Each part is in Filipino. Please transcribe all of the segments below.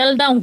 trial daw.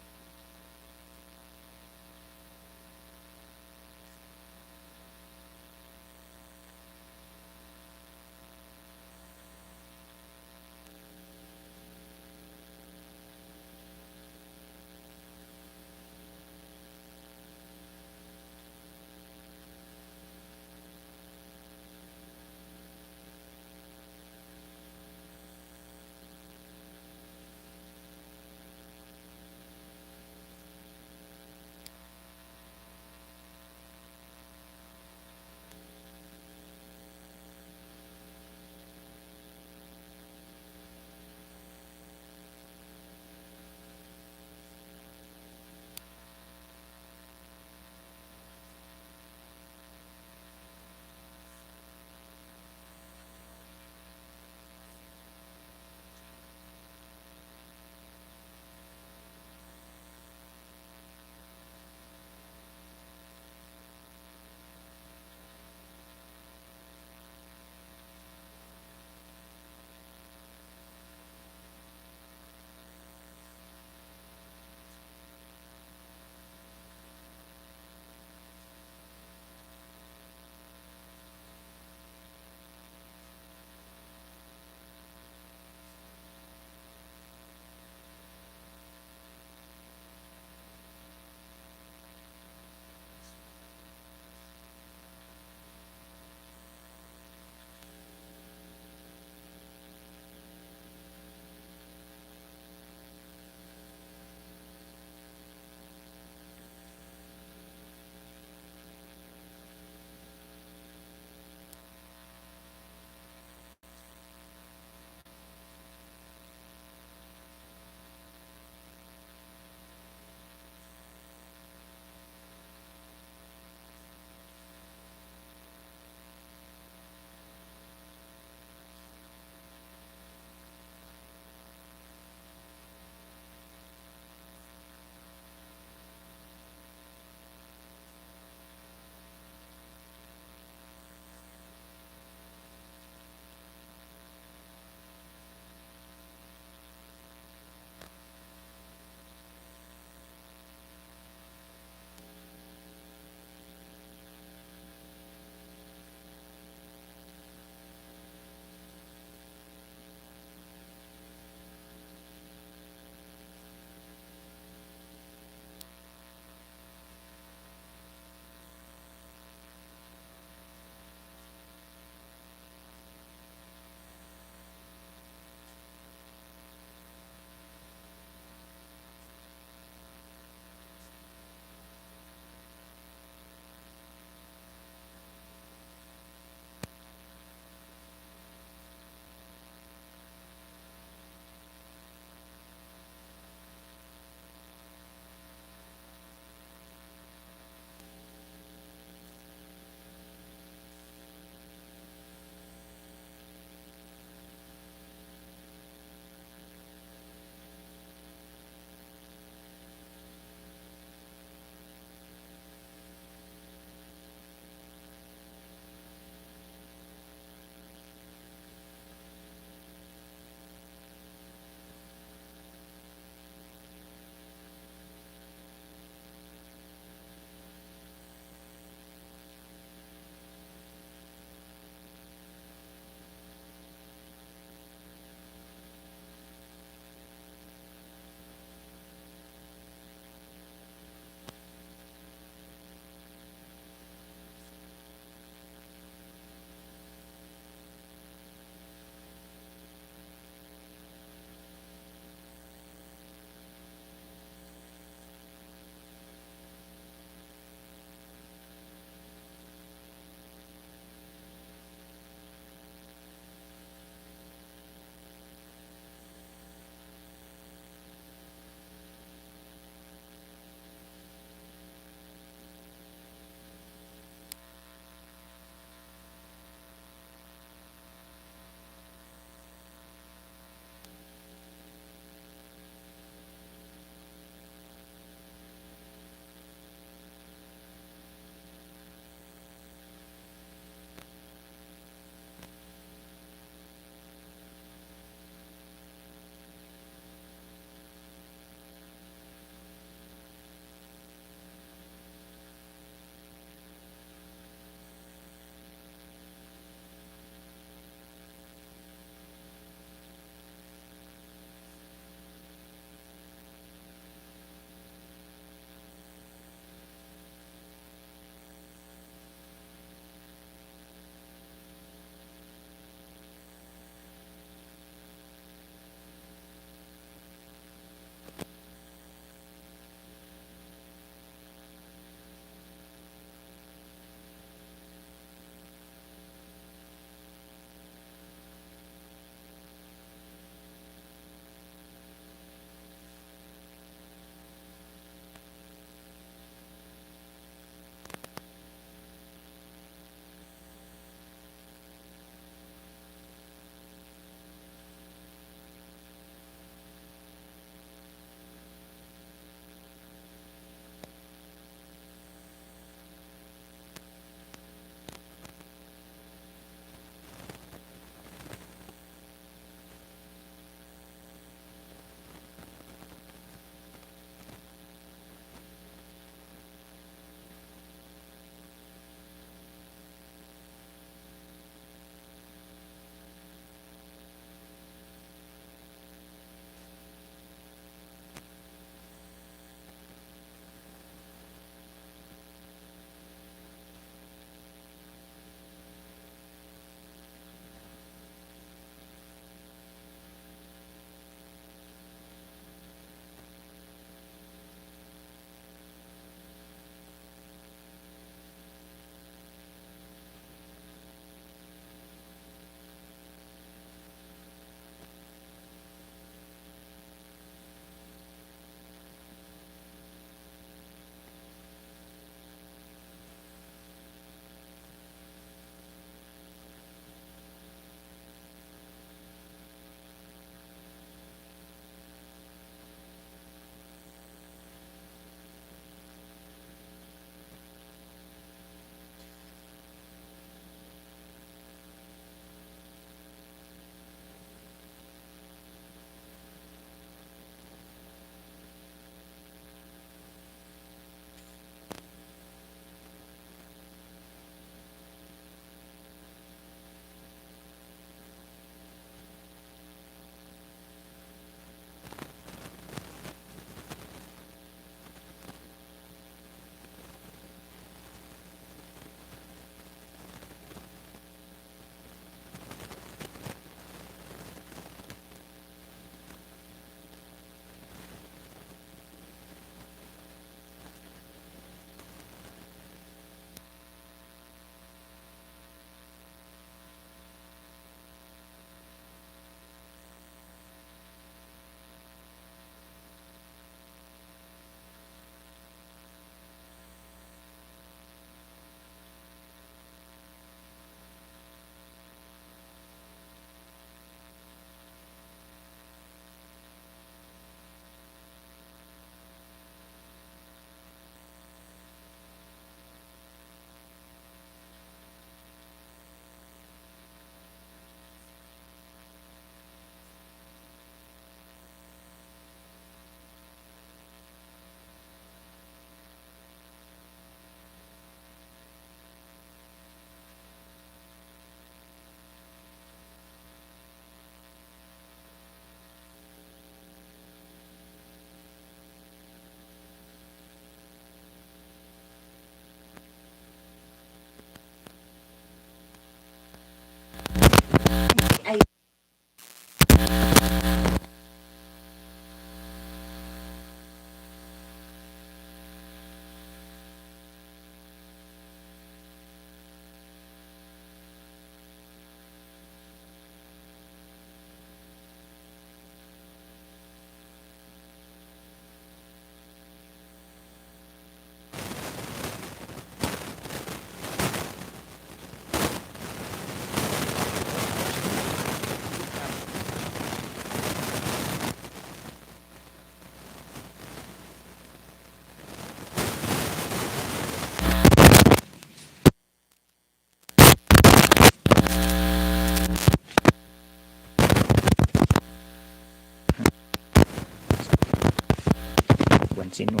Sino?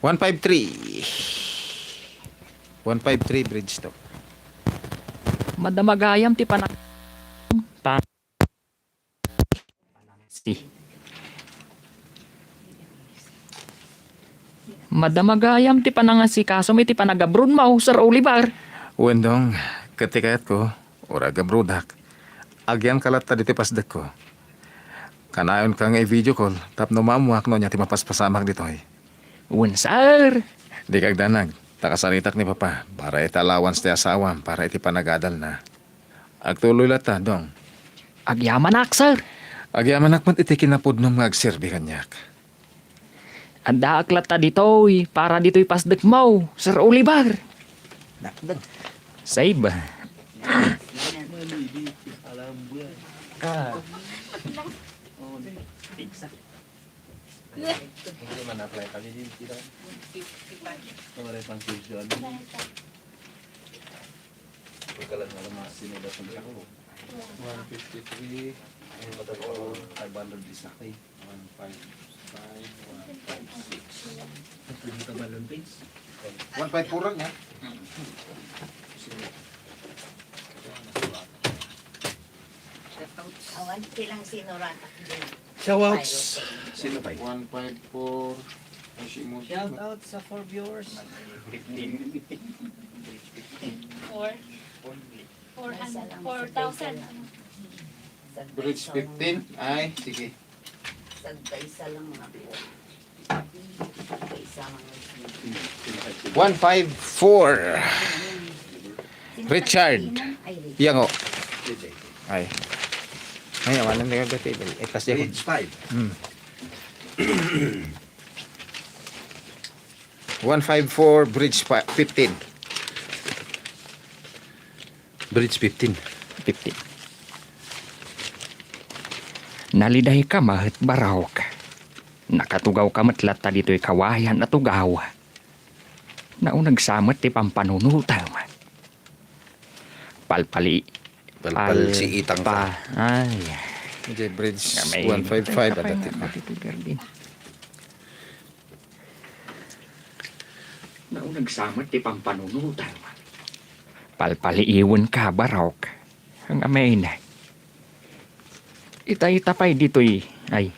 153 bridge to. Madamagayam ti panak... Ta... Si. Madamagayam ti panangasikaso mi ti panagabrun mo, Sir Oliver. Wendong, ketikayat ko, uraga brudak. Agyan kalat tadi ti pasdak ko. Kanayon ka nga i-video call, tapno mamuak no niya ti mapaspasamak dito eh. Wen, Sir. Di kagdanag, takasanitak ni Papa, para iti allowance ti asawam, para iti panagadal na. Agtuloy lata, dong. Agyaman Sir. Agyaman akmat iti kinapod nung agserbi kanyak. Anda aklat ta ditoy, para ditoy pasdak mo, Sir Oliver. Dakdag. Save. Hindi man apply kami din kita. Kemarin pangkujuan. Pagkalan na naman sinulat ng ako. 153. Ang matagaw 500 isa kay 155, 156. Pwede ka balon pins? 154 niya. Awan silang sinurat. Shoutouts. Sino pa? 154. Shout out sa 4 viewers. 4,000. Bridge 15. Ay, sige. Isa lang mga po. Isa mga 154. Richard. Yang o. Ay. Ay, awalan na yung table. Itas niya ko. Page 5. 154 Bridge 15. Bridge 15. 50. Naliday ka mahit baraw ka. Nakatugaw ka matlat ta dito'y kawayan at tugaw. Naunag samat ti pampanunutam. Palpali. Palpal si Itang pa. Ay. Hindi, Bridge May 155 at dati ko. Naunag samat ti pampanunutam. Palpali iwan ka baraw ka. Ang amay na. Itay-tapay dito'y. Ay.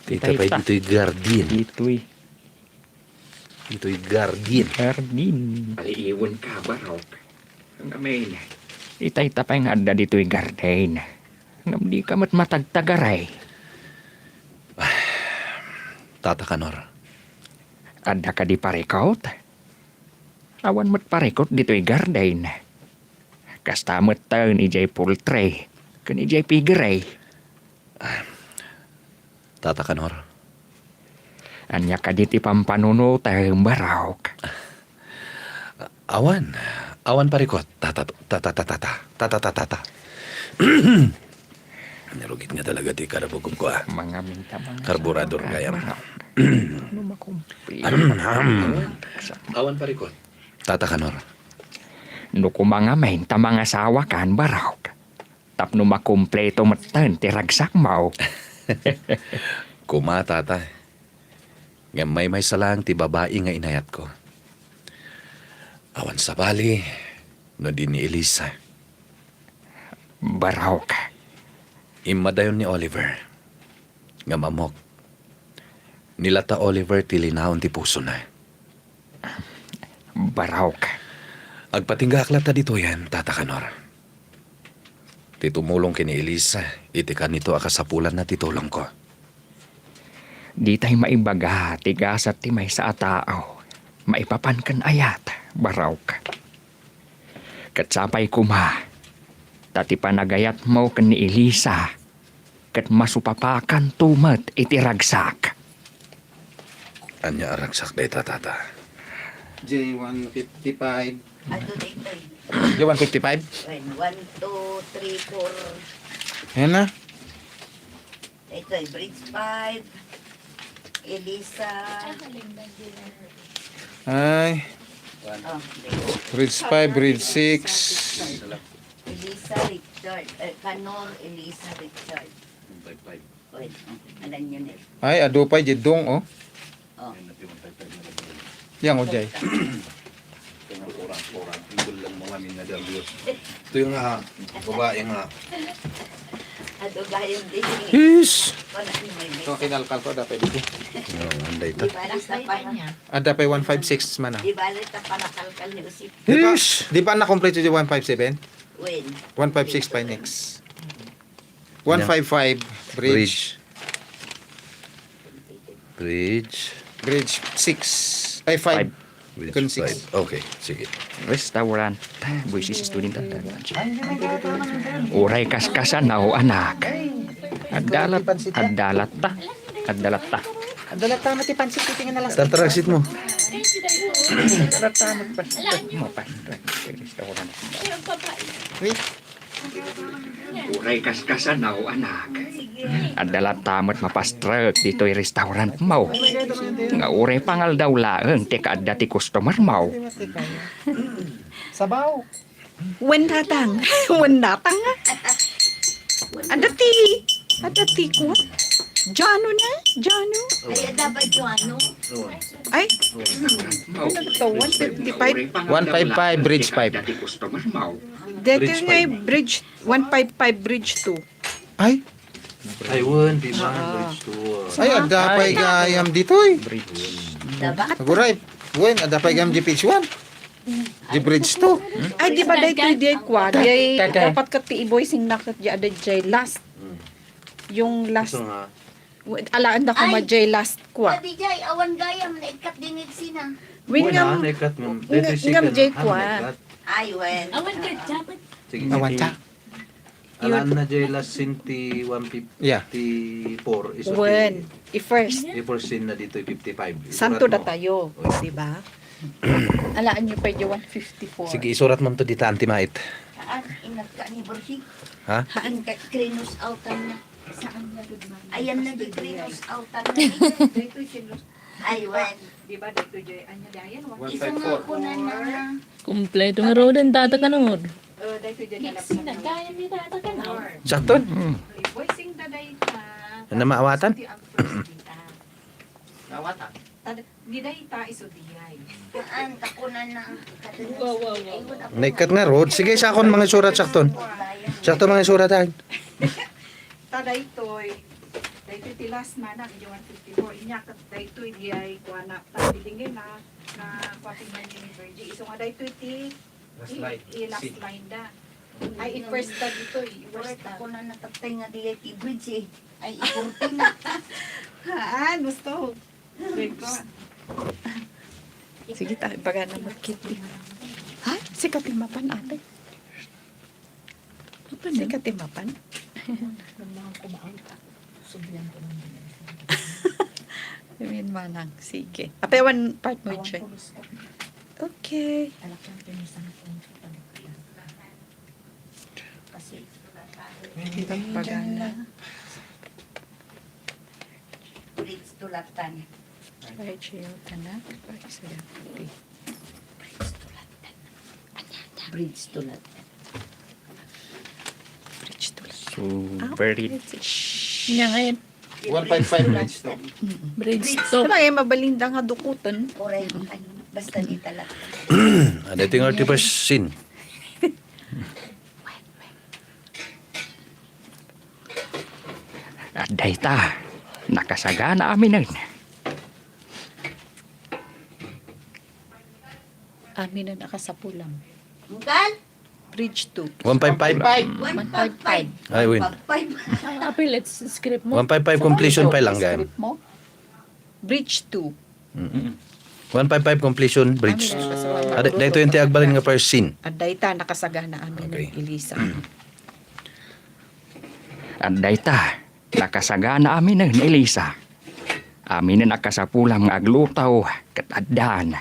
Tita pa dito'y Guardian. Dito'y. Dito'y Guardian. Gardin. Paliiwan ka baraw ka. Ang amay na. Itay-tapay nga ada dito'y garden. Ngam di ka matagtagaray. Tata Kanor. Ada ka di parekot. Awan mat parekot dito'y garden. Kastamot tayo ni Jay Poultry. Kan ni Jay Piggeray. Tata Kanor. Anya ka diti pampanuno tayo baraw ka. Awan. Awan parikot. Tata. Narugit nga talaga ti karabugong ko ah. Mga minta mga Karburador kaya mo. Ano makumpi? Awan parikot. Tata Kanor. No kumanga mainta mga sawa kan baraw ka. Tapno makumpleto matan ti ragsak mo. Kuma tata. Nga may salang ti babae nga inayat ko. Awan sa bali. No di ni Elisa. Baraw ka. Imadayon ni Oliver. Nga mamok. Nilata Oliver ti linahon ti puso na. Baraw ka. Agpatinggaklat ta dito yan, Tata Kanor. Ti tumulong kini Elisa, iti kanito akasapulan na titulong ko. Di tayo maibaga, tigasat ti may sa atao. Maipapan kan ayat, baraw ka. Katsapay kuma, tati panagayat mo kan ni Elisa, kat masupapakan tumat iti ragsak. Anya aragsak day tata. J155. Ato dito'y. J155? 1, 2, 3, 4. Yan na. Ito'y Bridge 5. Elisa. Ay. Oh, Bridge 5, Bridge 6. Elisa Richard. Kanor Elisa Richard. Wait, alam niyo na. Ay, adupay jidong, oh. Oh. Yang, oh, Jay. Ito yung babae nga. Ato ba yung din? Yes! Wala ni may may. So, kinalkal ko, adapay dito. Anday ito. Di ba nasa pa niya? Adapay 156 man, ah. Di ba nasa panakalkal ni Usip? Yes! Di ba na-complete yung 157? When? 156 by next. 155, bridge. Bridge. Bridge 6. Ay, 5. Bridge Kun 5. 6. Okay, sige. Restaurant. Buisis student at uray kaskasan na o anak. Adalat ta. Adalat ta. Adalat tama ti pansit titingin na last. Tartarasit mo. Adalat ta magpastak mo pa. Restaurant. Wait. Uray kaskasan na o anak. Adalat tamat mapastrek dito'y restaurant mo. Nga uray pangal daw laeng teka adda ti customer mo. Sabaw. Wen datang. Wen datang nga. Adati ko. Jano na? Jano? Ay, dapat yung ano? Ay, ano to? 155? 155, bridge 5. Dati customer mo. Dito nga bridge, 155 bridge 2. Ay, Taiwan, di ba? Bridge to. ay, adapay gayam dito, eh. Dapat? Aguray. Wen, adapay gayam di page 1. Di bridge 2. Ay, di ba dito di kwa? Di dapat ka ti iboy sing nakat di ada jay last. Yung last. nga. Alaan na ko ma Ay! jay last kwa. Pati jay, awan gayam na ikat dingig sina. Win nga, nekat mo. ngam jay kwa. Ay, when? Awan ka, dapat. Sige, Awan ka. Alaan na jay last sinti 154 Yeah. is Wen. I-first. I-foreseen na dito 55. Santo Isurat na mo. tayo. Di ba? Alaan nyo pa yung 154. Sige, isurat mo to dito, anti-mait. Saan? Ingat ka ni Borsi? Ha? Haan ka, krinus outan niya. Saan na doon? Ayan na di krinus outan na. Dito sinus. Ay, when? Di ba dito jay anya dayan? Isa nga ko na na. Kumpleto nga rodan tata ka nung. Dito jay Sinagaya ni tata ka na. Sakton. Voicing daday ta. Ano na maawatan? Nawata. Diday ta isudiyay. Saan? Takunan na. Naikat nga road. Sige, sakon mga surat sakton. Sakton mga surat ay. Taday toy. Dito ti last man ang 154 inya kat daytoy diyay kuana ta bilingin na kwating man ni Virgie. Iso nga daytoy ti Last line. last line da. Ay i-first da dito First i-first da. ako na natatay nga di ay bridge eh. Ay, ikurti na. Haan, gusto. Sige tayo, baga na magkiti. Ha? Si Katimapan ate. Si Katimapan? Sabihin manang, sige. Apewan part mo siya. Okay. Pagana. Bridge tulatan. Right, siya tanak. Bridge tulatan. Bridge to lang. So, very Nga ngayon, 155 bridge 2. bridge to. Ano ay mabalinda nga dukutan? Correct. Basta di talatan. Ano ito yung artibus sin? at dayta. Nakasagana amin nun. Amin na nakasapulam. Mugal? Bridge 2. 155. 155. Ay, win. 155. Api, let's script mo. 155 completion pa lang gayam. Script mo? Bridge 2. 155 completion bridge. Dito yung tiagbalin nga first scene. At dayta nakasagana amin Okay. ng Elisa. At dayta. Nakasagana amin nun, Elisa. Amin na nakasapulam nga aglutaw kat addan.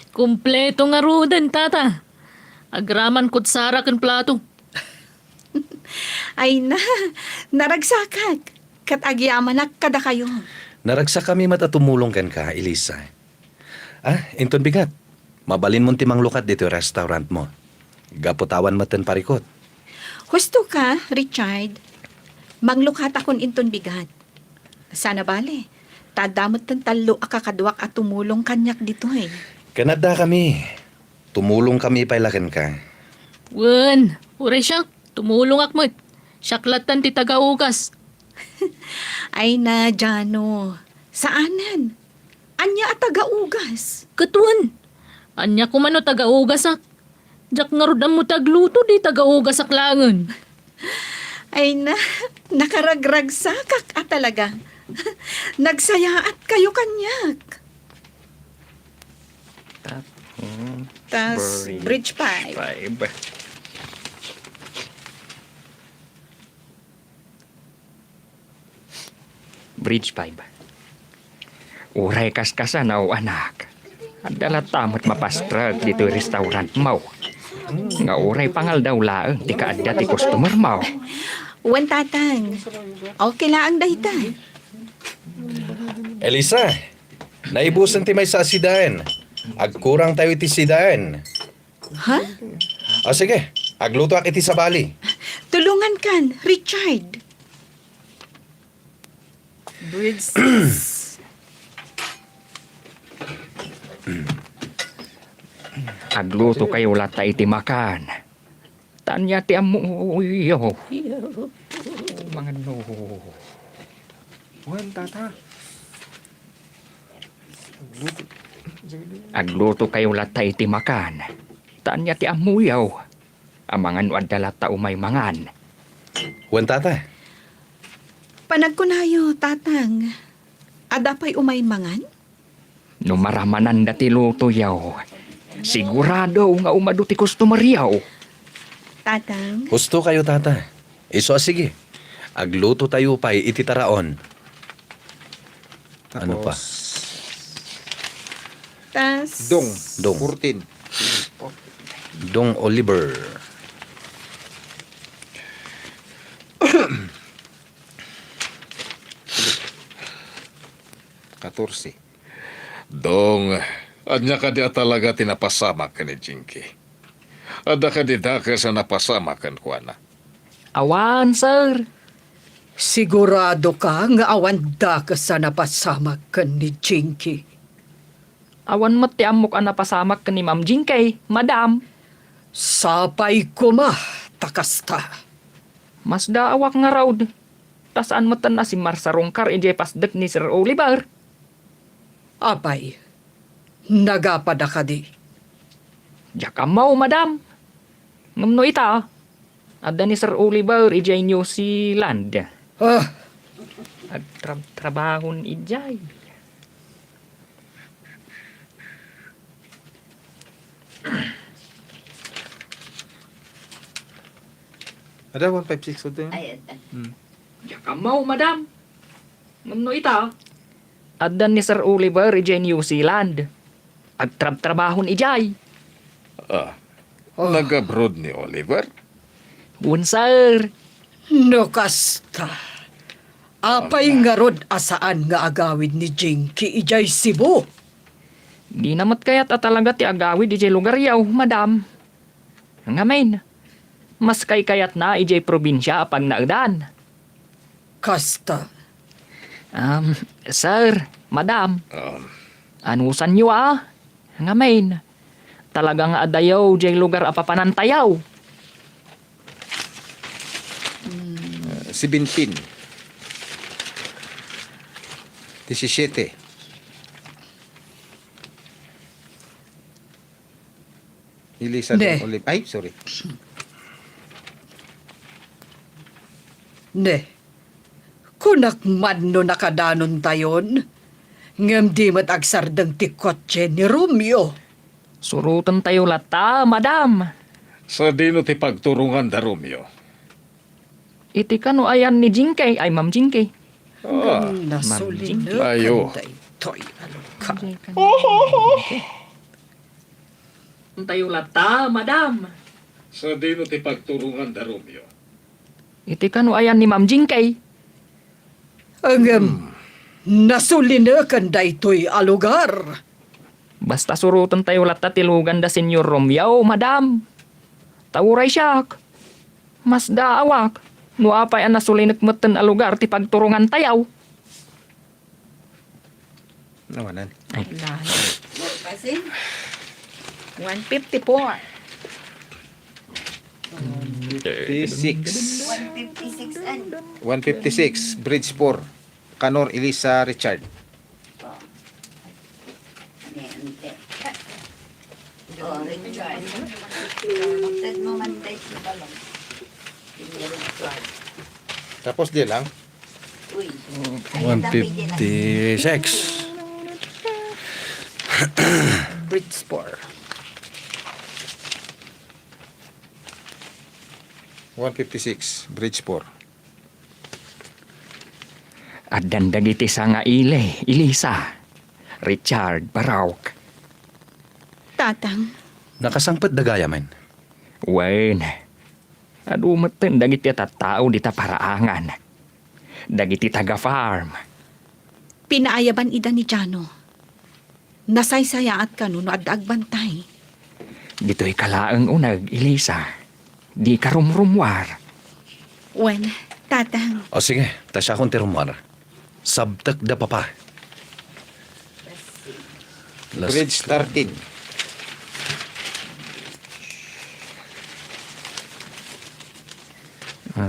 Kumpleto nga rodan tata. Agraman kutsara kan plato. Ay na, naragsakag. Kat agyaman kada kayo. Naragsa kami matatumulong kan ka, Elisa. Inton bigat. Mabalin mo timang lukat dito yung restaurant mo. Gaputawan mo ten parikot. Husto ka, Richard. Manglukat akon inton bigat. Sana bale. Tadamot ng talo akakadwak at tumulong kanyak dito eh. Kanada kami. Tumulong kami pailakan ka. Wen, uray siya. Tumulong akmat. Siyaklatan ti tagaugas. Ay na, Jano. Saanan? Anya at tagaugas. Katuan. Anya ko man o tagaugas ak. Jak nga rod ang mo tagluto di tagaugas ak langan. Ay na, nakaragrag sakak at talaga. Nagsayaat kayo kanyak. Tas, bridge pipe. 5. Bridge 5. Uray kaskasan o anak. Adalah tamat mapastrag dito restaurant mo. Nga uray pangal daw laang ti kaadda ti customer mo. Wan tatang. Okay lang dahita. Elisa, naibusan ti may sa asidahan. Agkurang tayo iti sidahan. Ha? O sige, agluto ak iti sa bali. Tulungan kan, Richard. Bridge 6. Agluto kayo lata iti makan. Tanya ti amuyo. Mga no. Wan, tata. Agluto kayo lata iti makan. Tanya ti amuyaw. Amangan wadala ta umay mangan. Wan tata, Panagkunayo, tatang. Adapay umay mangan? No maramanan dati luto yaw. Sigurado nga umado ti customer yaw. Tatang. husto kayo tata. Iso sige, agluto tayo pa'y iti taraon. Ano pa? Tas. Dong. 14. 14. Dong Oliver. Dong, anya ka di talaga tinapasama ka ni Jinky. Ada ka di daka sa napasama kan kuana. Awan, sir. Sigurado ka nga awan da ka sa napasamak ka ni Jinky. Awan mat ti amok ang napasamak ka ni Ma'am Jinkay, madam. Sapay ko ma, takasta. Mas daawak nga raw. Tasaan matan na si Marsa Rongkar ijay pasdek ni Sir Oliver. Abay, nagapada ka di. Jakamaw, madam. Ngamno ita. Ada ni Sir Oliver ijay New Zealand. Ah, Trabahon ijay. Ada 156 o din? Ayan. Jakamaw, madam. Ngamno ita. Ada ni Sir Oliver ijay New Zealand. Trabahon ijay. Nag-abroad ni Oliver? Un, sir. nakasta. Apay nga rod asaan nga agawid ni Jinky ijay Cebu. Di namat kaya't talaga ti agawid ijay lugar yaw, madam. Ngamen. Mas kay kayat na ijay probinsya apag naagdan. Kasta, Sir, madam, Um, anusan nyo Ngamen. Talagang adayaw jay lugar apapanantayaw. 17. 17. Elisa Hindi. Dong Oliver. Ay, sorry. ne. Kunak man no nakadanon tayon, ngam di mat agsardang ti kotse ni Romeo. Surutan tayo lata, madam. sa dino ti pagturungan da Romeo. Iti kano ayan ni Jinkay, ay Ma'am Jinkay. Nasulin Jinky. na Ayo. kanday toy aluka. Tayo lata, madam. Sa dino ti pagturungan da Romeo. Iti kano ayan ni Ma'am Jinkay. Angam, nasulin na kanday toy alugar. Basta surutan tayo lata tilugan da Senyor Romeo, madam. Tawuray siyak. Mas daawak. No apay ang nasulinak meten a lugar ti pagturungan tayaw. Nawanan. Pasin? 154. 56. 156 an. 156. Bridge 4. Kanor Elisa Richard. Niente. Oh, Richard. Magtad mo man tayo sa balong. Hindi Richard. Tapos di lang. Uy. 156. Bridgeport. 156. Bridge 4. At dandagiti sa nga Elisa, Richard, Barawk. Tatang, Nakasangpet dagaya man. Wen, adu meten dagiti tattao di ta paraangan. Dagiti taga-farm. pinaayaban ida ni Jano. Nasaysaya at kanu no addag bantay. Dito'y kalaang unag, Elisa. Di ka rumrumwar. Wen, tatang, O sige, tasya akong tirumar. Sabtak da papa. Bridge 13.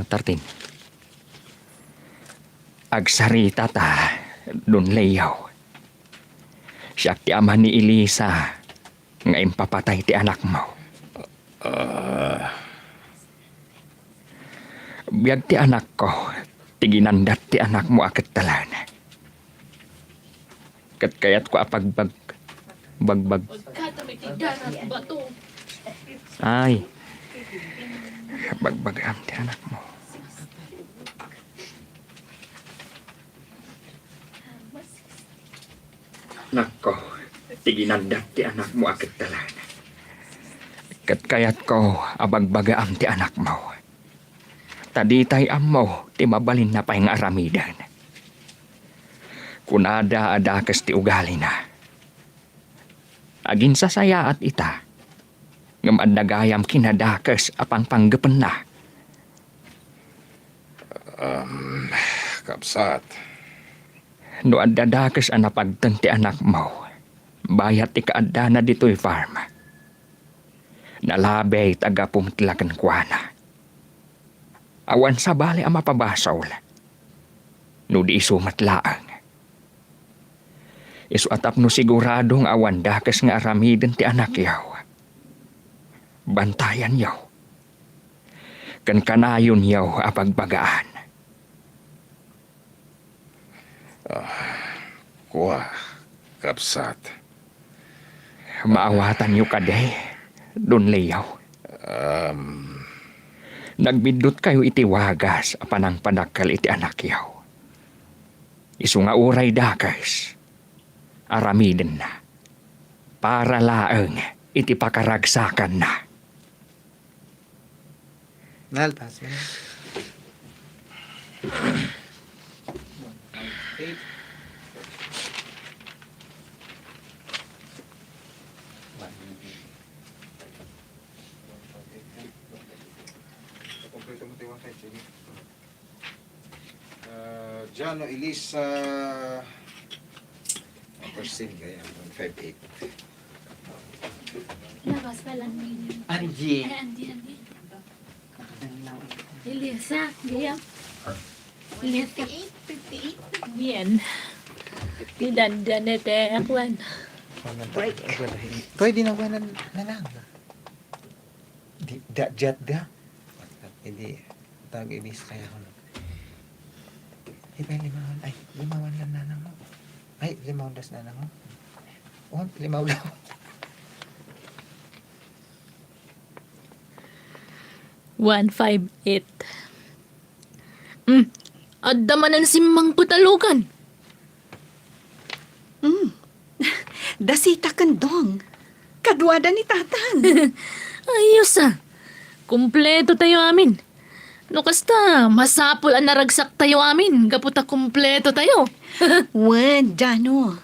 Tartin. Agsarita ta, dun layaw. Siya ti ama ni Elisa, nga impapatay ti anak mo. Biyag ti anak ko, tiginandat ti anak mo akat talan. Kat kayat ko apagbag, bagbag. Ay, bagbagam ti anak mo. Nako, tiginandat ti anak mo akat talan. Kat kayat ko abagbagaam ti anak mo. Taditay ammo ti mabalin na pa'y aramidan. Kunada adakas ti ugali na. Agin sasaya at ita. Ngam adagayam kinadakas apang panggapan na. Kapsat. No adadakas ang napagtan ti anak mo. Bayat ti kaadda na dito'y farm. Nalabay taga pumtlakan kwa na. Awan sa bali ang mapabasaw. No di isumatlaang. Isuatap no siguradong awan dakas nga aramiden ti anak yaw. Bantayan yaw. Kan kanayon yaw apagbagaan. Kuha. Kapsat. Maawatan yu kaday. Dun layaw. Nagbidot kayo iti wagas apanang padakal iti anak yaw. Isu nga uray dakas. Aramiden na. Para laeng iti pakaragsakan na. Nalpas mo. Jano Elisa Persin kaya 158. Labas pa lang yun. Angie. Ay, Andy. Elisa, diyan. Elisa. 58. Bien. Dinandanete akwan. Break. Pwede na ba na lang? Di, jet da? Hindi. Tawag ibis kaya ko. Iba limawan. Ay, limawan lang nanang mo. Ay, limawan das nanang mo. Oh, limaw lang. $158. Adda man ang simmang putalukan. dasita kandong. Kadwada ni tatang. Ayos ah. Kumpleto tayo amin. No kasta, masapul ang naragsak tayo amin. Gaputa kumpleto tayo. Wen, Jano.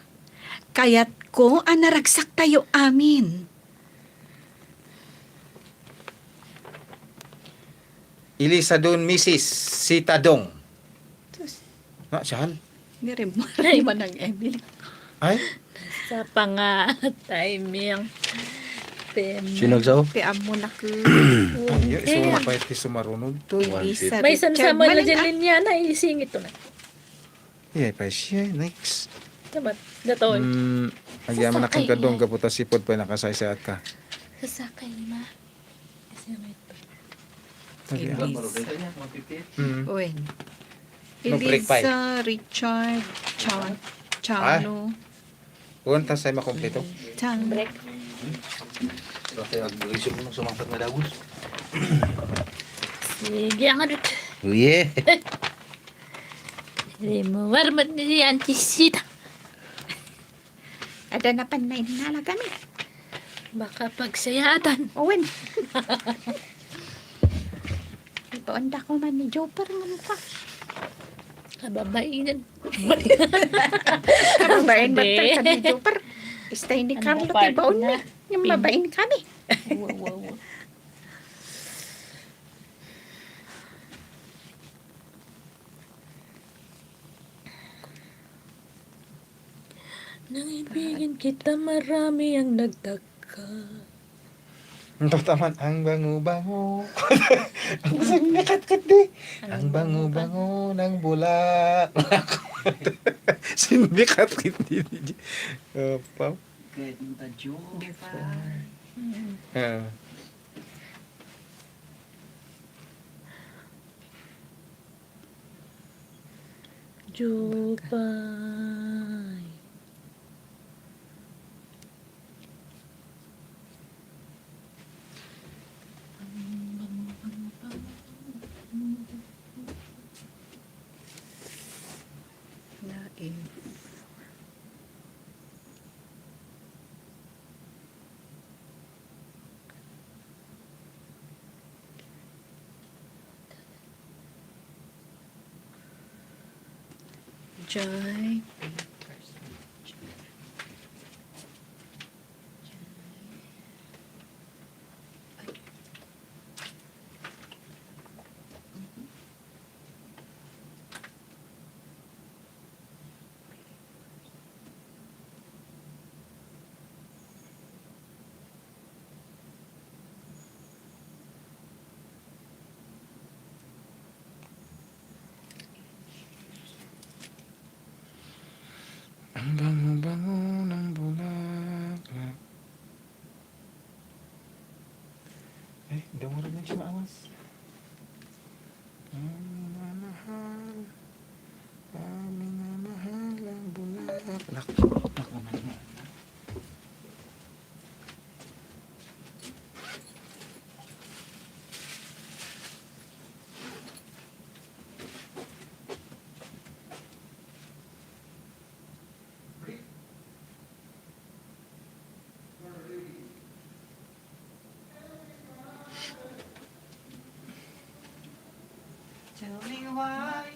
Kayat ko ang naragsak tayo amin. Elisa doon, Mrs. Sita Dong. Na, siya? Nirimaray man ang Emily. Ay? Sa timing. Sinagsaw? Piam mo na ko. Ay, sumapait ti sumarunod to. Elisa May Richard. sansamal na Maling dyan linya na, isingit to na. Iya, pa siya. Next. Dapat, datoy. Agyaman na kang Sasakay kadong niya. kaputa sipod pa nakasaysaat ka. Sasakay na. Kasi may Uwen. No break pa Elisa Richard Chano. Huwag tas ay makompleto. Chan. break. Isip mo nung sumangkat na dagos. Sige, ang arit. Uye. Hindi mo warmat na si Auntie Sita. Ada na pan na inala kami. Baka pagsayatan. Uwen. Ipaunda ko man ni Joper nga mukha. Kababainan. Kababain ba Hindi. ka ni Joper? Istay ni Ano Carlo part kay baon na? ni. Yung mabain kami. Wow. Nang ibigin kita, marami ang nagtaka. Ito taman, ang bango-bango. Ang basang nakat-kat di. Ang bango-bango ng bulak. Sindikat hindi. Pa. Ah. Jupay. Joy. Ang bango-bango ng bulak. Hindi mo rin siya maawas. Mahal. Aming mahal ang bulak. Naku. Tell me why.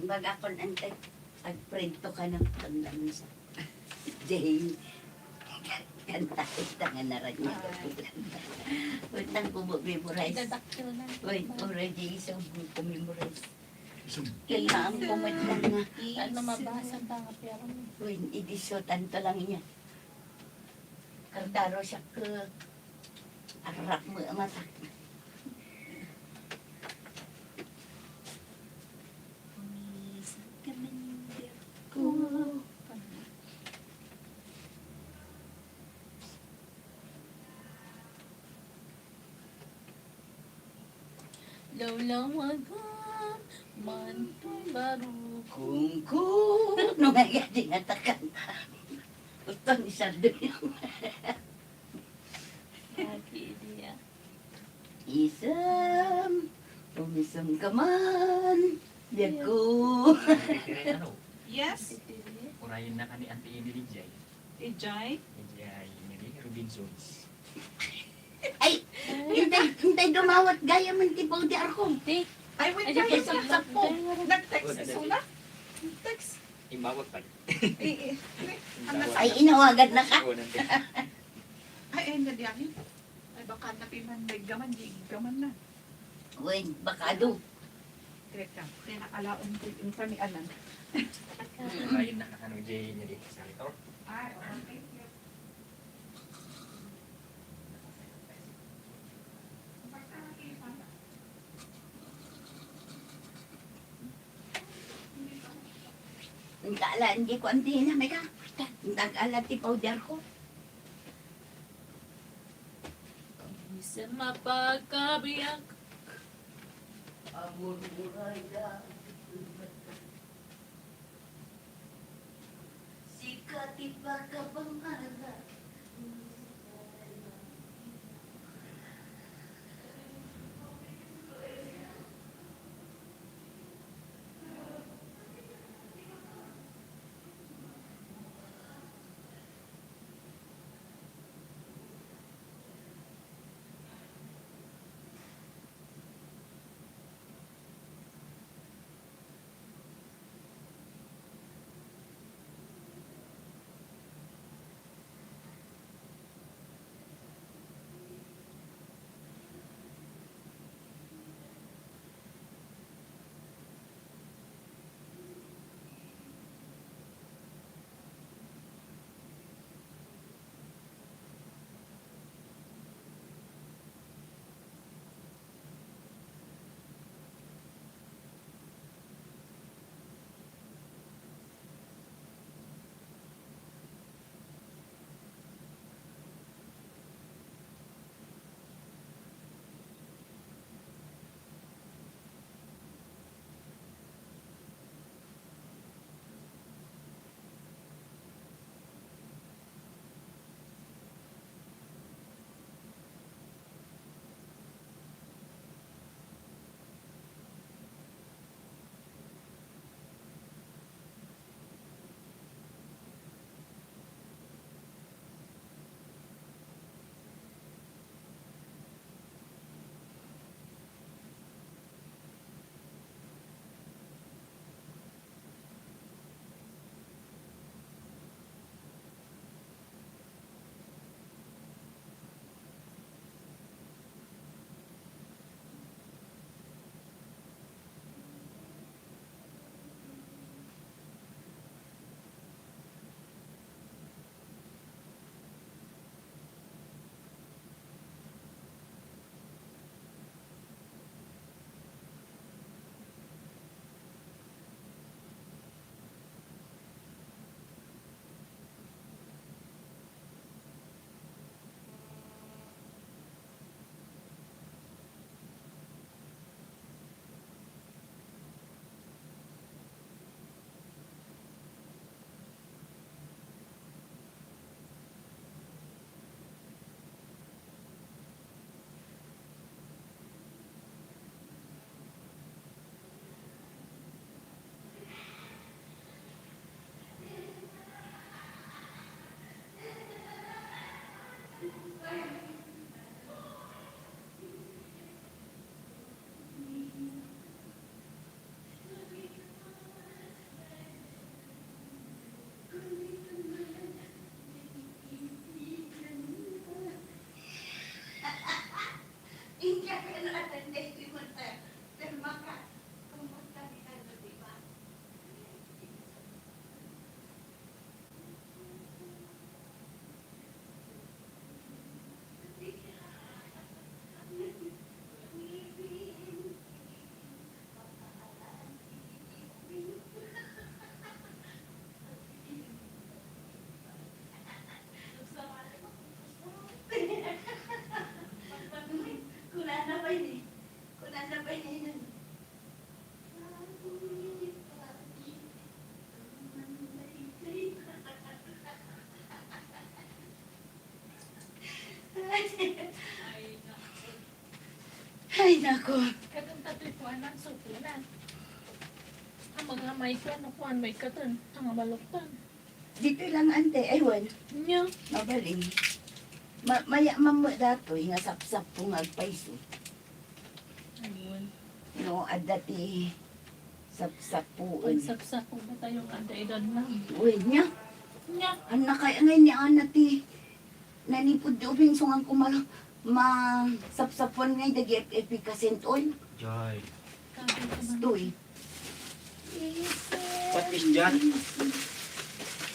Baga kon antay agprento ka ng tandang sa Jay. Kanta ita nga naran niya. Utang ko mo memorize. Dadaktil na. Wait, already isang ko memorize. Kailangan ko matang nga. Ano mabasa ba nga pero Wait, idisyo tanto lang niya. Kardaro siya ke arak mo mata. Pumisan ka mandir ko. lawlawagan manto baru Kung no nga di nga takanta. Utang isa din. lagi dia. Isam, pumisam ka man. Diako. Ano? Yes, Urayin na ka ni Auntie Emily Jay. Ijay. Jay, ni Robinsons. Ay, hintay dumawat gaya man tibaw di arkom. Ay, wait, Ay, kaya di- sa sakpo. Nag-text si Sula. Text. Imawag pa. Ano sa... Ay, inawagan na ka. Ay, na diyan. Ay, baka napiman, gaman, di gaman na. Uy, bakado. Teka, kaya nakalaon ko yung samianan. Urayin na ka Jay niya di sa litor. Ay, okay. Ang kaalaan di ko anti na may ka. Ang kaalaan ti powder ko. Bisa mapagkabiyak. Amor muray da. Sikat iba ka bang ala. Kunana ba ini? Kunana ba ini? Ay, nako. Kadang tato'y kuanan, sukunan. Ang maghamay ko, ano kuan may katan, ang baloktan. Dito lang ante, aywan. Nya, Mabaling. Maya mamu datoy nga sapsap po nga paiso. ayun. No, adati sapsap po. Pagsapsak ko ba tayong kandaidan lang? Uy, niya. Nya, Ang nakaya ngay ni Anati. Nanipod di ubing sungang kumal. Sapsapon ngay dagi epikasin oil. Joy, kabi ka man. Stoy. what is that?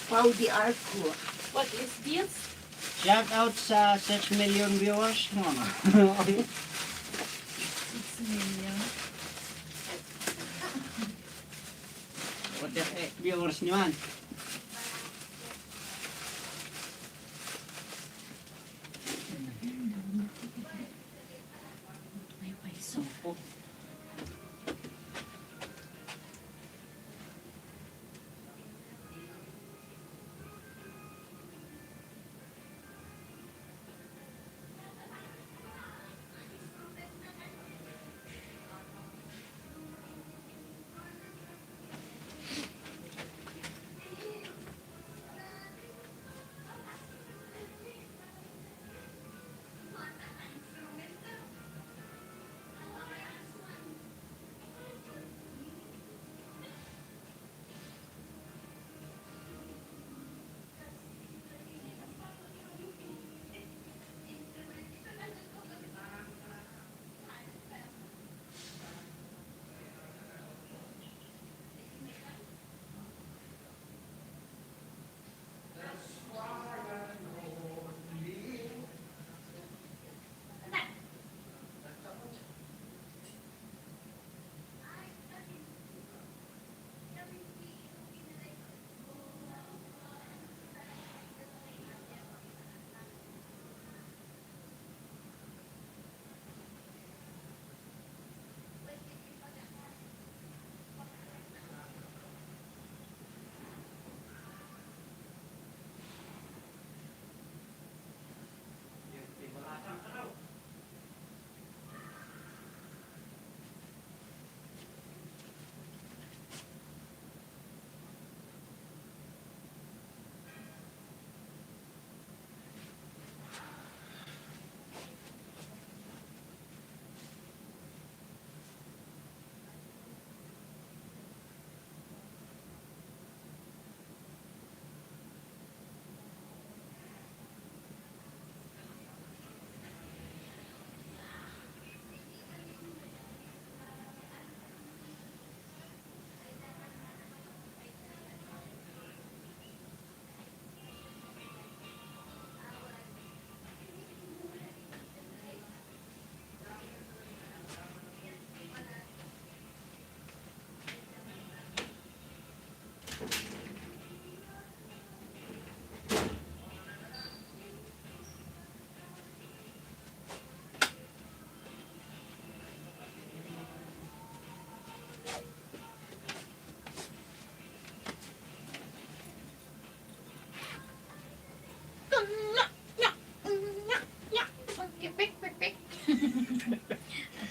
Pau di arko. What is this? Shout out sa 6 million viewers mo. 6 million. What is viewers niyan? May paiso.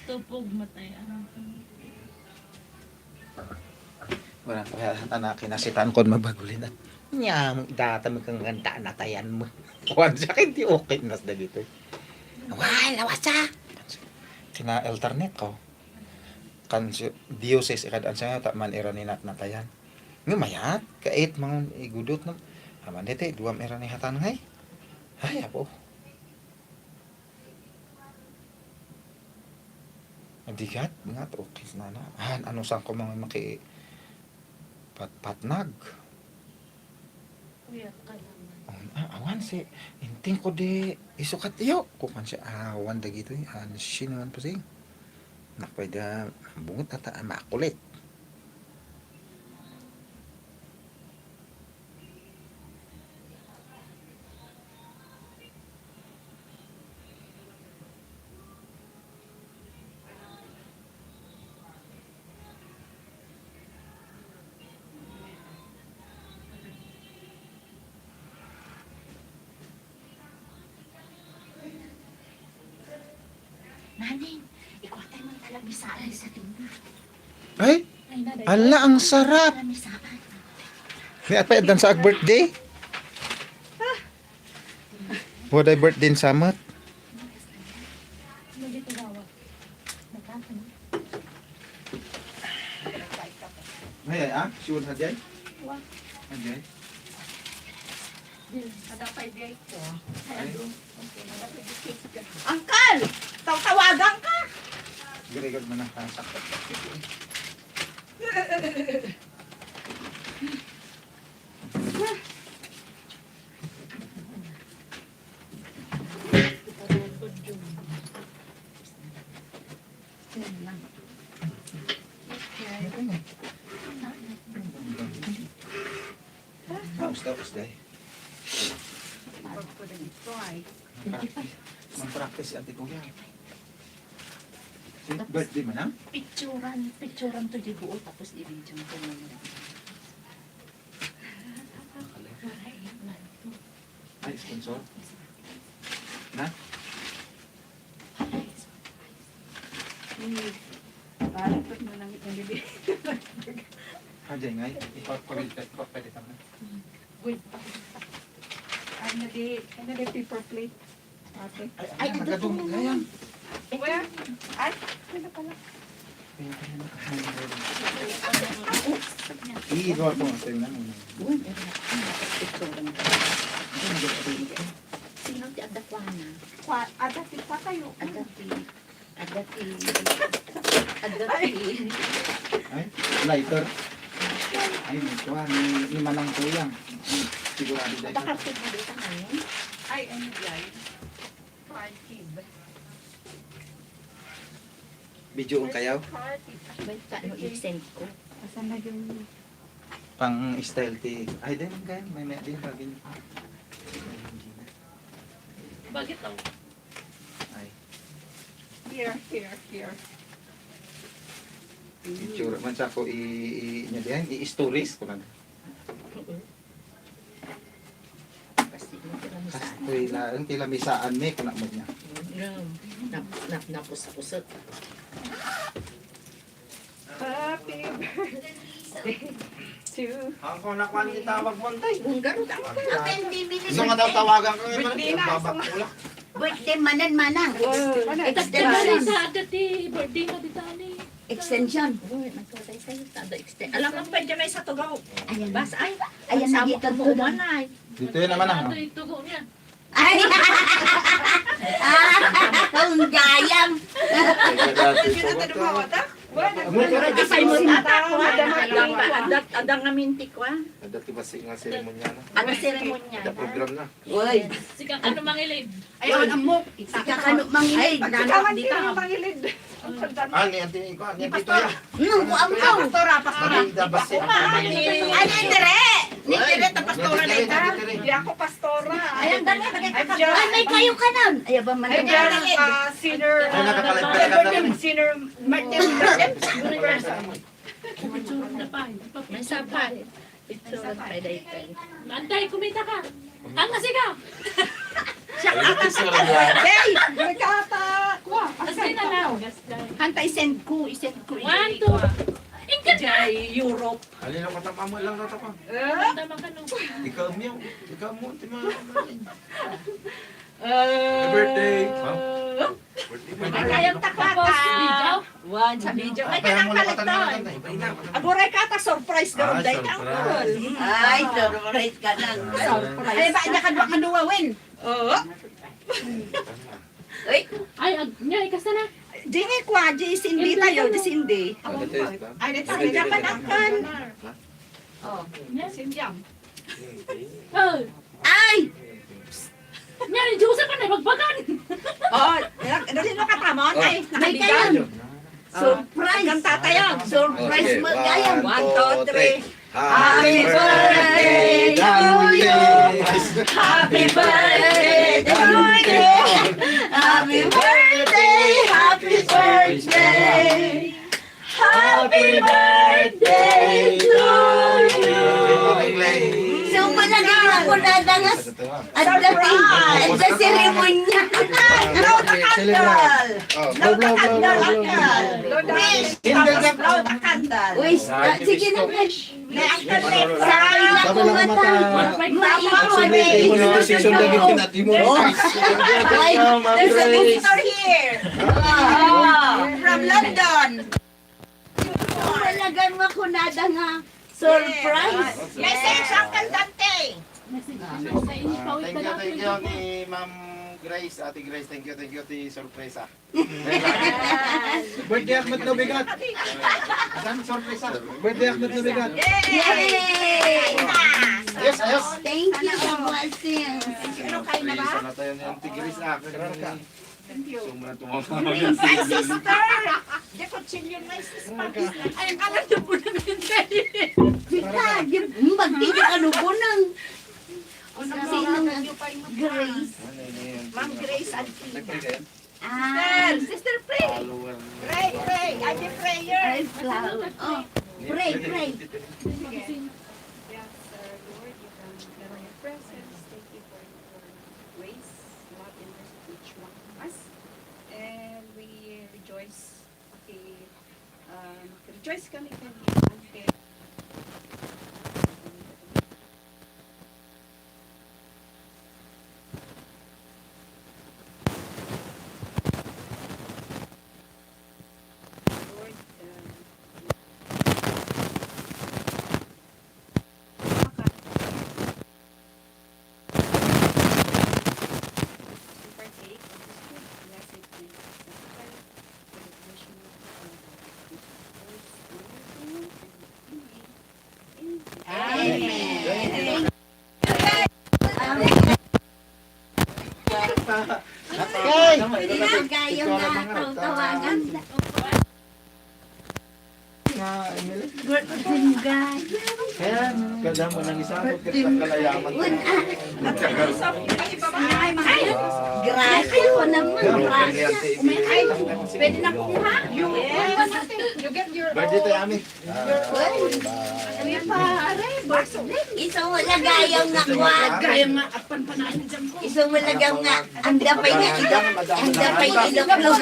Tupog matay. Wala kaya anak kinasitan ko mabagulin at nyam data mo kang ganda natayan mo. Kuan sa akin di okay nas da dito. Wala lawas sa. Kina alternate ko. Kan si dioses ikadaan sa ta man era ni natayan. Ngumayat kait mangon igudot no. Aman dete duam era ni hatan ngay. Ay apo. Adigat, nga, okay na na. Ano saan ko mga maki patnag. Kuya ka naman. Awan si, inting ko di isukat iyo. Kukan siya, awan dagito eh. Sinaman po sing. Nakpwede, bungot ata, makulit. Naning, ikwatay mo talamisaan sa tingin. Ay, Ay, naday. ala, ang sarap. Talamisaan. May at pa sa birthday? What ay birthday sa mat? Ano dito gawa? Nagkaka na. Ay, sure na dyan? What? Dyan? Ada pa idea ko. Ay, Uncle! Tawagan ka! girigag mo na sakot. Tapos dahil. Mag-practice ate ko yan. Birthday mo na? Picturean to di buo tapos i-video ko naman. Ay, sponsor? Na? Parang pag mo nang ibibigay. Dyan ngay. Ipapalitan na. Wait. Ano di paper plate? Ate. Ay, nagadumi na yan. Where? Ay, ano pala? I-draw ko sa inyo. Sino ti adakwana? Ada pa kayo. Adati. Ay, lighter. Ay, ito ni Manang Tuyang. Sigurado dahil. Adakapit mo dito ngayon? Ay, ano yan? Party. Video kayaw? Party. Wait, paano i-send ko? Asan na yung... Pang style ti. Ay, din kayo. May din bagay. Bakit daw? Ay, Here. itsura man sa ako niya diyan, i-stories ko lang. Kasi mo tira mo sa Kasi lang kilamisaan ni kuna mo niya. napusapusot. Happy birthday to... Ang ko nakuan kita magmontay. Kung garo daw ka. Hindi bilis. So nga daw tawagan ko Birthday na, babakula. Birthday manang. Dali sa dati, birthday na dito ani. Extension. Nagkasay-say. Tado extension. Alam mo, pwede may sa tugaw. Ayan. Bas, ay, Ayan, nagitan ko na. manay. Dito yun naman ang. Ano yung tugo niya? Ay! Kung gayam. Kasay mo tata ko. Ada nga minti ko. Dati ba nga seremonya na? Ano seremonya? Ada program na. Uy, Sikang ano mangilid? Ayun, amok. sika kano mangilid. Pagkaman dito ang pangilid. Ani antin ko, ani dito ya. Nung kuamkaw. Pastora, pastora. Ani da basi. Ano dire? Ni dire ta pastora na ita. Hindi ako pastora. Ayan dali I'm just- Ay may kayo ka nun. Ay ba man. I'm just senior. Ay, nakakaligtas ka na. Senior. Picture na pa. May sapa. Ito pa dai. Antay, kumita ka. Ang nasigaw. Hey! Nagkata! Kuha! Kasi na now. Hanta, isend ko. 1, 2. Ingkat na. Jai, Europe. Alin ko tama mo lang na pa. Tama ka nung. Ikaw mo ti ma. Birthday! Ay, Kayang taklata. Video. One sa video. Ay, kanang kalit Agoray ka ta, surprise ka rin. Dahil ang cool. Ay, surprise ka lang. Surprise. Ay, ba niya kadwa kaduwawin? Oo. Uy, Ay, niya, ikas na na. Dini kwa, di Cindy tayo, di Cindy. Ay, dito, Sila panakan. Oh, Sinjam. Ay! Nyari, Jose pa na magbagan. Oh, dali mo katamon. Ay, May kayo. Surprise! Kanta tayo. Surprise Okay, mo kayo. 1, 2, 3. Happy birthday to you. Happy birthday to you. Happy birthday, happy birthday. Happy birthday to you. So, malagay ako na dangas. At sa seremonya. Kandal. Kandal. Uy, sige na. Sakay na ko mata. Ay, there's a visitor here. From London. Malagan mo ako na nga. Surprise. Message ang kandante. Thank you ni Ma'am Grace, Ate Grace, thank you, ti sorpresa. Birthday Ahmed na bigat. Saan sorpresa? Birthday Ahmed na bigat. Yay! Ayos, ayos. Thank you for blessings. Ano kayo na ba? Sana tayo yung Ate Grace na. Thank you. Sumula tumawag. My sister! Di ko chilyon my sister. Ay, ang alam niyo po namin kayo. Magtigil ano po ng sino nga? Grace. Ma'am Grace and Ah, Sister Pray. Pray, pray. I'm the prayer. ay, flower. Oh, pray, pray. Yes, Lord, you come in your presence. Thank you for your grace, love, and mercy to each one of us. And we rejoice. Okay, rejoice kami kanina. Lord, partake of this food, blessed and acceptable for the commission of Amen. Kayo na tawagan. Ganda mo ng isa, kalayaman. Gracias po naman. Gracias. Pwede na kumuha? You get your Birthday tayo, Ami. Isang malagayaw nga kwad. Kaya nga, apan panaan dyan ko. Isang malagaw nga. Ang dapay nga ilok. Ang dapay ilok-log.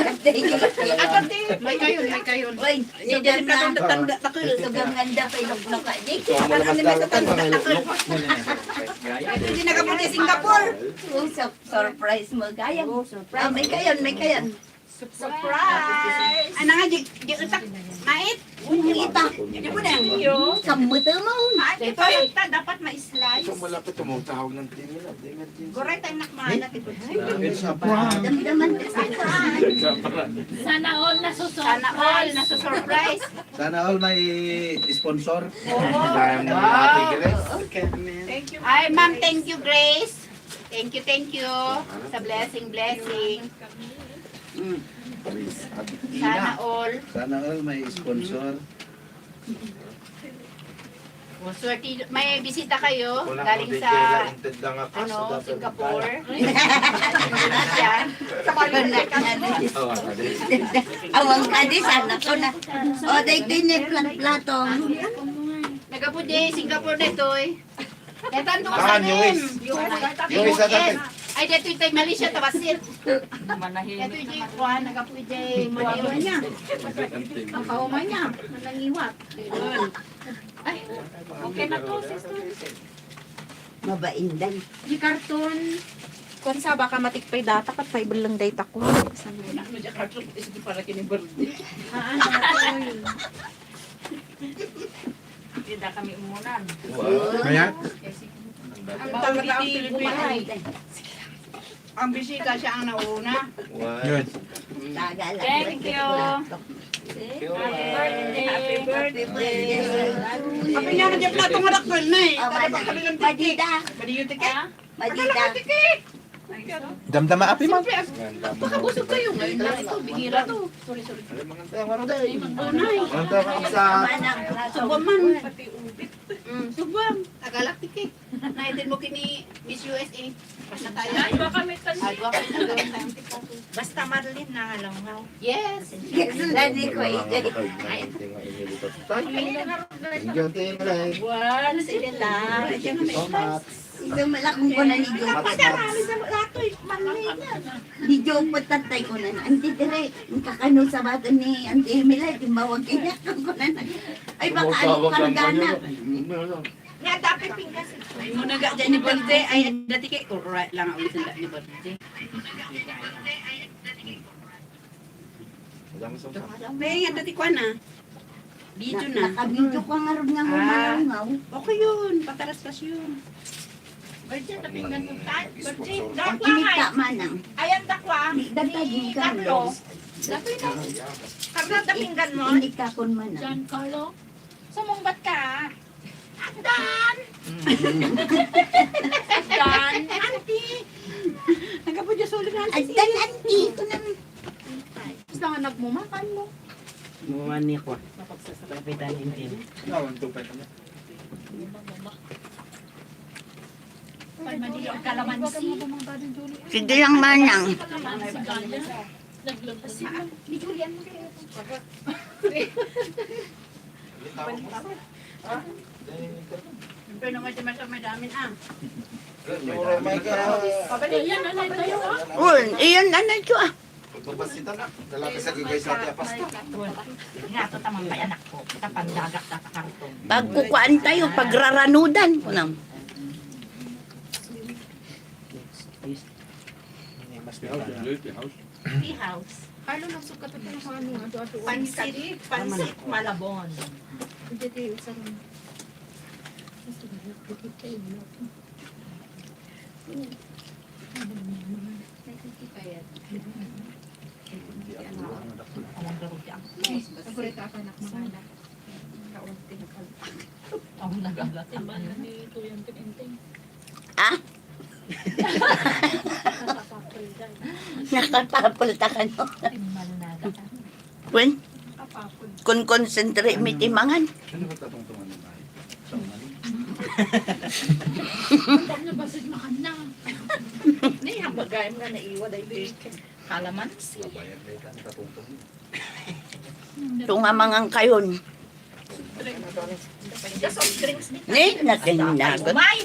Aparte, may kayon, may kayon. Uy, siya na. Sugang ang dapay ilok-log. Hindi na kapunta Singapore. Surprise mo. Gaya mo. May kayon, may kayon. Surprise! Ano nga, di utak, mait? Kita. Di po na yung Kamuto mo. ito, dapat ma-slice. Malapit tumutawag ng tinila. Goray tayo nakmahan natin. Damdaman ka surprise. Sana all na Sana all, nasa surprise. Sana all may sponsor. Dahil mo Ate Grace. Thank you. Ay, ma'am, thank you, Grace. Thank you. Sa blessing. Sana all. Sana all may sponsor. Swerte, may bisita kayo Wala galing ko sa inted lang ako. Singapore. Yan. Sa Awang ka di sana ko na. O, day tinik plato. Nagapundi, Singapore na ito eh. Netan to Ah, sa US. US na dati. Ay, dito yung Malaysia, tabasit. Dito yung Juan, nagapundi, maniwan niya. Ang kauma niya, nanangiwat. Ay, okay na to, sister. Mabaindan. Di karton. Kung sa baka matikpay data, kat 5 lang data ko. Tidak kami umunan. Kaya? Ang talaga ang Pilipino. Ang bisita siya ang nauna. Yun. Tagala. Thank you. Happy birthday. Apa niya na dyan platong anak ko na eh. Madida. Madida. Damdama api man. Pakabusog kayo ngayon lang ito. Bihira to. Sorry. Subang man. Subang. Tagalaktik eh. Naitin mo kini Miss USA. Basta tayo. Agwa kami Basta Marlene na alam. Yes. Lagi ko Buwan sila. Isang malakong ko na ni Jopot. Ni Jopot tatay ko na. Anti dire, kakano sa bato ni Auntie Emila, timbawag kaya ko na. Ay baka ano kang gana. Nga dapat pinggas. Ay mo naga dyan ni birthday. Ay dati kay right lang ang ulit ni birthday. May yan dati ko na. Video na. Nakabidyo ko nga rin nga humalangaw. Okay yun. Pataras-tas yun. Birthday, napinggan mo tayo. Birthday, Ang inita manang. ayan dakwa. Datagin ka lo. Karna tapinggan mo. Hindi ka kun manang. John Carlo, sumumbat ka. Dan! Dan! Auntie! Nagkapudya sulit na. Agdan anti ko naman. Basta nga nagmumakan mo. Mumani ko. Kapitan hindi. Pagmadili ang kalamansi. Sige lang manang. Naglabas siya. Ni Julian mo kayo. Pero naman siya may damin ah. Yan, nanay tayo ah. Uy, iyan anay ko ah. Pagbabasita na. Dalaki sa gigay sa ati apas. Nga to tamang may anak ko. Kita pandagak na pakarton. Pagkukuan tayo, pagraranudan. Kunam. Tea house. Carlo, nagsukat ito ng ano. Pansit Malabon. Hindi tayo sa rin. Paborito ako anak mga anak. Kaunti na Ang nagagat. ni Tuyan Pinenteng. Ah? Nakatapol ta ka no. Timbal na gata. Kun, Kapapod. kun concentrate mi timangan. Huwag na basit makan na. Ni hambagay mo na naiwa dahil kalamansi. Ito nga mangang kayon. Soft drinks ni Ni, natin nagot. Umay!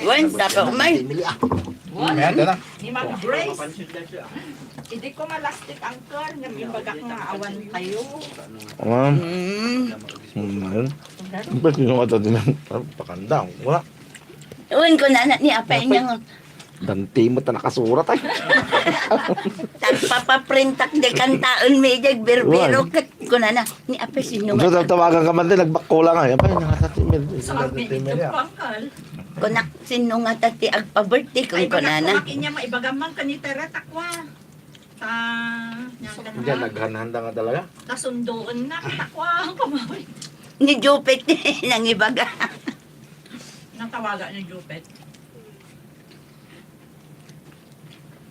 Wen, dapat umay. Ayan, na. Ni Ma'am Grace. Hindi ko malastik ang car. Nga ibagak nga awan kayo. Hmm. Ba't yung mga din ang pakandang? Wala. Wen ko na ni apay niya nga. Danti mo ta nakasurat ay. Tagpapaprintak de kantaon mi jag berbero kat ko na ni apay sino Kung nga. tawagan ka man din, nagbakko lang ay. Apay, nakatatimil. Sabi nito pangkal. Kunak sino nga tati agpa-birthday Ay kung ko na bagak ko niya maibagamang kanitera takwa. Ta... Diyan, naghanhanda nga talaga. Kasundoon na takwa. Pamaway. Ni Jupet nang ibaga. Natawaga ni Jupet.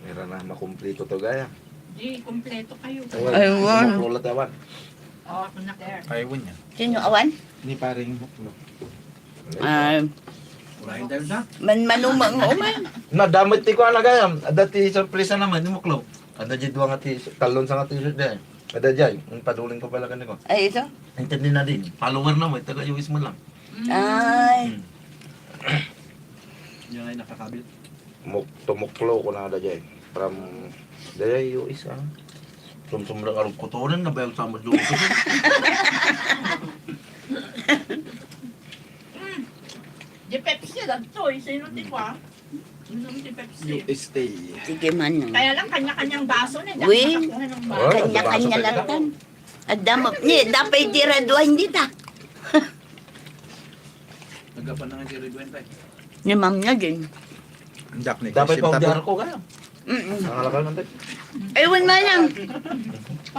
Meron na makumplito to gaya. Di, kompleto kayo. Aywan. Makulat awan. Oh, ako na there. Aywan niya. Sino awan? Ni paring muklo. Manumang umay. Nadamit ti ko ana gaya. Ada ti surprise naman ni muklo. Ada di dua nga ti talon sa nga t-shirt dahil. Ada jay. Padulin ko pala kaniko. Ay ito. Intindi na din. Follower na mo. Taga US mo lang. Ay. Yan ay nakakabit. Tumuklo ko na ada jay. From dayay US ah. Sumsumrang arong kotonan na bayang sama dito. Di Pepsi lang to. Sino ti kwa? Sino ti Pepsi? Stay. Sige man. Kaya lang kanya-kanyang baso na. Uy. Nakakuha ng baso. Kanya-kanya lang tan. Adamop ni dapat diraduan dita. Nagapan na nga si Redwen tayo. Ni ma'am niya din. Jack ni Dapat pa ko gaya. Mm. Ang alakal man tayo. Ewan man lang.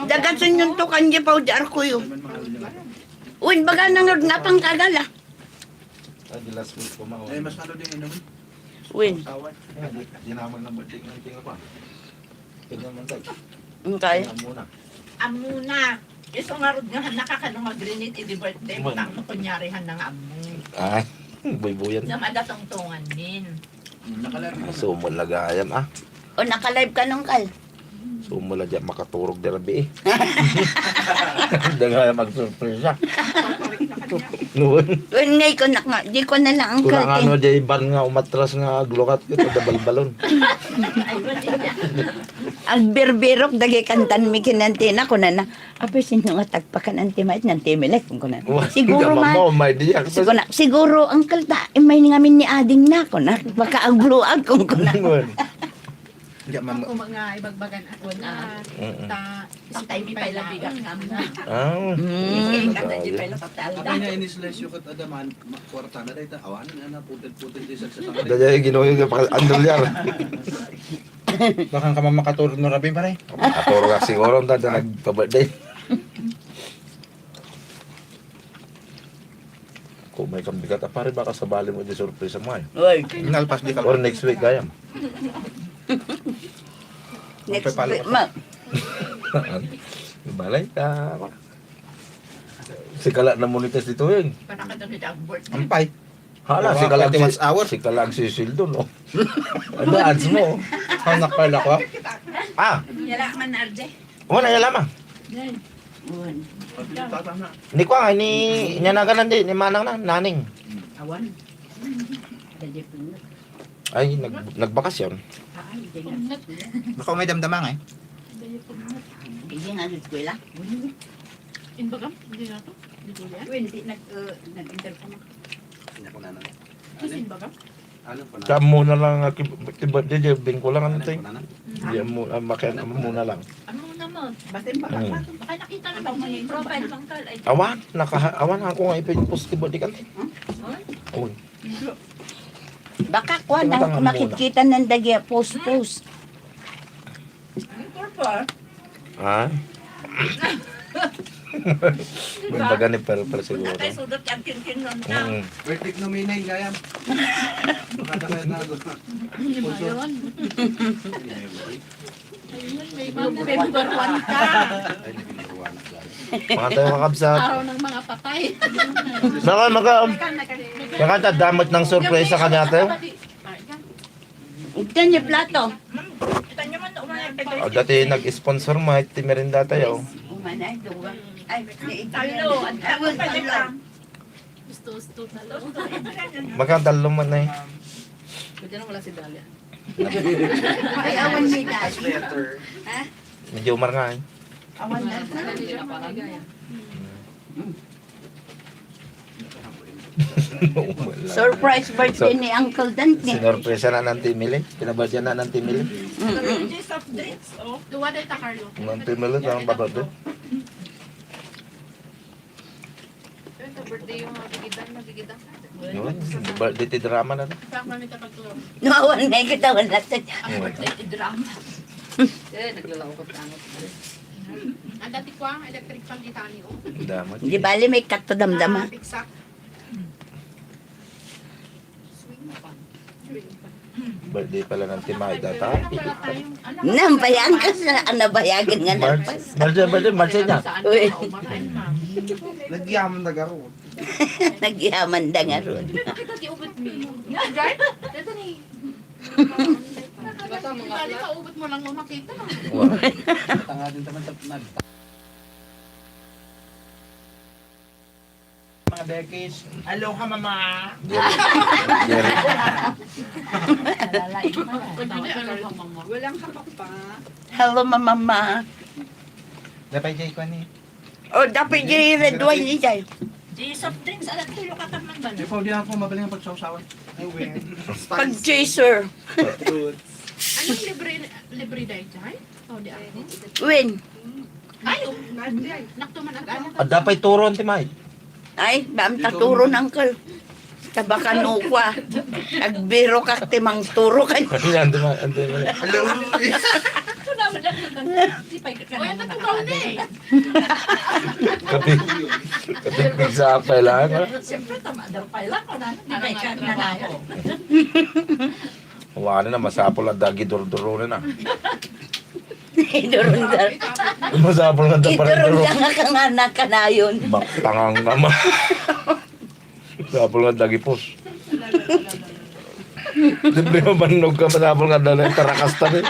Dagasan yung tukan niya pa udar ko yun. Uwin baga nang napang kagala. Di last week po mao. mas ano din inom. Uwin. Di naman ng birthday ng tinga pa. Tingnan man tayo. Okay. Muna. Amuna. Iso nga rod nga nakakano nga grinit di birthday mo tang kunyarihan ng amu. Ay, buy-buyan. Na madatungtungan min. Sumol lagayam O naka-live ka nung kal. Sumol dyan makaturog di rabi Dagaya mag-surpresa. Noon. Uwin ngay ko na nga. Di ko na lang ang Kung ano kalkin. dyan ban nga umatras nga aglukat ko. Dabal-balon. Ang birbirok dagi kantan mi kinantina ko na na. Ape sino nga tagpakan ang timait ng timilet ko na. Siguro man. Mo, may diyak. Siguro ang kalta. May ngamin ni ading na ko na. Baka ang bluag kung ko na. Ako mga ibagbagan ako na ta patay mi pala bigat nga mo. Kata di pala patalda. inisles yung kat adaman, kwarta na dito. Awanan na putil-putil di sa Daya ginuyo yung andolyar. Baka ka makatulog no rabin pare. Aturo ka siguro na nagpa-birthday. Kung may kambigat, pare baka sabali mo di surpresa mo ay. Uy. Nalpas di ka. Or next week gayam. Next week. Ma. Balay ka. Sikala na monites dito yun. Para ka daw ang birthday. Ampay. Hala, Wow, sikala 21 hours. Sikala ang sisil doon, oh. Ano ads mo? How nakpala ko? Yala man arje. Wala yan lamang. Ni ko nga, ni nyanagan di, ni manang na, naning. Awan. Ay, nagbakasyon. Baka may damdamang eh. Hindi nga eskwela. Inbagam? Hindi na to. Hindi ko yan. Hindi nag-intercom ako. Kasi inbagam? Kaya muna lang, tiba di, bingko lang ano tayo. Diyan mo, makian muna lang. Ano naman? Basta Baka nakita na ba yung profile ng kal? Ay, Awan ako nga ipin-post tiba di kan. Uy. Baka kuha na Tumatanga makikita ng dagi post-post. Ha? Kumbaga ni Perper siguro. Natay sudot ang kin-kin nun ka. Verdict nominate gayam. Baka na na. hindi ba yun? Ayun, may mga February ka. Mga tayo kakabsat. araw ng mga patay. Maka damot ng surprise sa kanya tayo. Ito niya plato. Kita nyo man umaya. O, dati nag-sponsor mo, timerinda tayo. Umanay, duwa. Ay, Talo. Ang tawag pa nila. Gusto talo. Magkandalo man na eh. Pwede nang wala si Dalia. Ay, awan ni Dad. Medyo umar nga eh. Awan na. Hindi na palagay. Surprise birthday ni Uncle Dante. Sinorpresa na ng Timili. Pinabadyan na ng Timili. Soft drinks. Oh. Duwa day ta, Carlo. Ng Timili, ang babado. Ito, birthday yung magigitan. Yun, birthday ti drama na. Pag mami ta pagtulog. Nawan na kita wala sa Ang birthday ti drama. Naglalako ko tanong. Ang dati ko ang electric fan itani ko. Damot. Di bali may kato damdama. Piksak. Birthday pala ng Timay data. Nampayan ka sa anabayagan nga nalpas. Marcia niya. Uy, Nagyaman na garo. nagyaman da nga ron. Kita di ubot mi. Guard? Dito ni. Tali ka ubot mo lang mo makita. Tanga din taman sa mga decades. Aloha mama. Walang kapak pa. Hello, mama. Dapat jay ko ni. O, dapat yung red wine ni Jay. Di soft drinks. Alam kilo ka taman ba? Di pa di ako mabali ng pagsawsawan. Ay we. Pag chaser. Anong libre day chay? O di ay. Win. Ay, naktuman ang gana. Dapat turon Timay. Ay, bam taturo ng uncle. Tabakan ukwa. Agbiro ka timang turo ka. Yan, Timay. Hello. Ito naman lang O, yan natugaw na eh. Katig sa apay lang. Siyempre, tama daw pa lang. Di ba ikaw na tayo? Wala na, masapol at dagi duro-duro na. Idurundar. Masapol nga da parang duro. Idurundar ka nga na kanayon. Baktangang naman. Masapol nga dagi pos. Siyempre mabanog ka, masapol nga dala tarakas ta rin.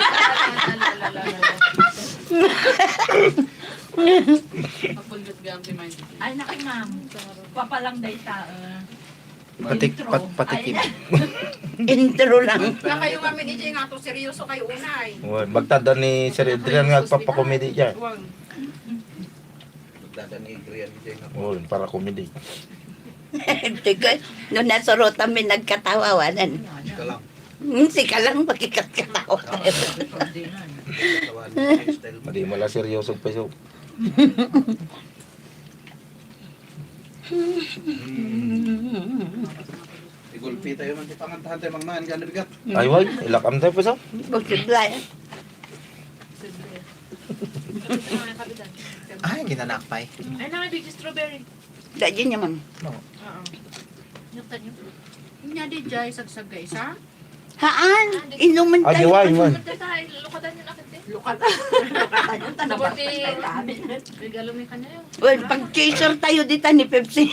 Ay, naku, ma'am. Papalang day tao. Patikim. Intro lang. Na kayo kami ni Jay nga to, seryoso kayo unay. Magtada ni Sir Adrian nga papakomedy dyan. Para komedy. Teka, nung nasa rota may nagkatawanan. Sika lang magkikatawa. Madi mala seryoso pa so. Igulpi tayo man pangantahan tayo mga ganda bigat. Ay wag, ilakam tayo pa so. Buksidla. Ay, ginanakpay. Ay, na may big strawberry. Dajin niya, ma'am. Oo. Yung tanyo. Nya di Jay, sagsag guys, ha? Haan, inuman Ay, tayo. wag, wag. Lukatan yun akit eh. Lukat. Ayun, Sabot tanabak. regalo may kanya yun. Well, pag-chaser tayo dito ni Pepsi.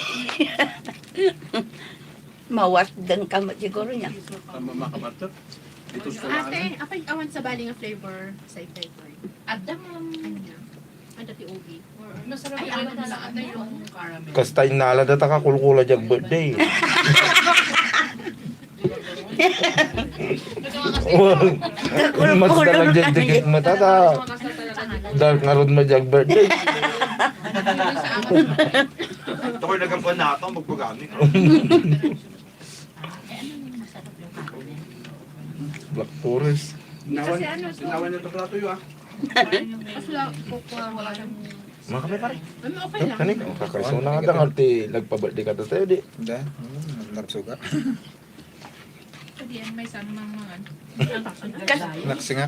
Mawasdan ka mo siguro niya. Tama makabatot. Dito sa Ate, apay awan sa bali nga flavor sa flavor. Adam ang Anya. Ada ti Obi. masarap Ay, yung awan na lang ate yung yung caramel. Kastay nala data ka kulkula jag birthday. Mas dalag jag dikit mo tata. Dark nga ron mo jag birthday. Ito ko nagampuan na ito, magpagani. Black Forest. Nawan niyo ito plato yun ah. Kasi kukuha wala nang... Mga kami pare. Ano, okay lang. Kanik, kakaiso na nga dang arti nagpa-birthday ka tayo di. Hindi. Napsuga. Hindi yan may sanang mga... Naksinga.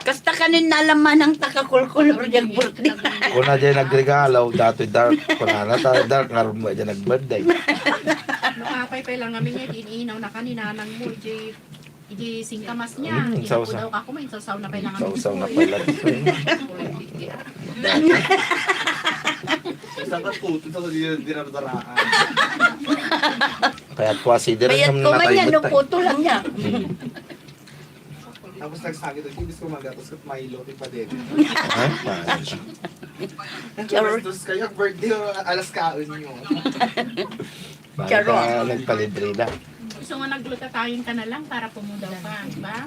Kasta kanin nalaman ang takakulkulor yung birthday. Kung na dyan nagregalo, dato'y dark. Kung na dark, nga ron mo dyan nag-birthday. Nakapay lang kami niya, iniinaw na kaninanang mo, Iji singkamas niya. Hindi Sausaw. po daw ako, may sausaw na kailangan. Sausaw na pala. Isang katuto ito di na daraan. Kaya kwasi din Bayat naman ko man yan, natay. no puto lang niya. Tapos nagsagit ako, ibig ko magatos at Milo, pa din. Tapos kayo, birthday o alas kaon nyo. Bakit nagpalibre na? Gusto mo naglutatayin ka na lang para pumudaw ka, di ba?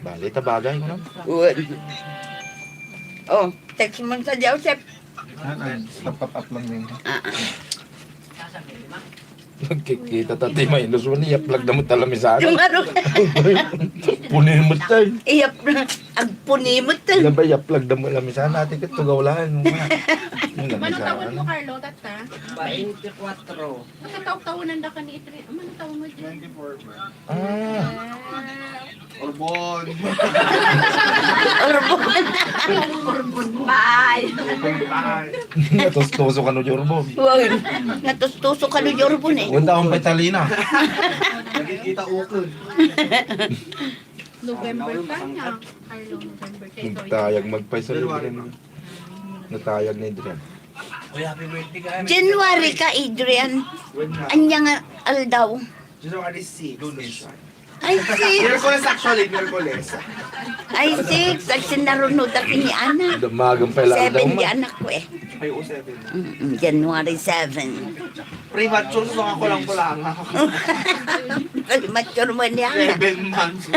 Bali, tabagay ko na. Uwan. Oh, text mo sa Joseph. Nagpap-up lang din. Nagkikita tati may ilos mo niya, plug na mo talamisado. Yung ano, Punin mo tayo. iyap na, agpunimot ta. Yan ba, plug na mo talamisado natin kit tugawlaan mo nga. Manong tawon mo, Carlo, tata? 24. Magkataw-tawanan na ka ni Itri. Manong tawon mo dyan? 24 ba? Ah, Orbon. Urbon. Bye. natustuso ka no, Jorbo. Uwan, natustuso ka no Jorbon eh. Punta akong Petalina. Nagkikita ukod. November ka niya. Carlo, November ka. Ito, Nagtayag magpay sa Adrian. Natayag ni Adrian. Uy, happy birthday ka. January ka, Adrian. Anya nga aldaw. January 6. Lunes. Ay, six. Miraculous actually, Miraculous. Ay, six. Ang sinarunod ako ni Ana. Damagang pala daw 7 mo. di anak ko eh. Ay, 07. January 7. Premature, so ako lang pala. Mature mo niya Ana. 7 months.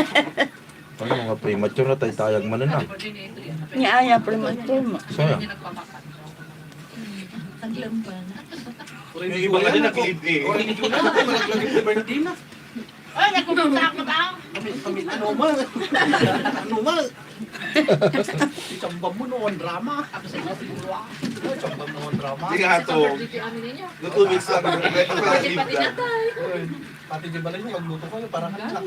Ano mga premature na tayo tayag man na. Niya, premature mo. Saya. Yung iba nga din nag-live eh. Birthday na. ay, nakumunta ako ba? Kami, ano man? Ano man? Isang mo drama. Isang mo drama. Hindi nga to. No 2 weeks lang. Pati di ba rin magluto ko para kanila.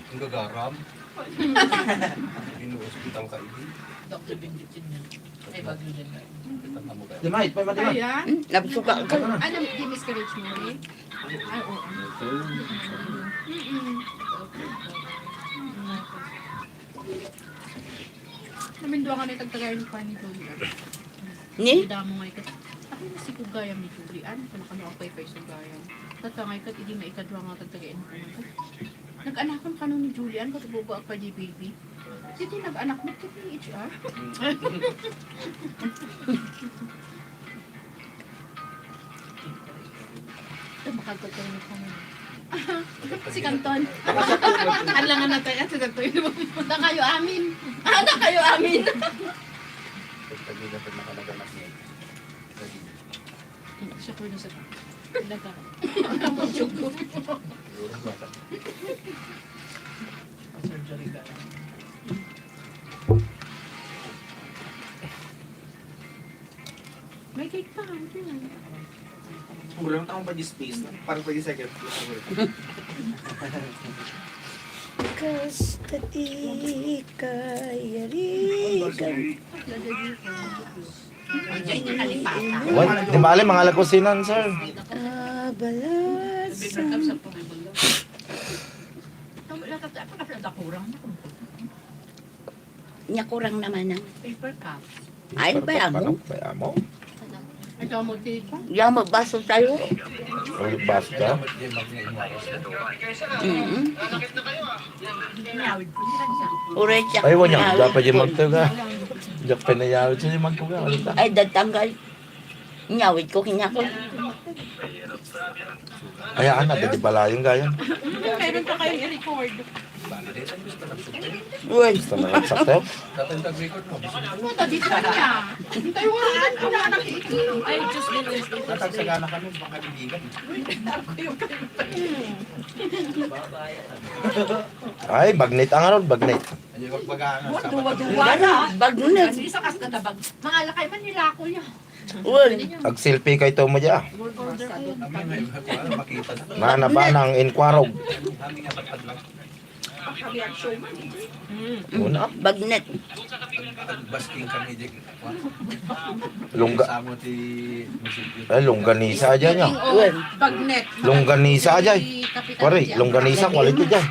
Ang gagaram. Inuospital ka ini. Di mait, pa mati. Kaya, Nabsuka ka. ano, di miscarriage mo rin? Ay, oo. Naminduwa ka na itagtagayan pa ni Julian. Ni? Damo nga ikat. Ako na si Kugayam ni Julian. Kano ako kay Sugayam. Tatangay kat, hindi maikadwa nga tagtagayan ko na. Nag-anakan ka ni Julian, katubugo ako pa di baby. Dito nag-anak mo ka PHR. Makagod ka rin kami. Si Kanton. Alangan na tayo sa datoy. Na kayo amin. Na kayo amin. Pagtagila pa nakalaganap niya. Siya ko na sa daga. May cake pa. Ulang taong pa di space. Parang pa di second floor. Di bali, mga lakusinan, sir. Nya kurang naman ang Paper cup. ay ba mo? Kaya mo? Ikaw mo dito. Yan magbaso tayo. Ulit bas ka? Uray siya. Ay, wanya. Dapat yung magtaga. Dapat pinayawit siya yung magtaga. Ay datanggal. Nyawit ko kinya ko. Ayaan na, di pala yung gaya. Meron pa kayong i-record. Uy. Gusto na lang sakto. Ano ta dito niya? Tayo nga ko na nakiki. Ay, just Natagsagana kami, baka bibigan. Ay, bagnet ang ano, bagnet. Hindi magbagaan. Bagnet. Isa kas na tabag. Mga lakay man nila ako niya. Uy. Ag-selfie kay to mo dyan. Makita Na na. ba ng inkwarog? Una. Bagnet. Basking kami di. Lungga. Kasama ti Ay, longganisa aja niya. Uy. Bagnet. Longganisa aja. Pare, longganisa quality dyan.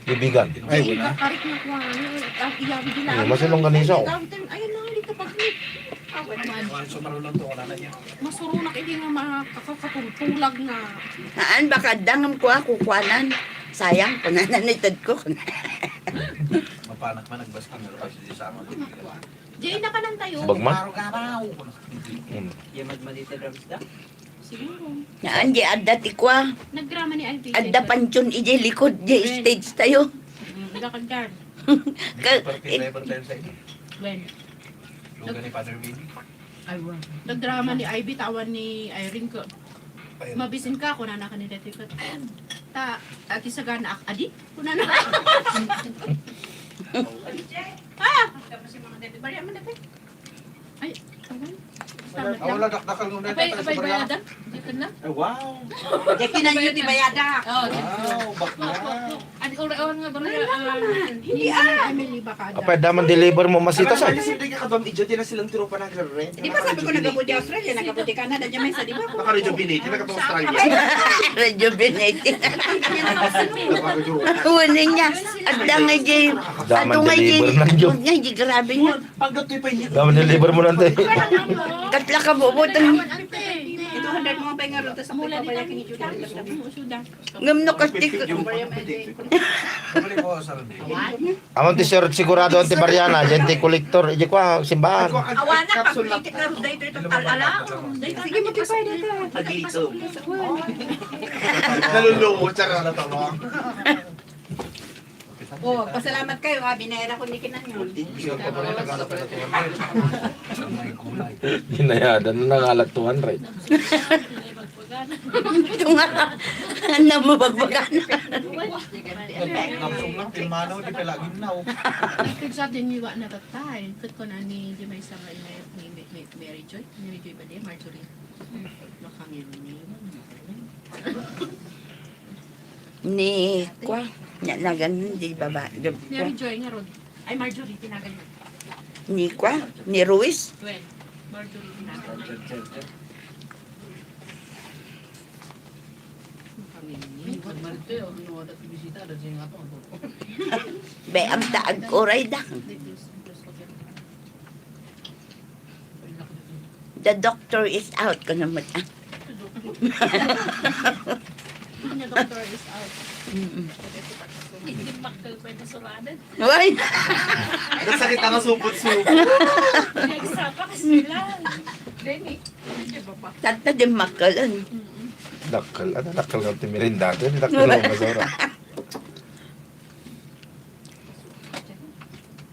Bibigan. Ay, karit na ko ano. Ang iyawi din Ano mas yung longganisa? Oh. Ayun na, dito bagnet. So marunong to, wala na niya. Masurunak hindi nga makakatulag na. Naan baka dangam ko ako kwanan. Sayang panananitad ko. Mapanak man nagbasking. Pero kasi di sama. Diyan na ka nang tayo. Bagman? Siguro. Naan di adda tikwa. Nagdrama ni Ivy. Adda panchon ije likod je stage tayo. Ida ka dyan. Never time sa inyo. When? Lugar ni Father Winnie. Nagdrama ni Ivy, tawan ni Irene ko. Mabisin ka, kunana ka ni Deti ko. Ati sagana adi? Kunana. Ah! Bariya mo na pa. Ay, tawan. Salamat lang. Wala dakdakal nung Apay bayadan? Dito na? Ay, wow. Jackie na yun, di bayada. Oh, Wow, bakla. Adi ora nga bala. Hindi Emily baka Apa daman deliver mo masita sa? Hindi ka kabam idyo, di na silang tiro pa nagre-rent. Di ba sabi ko nagabuti Australia, nagabuti Canada, dyan may sa di ba? Naka-rejuvenate, nakatong Australia. Rejuvenating. Uwan niya. Adda nga je. Daman Ato nga je. deliver ng job. Nga je grabe nga. Pagdatoy pa niya. Daman deliver mo lang tayo. Katla ka bubutang. Ito 100 mga pa nga rin, tapos Mula ako din pa ang yung sudan. YouTube. Sudan. Ngam no kastik. Bumalik ko sa Sunday. Amon ti sir sigurado anti Mariana, gente collector, ije kwa simbahan. Awana, pag-itik na rin dito ito tal-ala. Sige, matipay dito. Dito. Nalulungo, tsaka na talong. Oh, pasalamat kayo ha, binayara ko ni Kinan yun. Hinayadan na nangalat 200. Ito nga. Ano mo bagbagan? Napsong lang, pilmanaw, di pala ginaw. Kagsa din niwa na tatay. Kat ko na ni Jemay sa ni Mary Joy. Mary Joy ba di? Marjorie. Makangin ni. Ni kwa, nagan di baba. Mary Joy nga ron. Ay, Marjorie, tinagal mo. Ni kwa, ni Ruiz. Well, Marjorie, tinagal. Be ang taag oray da. The doctor is out ko naman. The doctor is out. Hindi makal pwede suradan. Uy, Nasakita nga supot-supot. Nagsapa kasi sila. Lenny, hindi ba pa? tata din makalan. Dakal, ano dakal nga timirinda doon. Dakal lang masara.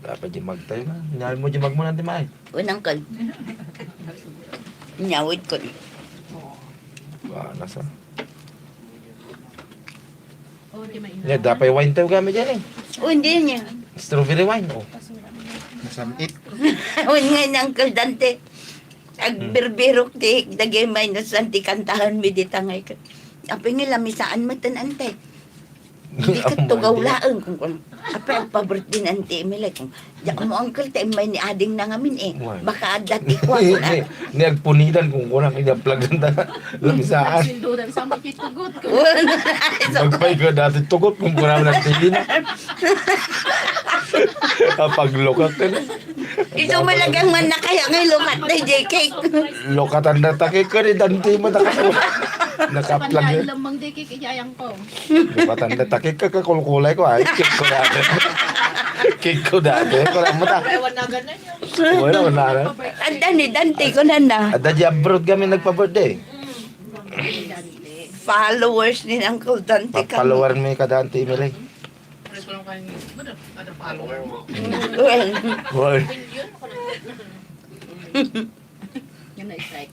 Dapat di magtayo na. Nyari mo di magmo nanti may. Unang kal. Nyawid ko. Wah, nasa. Oh, di mainam. Ya, dapat wine tayo kami dyan eh. O, hindi niya. Strawberry wine, oh. Masamit. O, nga ng kal Dante. Ag birbirok ti, dagay may nasan ti kantahan mi di tangay ka. Apay nga lamisaan mo tan ante. Di ka tugaw laang kung apay ang pabirthday ng ante Emile kung di mo uncle tayo may ni ading na ngamin eh. Baka dati ko ako na. Ni agpunidan kung kurang i-plug na lamisaan. Sildudan sa makitugot ko. Magpay ko dati tugot kung kurang na tingin. Paglokak ka na. Ito malagang man na kaya ngay lukat na JK. Lokatan na takik ka ni Dante mo nakaplag Panday yun. lamang di kikiyayang ko. Lokatan na takik ka kakulkulay ko ay. Kik ko dati. Kik ko dati. Kurang mo ta. Ewan na ganun yun. Wala na. Anda ni Dante ko na na. Ada di abroad kami nagpa-birthday. Followers ni Uncle Dante ka. Follower may ka Dante Emile. Well, Well, Yun na strike.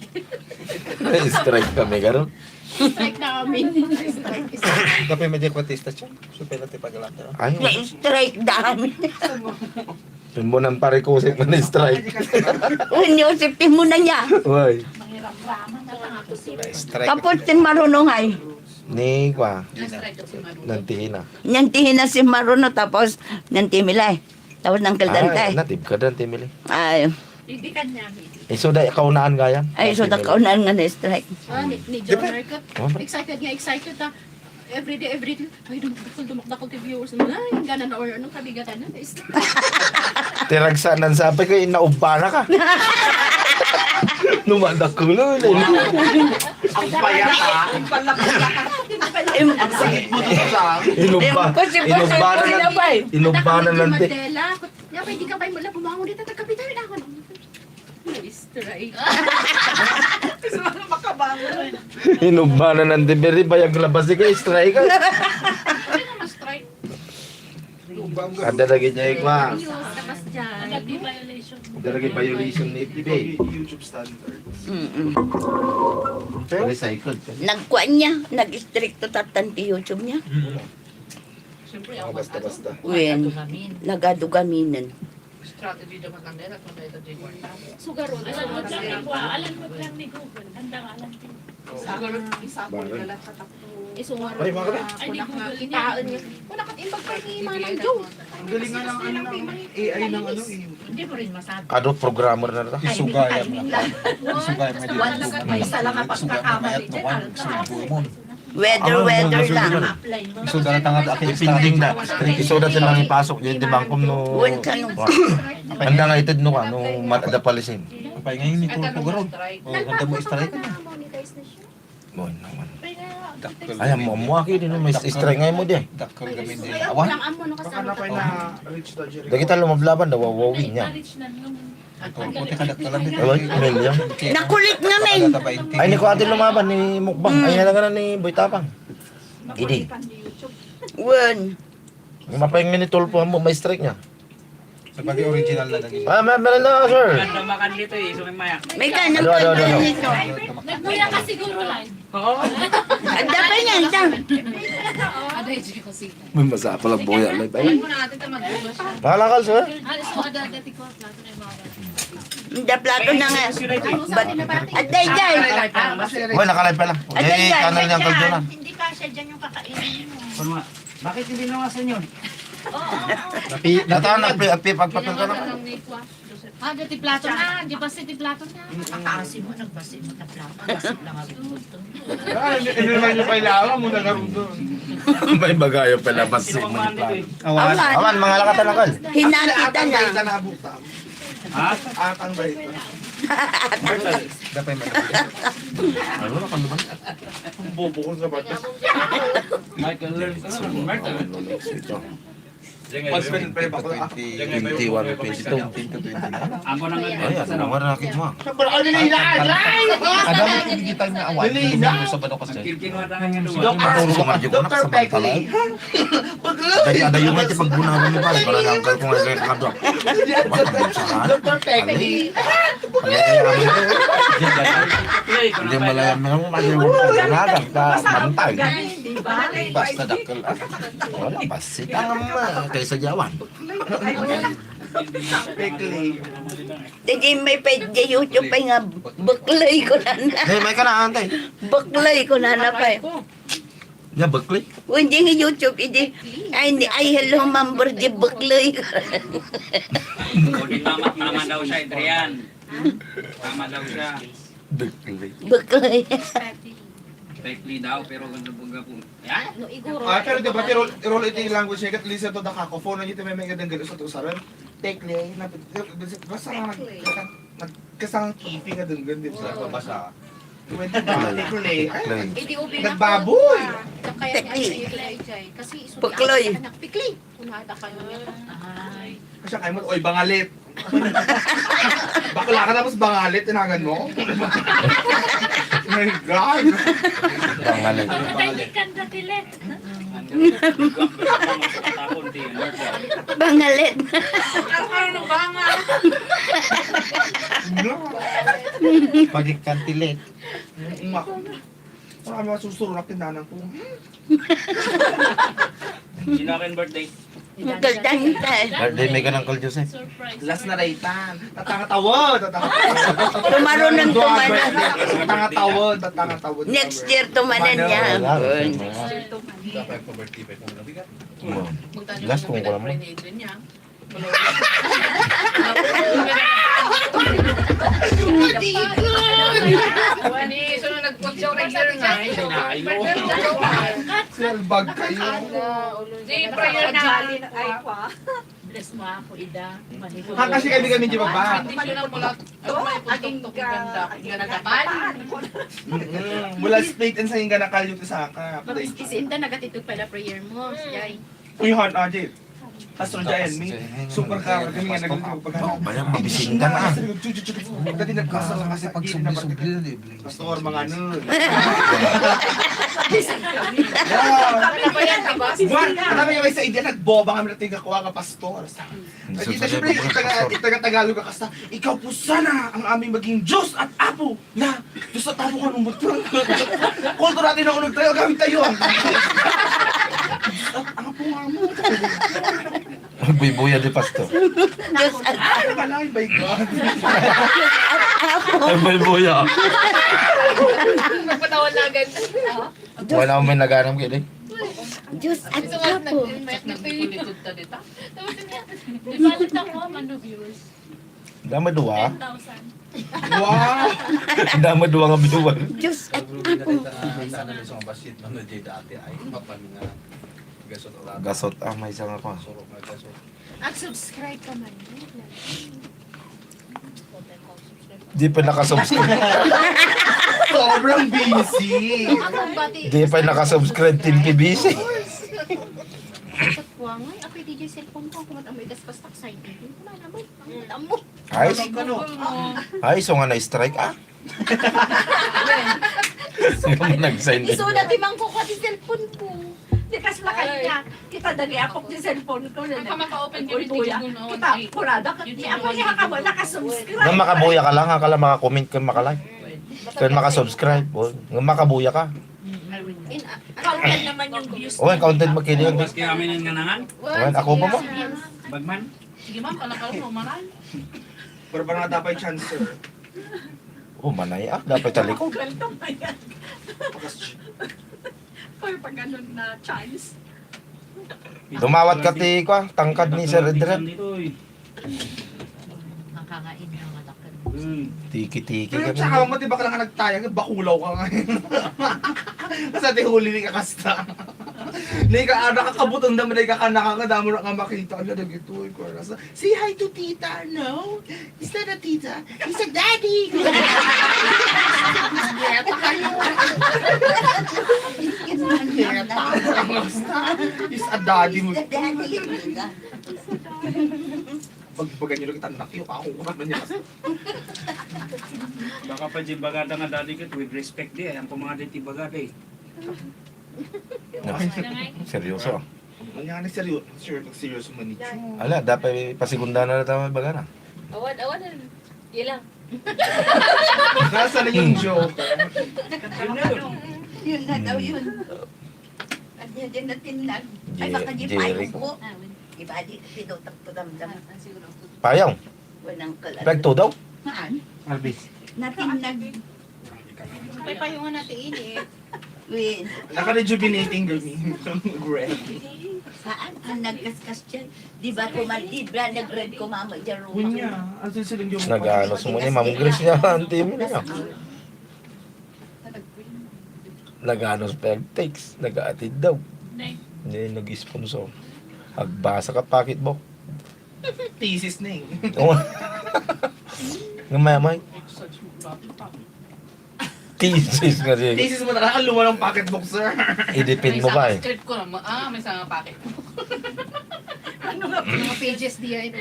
strike kami garo. Strike na kami. Strike. Tapi may dekwatista siya. Supay natin pag-alata. Ay, na-strike dami. mo nang parikusit man ni strike. Unyosipin mo na niya. Uy. Strike. Tapos sin marunong ay. Ni kwa. Na-strike ko si Maru. Nantihina. Nantihin na si Maruno tapos nantimilay. Tapos ng Ay, kaldante. natib ka Dante Emile. Ay, Hindi ka niya. So da kaunaan gaya. ay so nakaunan nga na-strike. Ni John Marcot. Oh, Excited nga, excited ta. Every day. Ay, dumakdakol ti viewers mo. Ay, gana na or anong kabigatan na. Tiragsanan sa apay ko inaubana ka. Numadak ko lang. Inubana lang te. Mandela. Ya, pwede ka pa mula bumangon dito. Tagkapitan na ako. Strike. Inubana ng deberi bayag labas ka strike ka. Strike. Ada lagi jay kwa. News, tapos dyan. Nagdi violation. Ada lagi violation ni FTB. Recycle. Nagkuan niya, nag-stricto tatanti YouTube niya. Basta-basta. Wen, nagadugaminan. Strategy dapat ang dera kung ito di kwarta. Sugaron. Alam mo lang ni Google. Handa ka alam din. Isapon na lang sa takto. Isungaro Ay, mga na kunak nga kitaan niya. Kunak at imbag pa ni Manang Joe. Ang galing nga ng ano ng AI ng ano eh. Hindi mo rin masabi. Ado programmer na ta. Isugayan na. Isugayan mo dito. May isa lang kapag kakamali dyan. Weather lang. Apply mo. Isugayan tangad akin Pinding na. Isoda silang ipasok yun di bangkom no. Wen kanong Anda nga itid no ka no ada palisin. Kapay ngayon ni Tulpo garo. O ganda mo strike. Bon naman. Ay mo aki din may strike ngay mo di. Dakol gamin din. Awan. Awan. Lang amo no kasama. Dagi ta lumablaban daw wawing niya. Puti ka daktalan dito. Ay, million. nakulit nga men. Ay ni ko ate lumaban ni mukbang. Ay na nga ni Boy Tapang. Idi. Wen, Yung mapahing ni Tulpo mo may strike niya. Sabagay original na naging. Ah, meron na sir. may kanang Ano. nito. Nagkuya ka siguro lang. Anda pa niya, anda. Ada ito ko si. May masapa lang boya live. Ay. Muna natin ito mag-uwas. Bahala ka sir. Alis mo ada dati ko. Plato na yung mga Hindi plato na nga. Aday, day. Uy, nakalive pa lang. Aday, day. Channel niya Uncle Jonan. Hindi kasya dyan yung kakainin mo. Bakit hindi nawasan yun? Nataan, pagpapil ka na. Ah, di plato na. Di ba si plato na? Nakaasin mo, nagbasin mo na plato. Basin lang ang gusto. Hindi naman yung kailangan mo na naroon doon. May bagayo pala basig mo ni Plan. Awan, mga lakatan Uncle. Hinakita na. Ha? Atang ba ito? Dapat may Ano na kan naman? bubukol sa batas. Michael Learn. Mas pwede pa ako. 21, 22. Ako na nga. Ay, ano naman nakit mo? Adam, kita na awan. Sa bano kasi. Doktor Matulog ka dyan ko na sa bantala. Ada yung mati pagbunawan ni pare para lang ko nga sa kadwa. Doktor Peggy. Hindi malayam mo madyo ka bantay. Basta dakkel. Wala basi ang kaysa jawan. Hindi may pwede YouTube pa nga. Baklay ko na na. Hey, may kana antay. Baklay ko na na pa. Ya bekli. Hindi nga YouTube, hindi. Ay, hello, member, di baklay ko. Tama naman daw siya, Adrian. Tama daw siya. Bekli. Baklay. Technically daw, pero ganda bunga po. Yan. No, iguro. Pero diba, roll ito yung language niya, listen to the cacophone, ito may gadang gano'n sa tusaran. Tekle, basta nga nagkasang kipi nga dun gano'n sa babasa. Tekle, Hindi ubing ako. nagbaboy. Kaya ay kasi isulat Bakloy. anak pikli. Kunada ka niya. Ay. Kasi kayo mo, oy, bangalit. Bakla ka tapos bangalit, tinagan mo? Oh my God! Pangalan. Bangalit. Ano banga? Pagkantilet. Marami mga susurok tindanan ko. Sino akin birthday? Magaldang tayo. Birthday may ka ng Uncle Joseph. Last na raitan. Tatangatawod! Tumaron ng tumanon. Tatangatawod. Next year, tumanan niya. Last kung ko naman. Selbag kayo. Bless mo ako, Ida. Kasi kami di ba ba? Mula split and sa hinga na kayo to sa ka. Isinda nagatitog pala prayer mo. Jai. Uy, hon, Ajit. Astro Giant, me. Super car. Kami nga nagluto pagkana. Bayang mabisinda na. Dati nagkasal lang kasi pag sumbi-sumbi. Pastor, mga nun. Juan, alam mo yung isa idea, nagboba kami natin kakuha ka pastor. Siyempre, itaga-Tagalog ka kasta, ikaw po sana ang aming maging Diyos at Apo na Diyos at Apo ka nung muto. Kulto natin ako nagtayo, gamit tayo. At Apo nga mo. Buya di pasto. Diyos at Ay, malay, my God. Ay, buya. Nagpatawan na agad. Wala akong may naganam kaya eh. Diyos at Apo. Ibalit ako, mano viewers. Dama dua. 10,000. Wow. Dama dua nga binuwan. Diyos at Apo. Gasot may isang ako. At subscribe ka man. Di pa nakasubscribe. Sobrang busy. Ako bati. Di pa nakasubscribe Team PBC. Wangay, ako DJ cellphone ko. Kung amoy gaspas tak side. Wala naman. Ang damo. Ay, so nga na-strike Yung nag-sign in. Isulat imang ko ko di cellphone ko. Di kas makanya. Kita dali ako di cellphone ko. Maka-open ko kita kurada ka. Di ako niya ka wala ka subscribe. Nga makabuya ka lang, akala makakomment ka makalike. Kaya makasubscribe. Nga makabuya ka. Counted naman yung views. O, yung content magkili yun. Mas kaya amin yung ganangan? Well, ako pa mo. Bagman? Sige ma'am, kalakal mo maral. Pero parang dapat chance, sir. Oh, manay dapat sa likod. Kwento pa yan. Or pag ganun na chance. Dumawat ka ti ko, tangkad ni Sir Edred. Nakakain na malakad. Tiki-tiki Pero ka tsaka na. mo, di ba ka lang nagtayang, bakulaw ka ngayon. Kasi ati huli ni kakasta. Nakakabuton naman, nakakadamo na ka makita. Ano na gito, say hi to tita, no? Is that a tita? He's a daddy! He's a daddy mo. Pagbagan nyo lang kita, nakyo ka, ako naman niya kasi. Baka pa di bagada nga dali kat with respect di. Ang pumanga di bagada eh. Seryoso. Ano nga na seryoso man ito. Ala, dapat pasigunda na tayo baga na. Awan. Ilang. Nasa na yung joke? Yun na daw yun. At yan din natin nag... Ay, baka di payo ko. Iba di, pinutak to damdam. Payong, Walang kalan. pegto daw. Maan? Alvis. Natin nag... May payungan natin ini. Win. Naka-rejuvenating girl me. Great. Saan ang nagkaskas dyan? Di ba kumalibra, nag-red ko mama dyan rumah. Kunya, ang silang yung Nag-ano sumuni, Ma'am Grace niya, ang team niya. Nag-ano spell takes, nag-aatid daw. Hindi nag-sponsor. Agbasa ka pocketbook. thesis na eh. Oo. Ngamay-amay. Thesis nga siya. Thesis mo talaga, luma ng pocketbook, sir. Idipin mo ba eh? Script ko naman. May isang packet. Ano nga? Mga pages diya ito.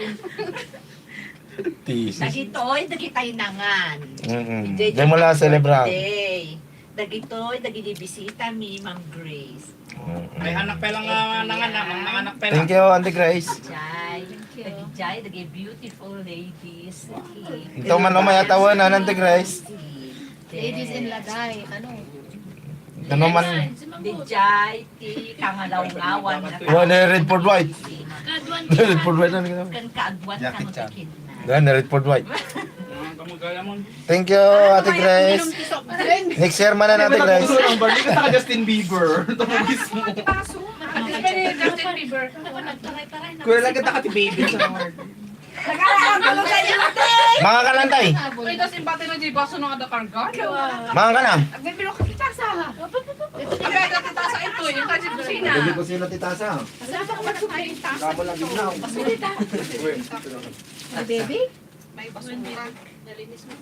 Thesis. Dagitoy, dagitay nangan. Hindi mo lang celebrar. Dagitoy, dagidibisita mi, Ma'am Grace. May anak pa lang nangan mga anak pa lang. Thank you, Auntie Grace. Dagijay, dagi beautiful ladies. Ito man o may atawan na, Auntie Grace. Ladies in Lagay, ano? Ano man, Dijay, ti, kangalaw-ngawan. one Redford White. Redford White na nila. Kan kaagwan ka mo tikin na. Yan, Redford White. Kamagaya mo. Thank you, Ate Grace. Next year man na, Ate Grace. Ang barley ka sa Justin Bieber. Ito mo mismo. Justin Bieber. Kuya lang kita kati baby sa mga. Mga kalantay. Uy, tas impate na di baso nung ada karga. Mga ka na. Nagbibiro ka kita sa. Ito di ba kita sa ito, yung kasi kusina. Hindi ko sila titasa. Saan pa ka magsubay yung tasa? Kamo lang din na. Basulita. Ay, baby? May basura. Nalinis mo.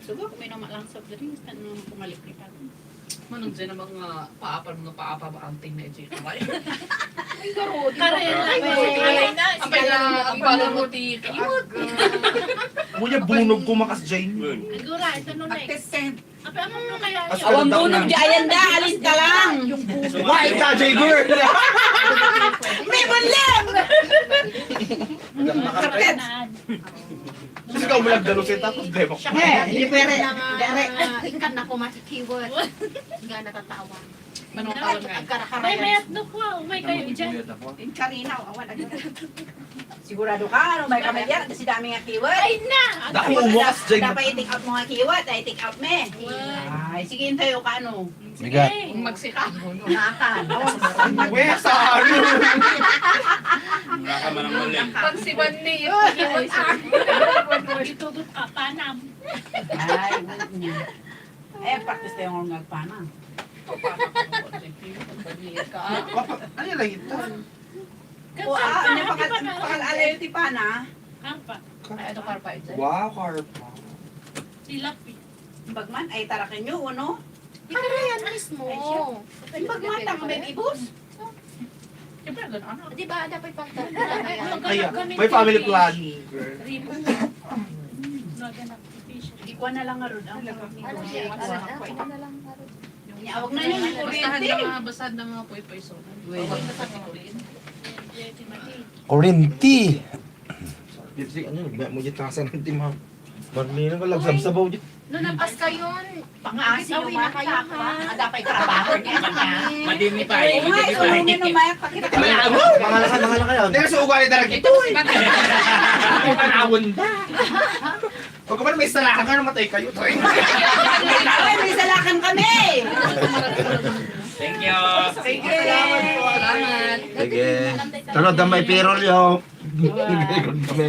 Sugo, may naman lang sa drinks. Ano naman pumaliprikan. Manong dyan ang mga paapal mo na paapa ba ang ting na ito yung kamay? Ay, garo. Karen na. Apay na ang pala mo ti. Kuya, bunog ko makas Jane. Agura, ito nun eh. Apay mo mo kaya yun. Awang bunog di ayan na, alis ka lang. Yung puso. Why ka, Jay Girl? May manlang! Kasi ikaw mo nagdalo siya tapos demo. Hindi pwede. Ikan na ko masikiwat. Nga natatawa. Manong tawag nga. May atnok wow. May kayo dyan. In Karinaw, awan agad. Sigurado ka, ano may kamay yan? Kasi dami nga kiwat. Ay na! Dako mo kas Jay. Dapat i-take out mo nga kiwat. Ay, take out me. Ay, sige, tayo ka ano. Bigat. Magsika. Makan. Uy, sa ano? Wala ka man ang mali. Pag si Bandi yun. Itudot ka, panam. Ay, practice tayo ng nagpanam. Ano lang ito? Ano pakal-alay yung tipana? Ay, ito karpa ito. Wow, Carpa. Bagman, ay tarakin nyo, ano? Yan mismo. Bagman, tama may ibos. Siyempre, gano'n. Di ba, dapat pang Kaya, may family planning. Ikuha na lang nga ron. Ano siya? Ito na lang. Awag na yun, kuryente. Basad na mga poy-poy so. Kurinti. Dipsik, ano, biyak mo dyan tasa ng timam. Marlina ka lang, sabsabaw dyan. Noon napas ka yun. Pang-asin Awin na kayo, ha? Dapat trabaho niya. Madimi pa eh. Madimi pa eh. Mga kayo. Hindi kasi ugali talaga ito. Panawon ba? Huwag ka ba na may salakan ka, namatay kayo. Toy. Ay, may salakan kami! Thank you. Sige! Salamat. Sige. Sunod na may pirol yo. Kami.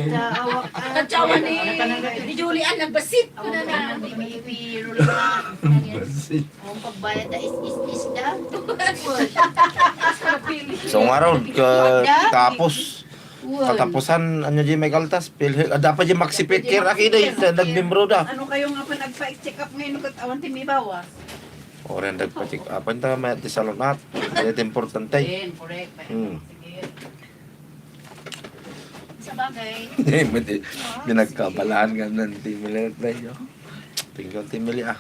Katsawa ni Julian, nagbasit ko na na. Bibiro na. Ang pagbayad na is-is-isda. So nga ron, tapos. Katapusan, ano dyan may kaltas. Dapat dyan maksipit kir. Aki na, nagbimbro da. Ano kayo nga pa nagpa-check up ngayon kung awan timibawa? Oren, nagpa-check up. Anta may ati salonat. Ito importante. Then, correct. Hmm. Sige. Sa bagay. Hindi, binagkabalaan ka ng timili na nyo. Tinggal timili ah.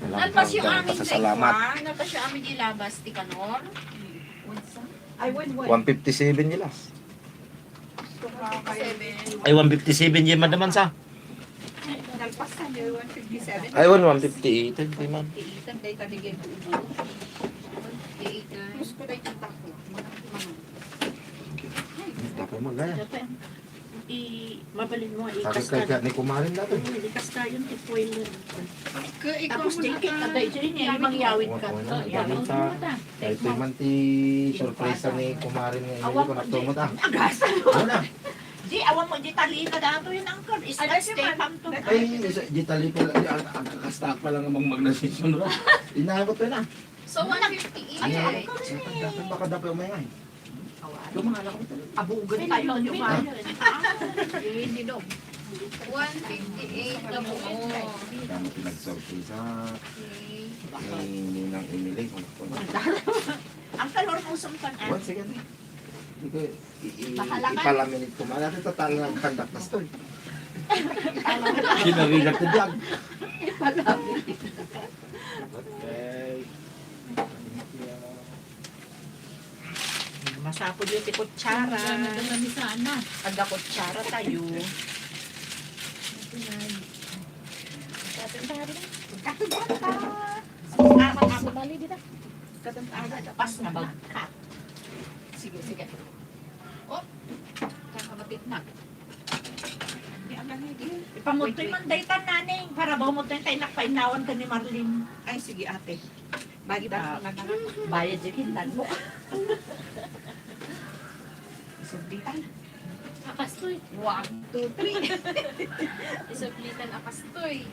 Nalpas yung aming pasasalamat. rekwa. Nalpas yung aming ilabas, Tikanor. Ay, when? 157 nila. 7. Ay, 157 yun man naman sa. Nalpas na niyo, 157. Ay, 158. Hindi man. Iitan day taligay po. 8 guys. Gusto day tatak ko. Tapos magaya. Mabalin mo, Sakit ka ni kumarin natin. Ikas ka yung tipoy mo. Ikaw Tapos mo tikit na na tayo dyan niya, ibang yawit ka. Yawit ka. Kahit ito man ti surprise ni kumarin ngayon. Hindi ko natumot ah. Agasa. Ano na? Di, awan mo, di talina dato yun ang kon. Is that stay pam to? Ay, Gitali pa lang. Nakastak pa lang ang magnasin. Inahabot ko na. So, 158. Dapat baka dapat umay. Lumahala ko talaga. Abugan tayo yung mga. Hindi daw. 158 na mo. Kaya mo pinag-surprise ha. Hindi nang imili. Ang kalor mo sumpan. Once again. Hindi ko Bahala ka. ipalaminit ko. Malaki total ng conduct na story. Kinarigat na dyan. Masapod yung kutsara. sana. Aga kutsara tayo. Sabali dito. Pas na bagkat. Sige, sige. Oh, kakamatit na. Ipamutoy man daytan naning para bamutoy tayo nakpainawan ka ni Marlene. Ay, sige ate. Bagi ba ako Bayad yung hindan mo. Sublitan. Akastoy. 1, 2, 3. Isablitan akastoy.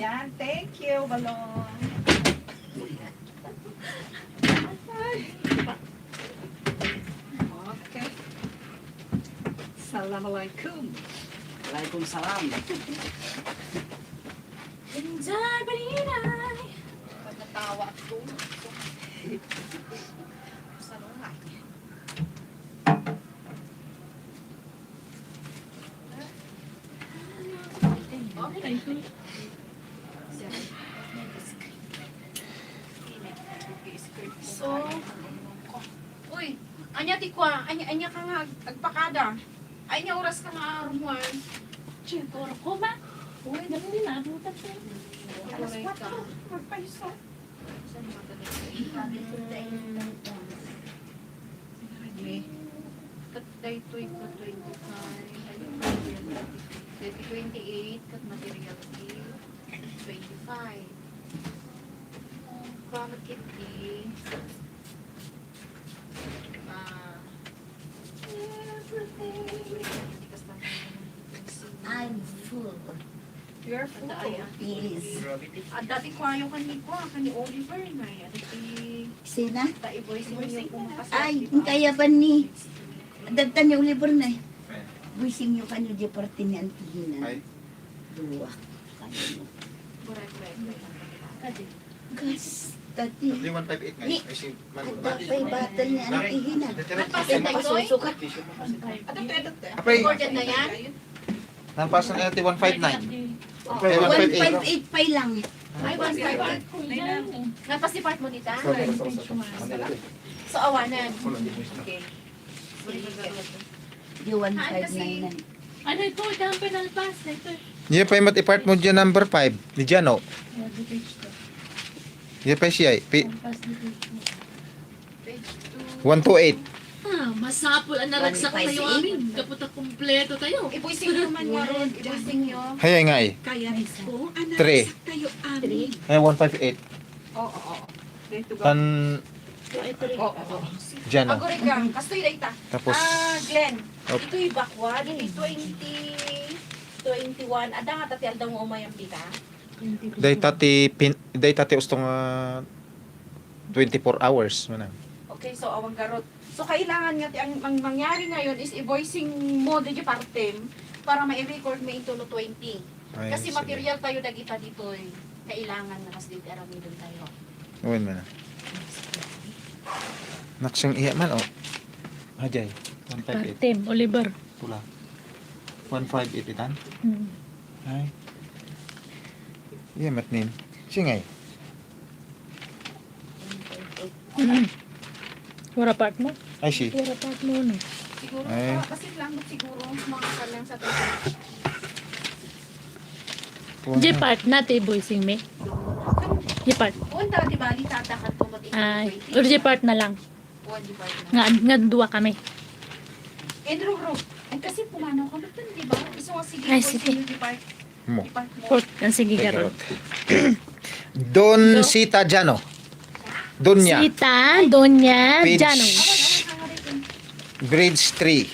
Yan, thank you, balong. Okay. Assalamualaikum. Waalaikumsalam. Enjoy, balinay. Pagkatawa ko. Salungat. So, uy, anya ti kwa, anya ka nga agpakada. Anya oras ka nga arumuan. Toro ko ba? Uy, dali na. Butat ko. Alas 4, magpaiso. Katay 25, 28, kat material 25. Bakit kiti? I'm full. You're full. Yes. Dati ko ayaw kani Oliver na yan. Sina? Ta-i-voice mo yung pumakas. Ay, kaya ba ni? Dagtan niya ulibor na eh. Buising niyo kanyo di parte ni Antihina. Ay. Dua. Correct. Gas. Tati. 158 Ni. Dapay batal ni Antihina. Napasa na ito eh? Pasusukat. Apay, Recorded na yan? napas na natin 159. 158 pa lang. Ay, 158. Napasipart mo nita? So, awanan. Okay. Di 1599. Ano ito? Dahang penalpas na ito. Iya pa imat ipart mo dyan number 5. Ni Jano. Iya pa siya. 128. Masapol ang naragsak tayo amin. Kaputa kumpleto tayo. Ibuising nyo man nga ron. Ibuising nyo. Hayay nga eh. Kaya po, anak, 3. tayo amin. Ay, 158. Oo. Dito ga. Tan Oo. Jano. Agore ka. Kastoy na ita. Tapos, Glenn. Op. Ito'y bakwa. Ito 21. Ada nga tati aldaw mo umayang pita. day tati ustong 24 hours. Manang. Okay, so awang garot. So kailangan nga ang mangyari ngayon is i-voicing mo di partem para ma-record mo into no 20. Ay, Kasi sige. material tayo dagita dito eh. Kailangan na mas dito arami doon tayo. Uwin mo na. Naksang iya man, oh. Hajay. 158. Partem, Oliver. Pula. 158 itan? Ay. Iya, matnin. Singay. Wara part mo? Ay, si. Wara part mo, no? Siguro, Ay. kasi lang siguro mga kalang sa tayo. Di part na te voicing me. Di part. Unta, di ba, tatakan ko mag Ay, or di part na lang. di ba na. Nga dua kami. Andrew, kasi pumanaw ka ba di ba? Gusto nga sige, Ay, voicing sige. nyo, di part. Mo. Di part mo. Port, ang sige garon. Don Sita Jano. Donya. Sita, Donya, Page. Jano. Bridge 3.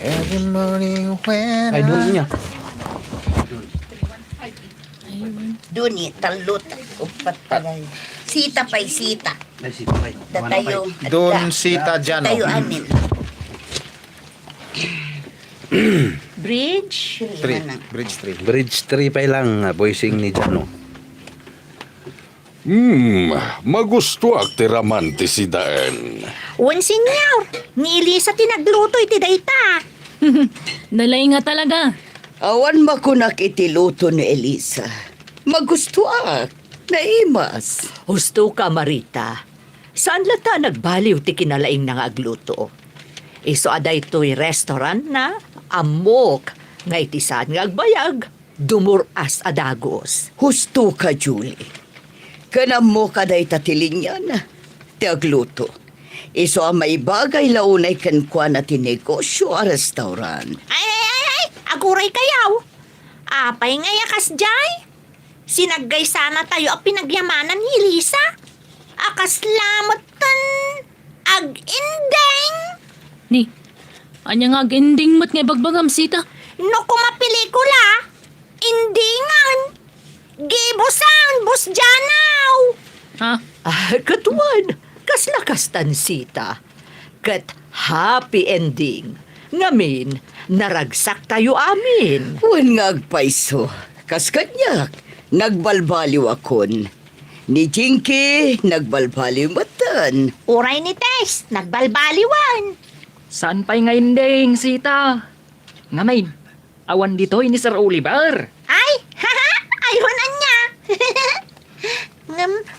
Every morning when Ay, doon niya. Doon talot. Upat pala. Sita pa'y sita. Ay, si Papay. Datayo. Don Sita Jano. Tayo amin. Bridge. 3. Bridge 3. Bridge 3 pa lang, voicing ni Jano. Magusto ak tiraman ti sidaan. Wan senyor, ni Elisa tinagluto iti dayta. Dalay nga talaga. Awan makunak itiluto ni Elisa. Magustuak. Naimas. Husto ka, Marita. Saan lata nagbaliw ti kinalaing nga agluto? Iso aday to'y restaurant na amok nga itisan nga agbayag. Dumuras adagos. Husto ka, Julie. Kanam mo kaday tatilinyan. Ti agluto. Iso ang may bagay launay kankwa na tinegosyo a restaurant. Ay, aguray kayaw. Apay nga yakas jay. Sinaggay sana tayo ang pinagyamanan ni Elisa. Akas lamatan ag-indeng. Ni, anya nga gending mat nga bagbagam sita. No kumapelikula, indingan. Gibusan, busjanaw. Ha? Katuan, kaslakas tansita. Kat happy ending. Ngamin, naragsak tayo amin. Wan nga agpaiso. Kas kanyak, nagbalbaliw akon. Ni Jinky, nagbalbaliw matan. Uray ni Tess, nagbalbaliwan. Saan pa'y ngayon ding, Sita? Ngamain, awan dito ni Sir Oliver. Ay, ayunan niya.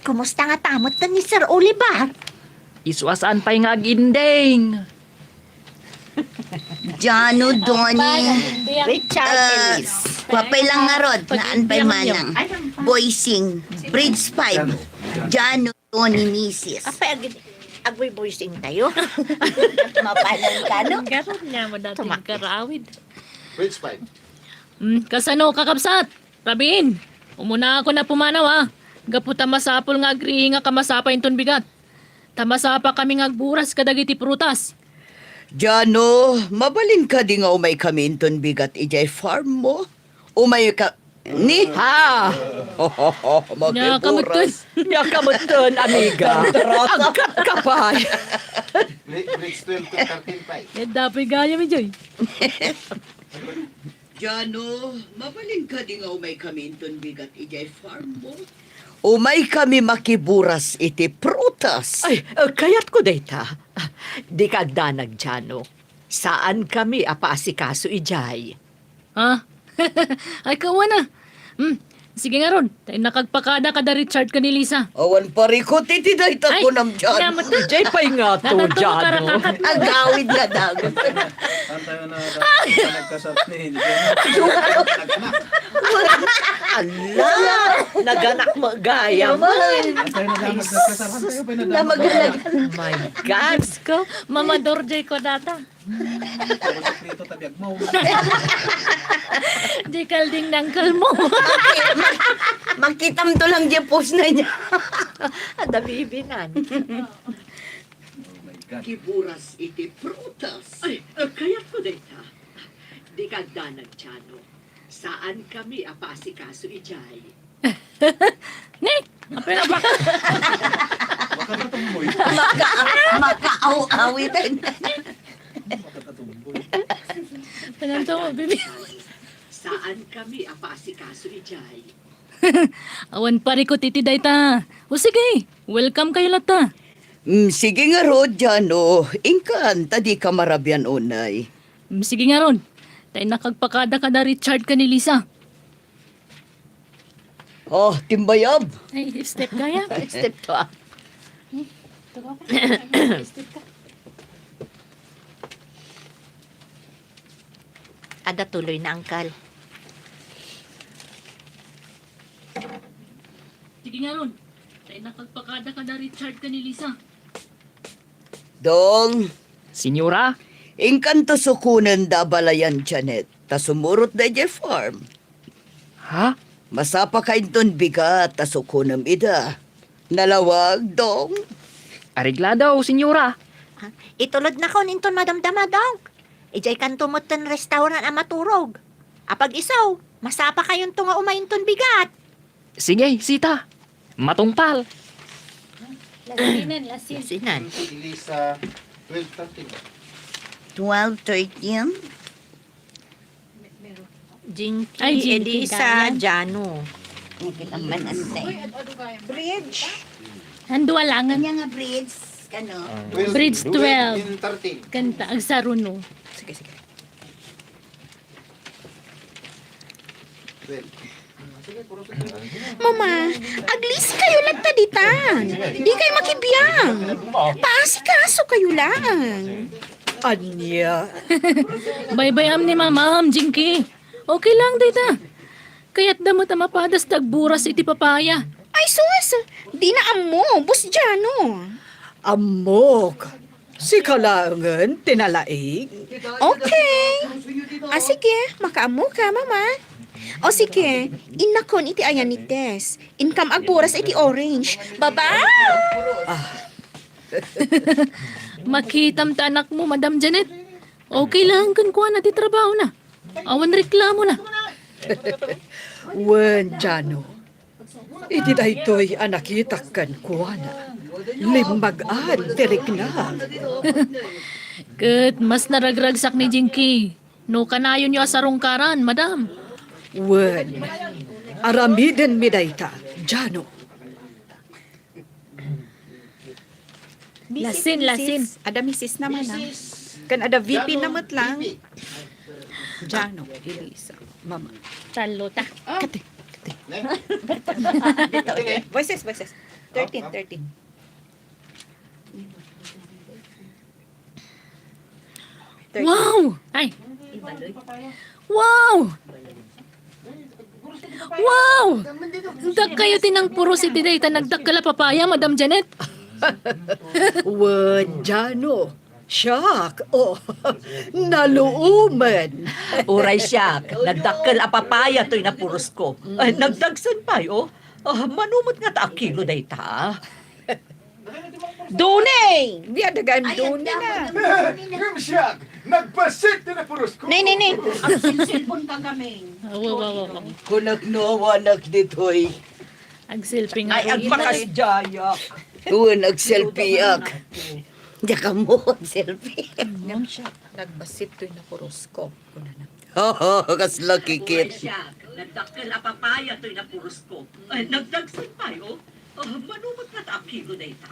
Kumusta nga tamot na ni Sir Oliver? Iswasaan pa'y nga aginding. Jano, Donnie. Richard Ellis. Wapay lang nga rod, naan pa'y manang. Voicing, Bridge 5. Jano, Donnie, Mrs. Apay, agoy voicing tayo. Mapalang ka, no? Garon niya mo dating karawid. Bridge 5. Kasano kakabsat? Rabin, umuna ako na pumanaw ah. Gaputa masapol nga agrihi nga kamasapa inton bigat. Tamasapa kami nga agburas kadagiti prutas. Jano, mabalin ka di nga umay kaminton bigat ijay farm mo. Umay ka... Ni? Ha! Nya kamutun. Nya kamuton, amiga. Agkat kapay. Bridge 12 to 13 Eh, dapoy gaya mi Joy. Jano, mabalin ka di nga umay kaminton bigat ijay farm mo. Umay kami makiburas iti prutas. Ay, kayat ko data. Di kagdanag, Jano. Saan kami apaasikaso ijay? Ha? Ay, kawan na. Sige nga ron. Tayo nakagpakada ka da Richard ka ni Lisa. Awan pari ko, titiday ta ko nam dyan. Namat na. Jay pa'y nga to, Natatuwa ka Jano. rakakat. Ang gawid nga dag. Tayo na nagkasap ni Ala, naganak magaya mo. Tayo na lang nagkasap. Tayo pa na Namagalag. My God. Ko, Mamador Jay ko data. Prito tabiyag mo. Jay kalding nangkal mo. Makitam to lang dyan post na niya. Ada bibinan. Kiburas iti prutas. Ay, kaya ko dita. Di ka danag, Chano. Saan kami apasikaso ijay? Nick, apel na ba? Makaaw-awitan. Pananto mo, baby. Saan kami apasikaso ijay? Awan pari ko titiday ta. O sige, welcome kayo lata. Sige nga Rod, Jano. Ingkan, tadi ka marabyan unay. Sige nga ron. Tayo nakagpakada ka na Richard ka ni Lisa. Oh, timbayab. Ay, step kaya. Step to ah. Ada tuloy na, Uncle. Sige nga ron. Tayo nakagpakada ka na Richard ka ni Lisa. Dong, Senyora, ingkan to sukunan da balayan Janet. Ta sumurot da je farm. ha? Masapa kain ton bigat ta sukunam ida. Nalawag, dong. Ariglado, senyora. Itulod na ko ninton madamdamadong. Ijay kanto mo ton restaurant ang maturog. Apag isaw, masapa kayon to nga umayin ton bigat. Sige, sita. Matungpal. Lasinan, lasin. Sinan. Elisa, 12:30. 12:13. Jinky, Ay, Jinky, Elisa, kaya. Jano. Naman antay. Bridge. Handua langan. Kanya nga bridge. Kano? Bridge 12. In 13. Kanta, agsaruno. Sige, sige. 12. Mama, aglis kayo lang taditan. Di kayo makibiyang. Paasikaso kayo lang. Anya. Bye-bye am ni mamam, Jinky. Okay lang, dita. Kaya't damot ang mapadas tagburas iti papaya. Ay, sus! Di na amo, bus Jano. Amok. Si kalangan, tinalaig. Okay. Sige, makaamo ka, mama. O sige, inakon iti ayan ni Tess. Income agburas iti orange. Bye-bye! Makitam ta anak mo, Madam Janet. Okay lang, kan kuha na ti trabaho na. Awan reklamo na. Wen, Jano. Iti daytoy anakitakkan ko na. Limbagaan, tirik na. Kat, mas naragragsak ni Jinky. No kanayon niyo asarungkaran, Madam. Wen, aramiden mi dayta, Jano. Lasin, lasin. Ada Mrs. naman ah. Kan ada VP naman lang. Jano, Elisa, Mama. Talota. Voices. 13. Wow! Ay! Wow! Wow! Dag kayo tinang puro si Didayta nagdagkala papaya, Madam Janet. Wen, Jano. Shock. Oh, naluuman. Uray siya, nagdakkel a papaya to'y napuros ko. Ay, nagdagsan pa, oh. Manumot nga ta kilo day ta. Dunay! Biyadagan dunay na. Nagpasit na puros ko. Nay. Ang silsilpon ka gaming. Wow. Kunak nawanak ditoy. Agsilping Ay, agpakas jayak. Tuwan nag-selfie-ak. Diya ka mo, selfie. Ngam siya. Nagbasit to'y napuros ko. Kuna na. Kas lucky Uray kid. siya, nagdakkel a papaya to'y napuros ko. Ay, nagdagsan pa, oh. Manumot nga ta kilo day ta.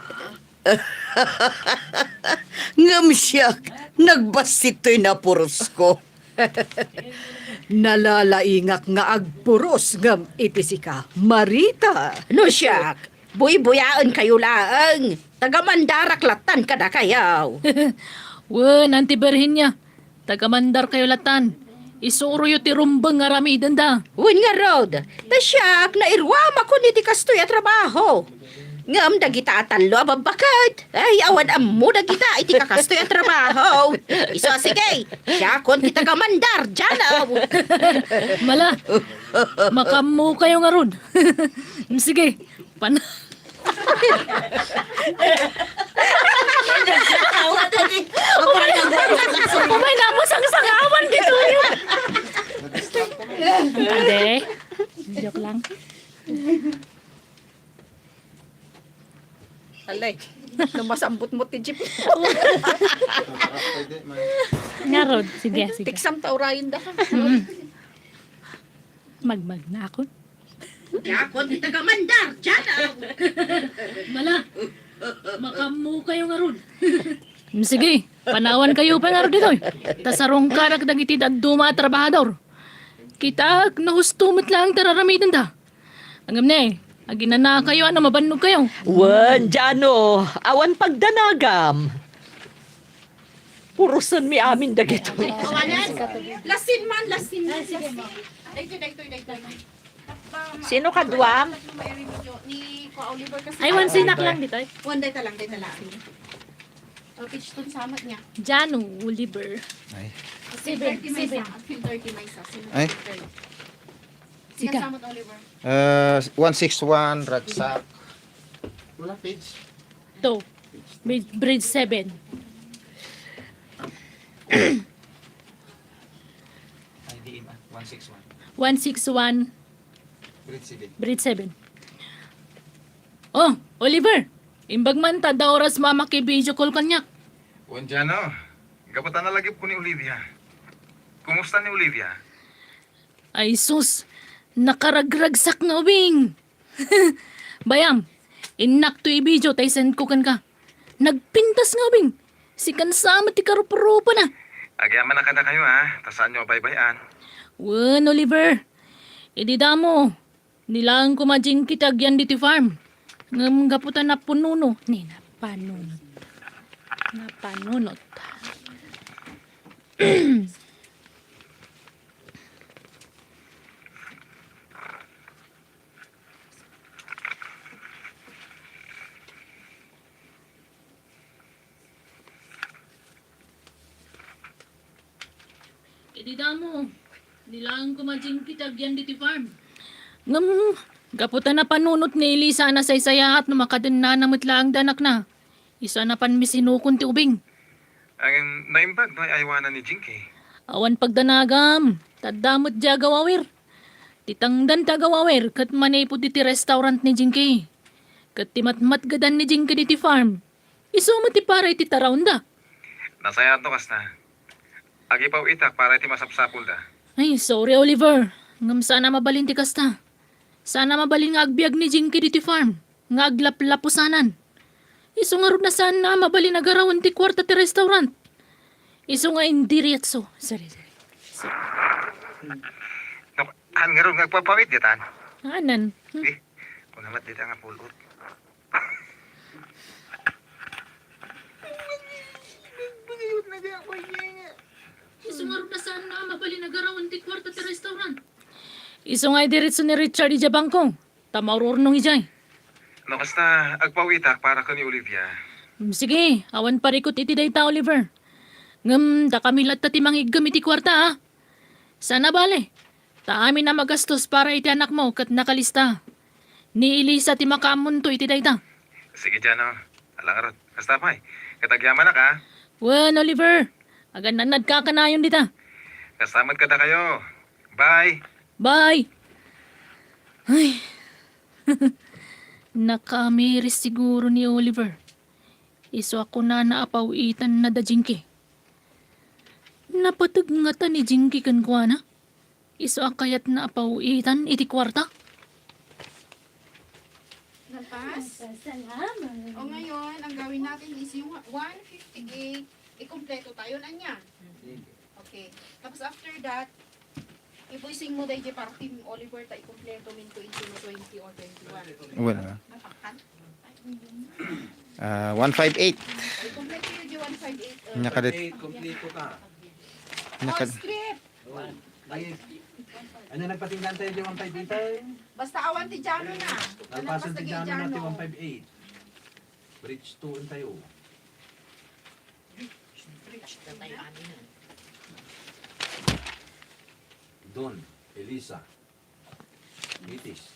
Ngam siya, nagbasit to'y napuros ko. Nalalaingak nga agpuros ngam itisika. Marita. No siya, buy-buyaan kayo laang. Taga-mandarak latan kada kayaw. Wen, Auntie Berhinya. Taga-mandar kayo latan. Isuro yu ti rumbang nga ramidan da. Uwan nga rod, tasyak na irwama ko ni ti kastoy at trabaho. Ngam dagita atalo ababakat. Ay, awan amo dagita iti kakastoy at trabaho. Iso sige, siya kon ti taga-mandar, dyan Mala, makamu kayo nga ron. Sige, May namo sang-sangawan dito yun. Ade, joke lang. Alay, namasambot mo ti jeep. Nga Rod, sige. Tiksam taurayin da. Magmag na ako. Siya kon ti taga-mandar, dyan Mala, makamu kayo nga ron. Sige, panawan kayo pa nga ron dito. Tasarong karak dagiti duma trabahador. Kita nahustumot lang tararamidan da. Angam na aginana kayo, mabannog kayo. Wan, Jano, awan pagdanagam. Purusan mi amin dagito. Lasin man, lasin. Daytoy. Sino ka, Duam? Ni Ko Oliver kasi. Ay, one sinak lang dito. One day lang. Pitch tun samat niya. Jano, Oliver. Ay. 30 may sa. 30 may sa. Ay. Sino samat Oliver? 161 Ragsak. Wala page. To, bridge 7. Ay, di 161. 161, Grade 7. bridge 7. Oh, Oliver. Imbag man tada oras mamaki video call kanyak. Buongiorno. Gapatan na lagi po ni Olivia. Kumusta ni Olivia? Ay sus, nakaragragsak nga ubing. Bayam, inak to i-video tay send ko kan ka. Nagpintas nga ubing. Si kansama ti karupa-rupa na. Agyaman na kada kayo ha. Tasaan nyo baybayan. Wen, Oliver. Idi damo. Nilang kumajing kita agyan diti farm. Ngam gaputan na pununo. Ni, napanunot. Napanunot. Idi damo. Nilang kumajing kita agyan diti farm. Ngam, gaputan na panunot ni Elisa na saysaya at numakadan na namatlaang danak na. Isa na pan misinukon ti ubing. Ang naimbag no ay aywanan ni Jinky. Awan pagdanagam, tadamot dya gawawer. Titangdan ta gawawer, kat manipo diti restaurant ni Jinky. Kat timatmat gadan ni Jinky diti farm. Isumo ti para iti taraon da. Nasaya to kas na. Agi pa itak para iti masapsapul da. Ay, sorry Oliver. Ngam sana mabalin ti kasta. Sana mabalin nga agbiag ni Jinky diti farm. Nga aglaplapusanan. Iso nga rin na sana mabalin agarawan ti kwarta ti restaurant. Iso nga indirietso. Sorry. Han nga ron ngagpapawit ditan. Anan? Kung namat dita nga pulot. Iso nga rin na sana mabalin agarawan ti kwarta ti restaurant. Iso nga idiretso ni Richard ijabangko. Tamaururnong ijay. No, basta agpawitak para ka ni Olivia. Sige, awan parikot iti dayta Oliver. Ngam, da kami lahat ti manghigam iti kwarta ha. Sana bale. Ta amin na magastos para iti anak mo kat nakalista. Ni Elisa ti makamunto iti dayta. Sige dyan o. Alang arot. Basta pa katagyaman na ka. Wen, Oliver. Agan nanad ka kanayon dita. Kasamad ka na kayo. Bye. Bye! Ay, nakamiris siguro ni Oliver. Iso ako na naapawitan na da Jinky. Napatag nga ta ni Jinky kan kuha na. Iso akayat na apawitan iti kwarta. Napas? Salamat. O ngayon, ang gawin natin is yung 158, ikumpleto tayo na niya. Okay. Tapos after that, Ipuising mo dahil para Team Oliver ta ikumpleto min to into 20 or 21. Wala. Mapakan? 158. Ikumpleto yun yung 158. Nya kadit. Kompleto ka. Nya Oh, kad. script! Ano nagpatinggan tayo yung 158? Basta awan ti Jano na. Nalpasan Basta ti kay Jano natin Jano. 158. Bridge 2 tayo. Don, Elisa, Itis.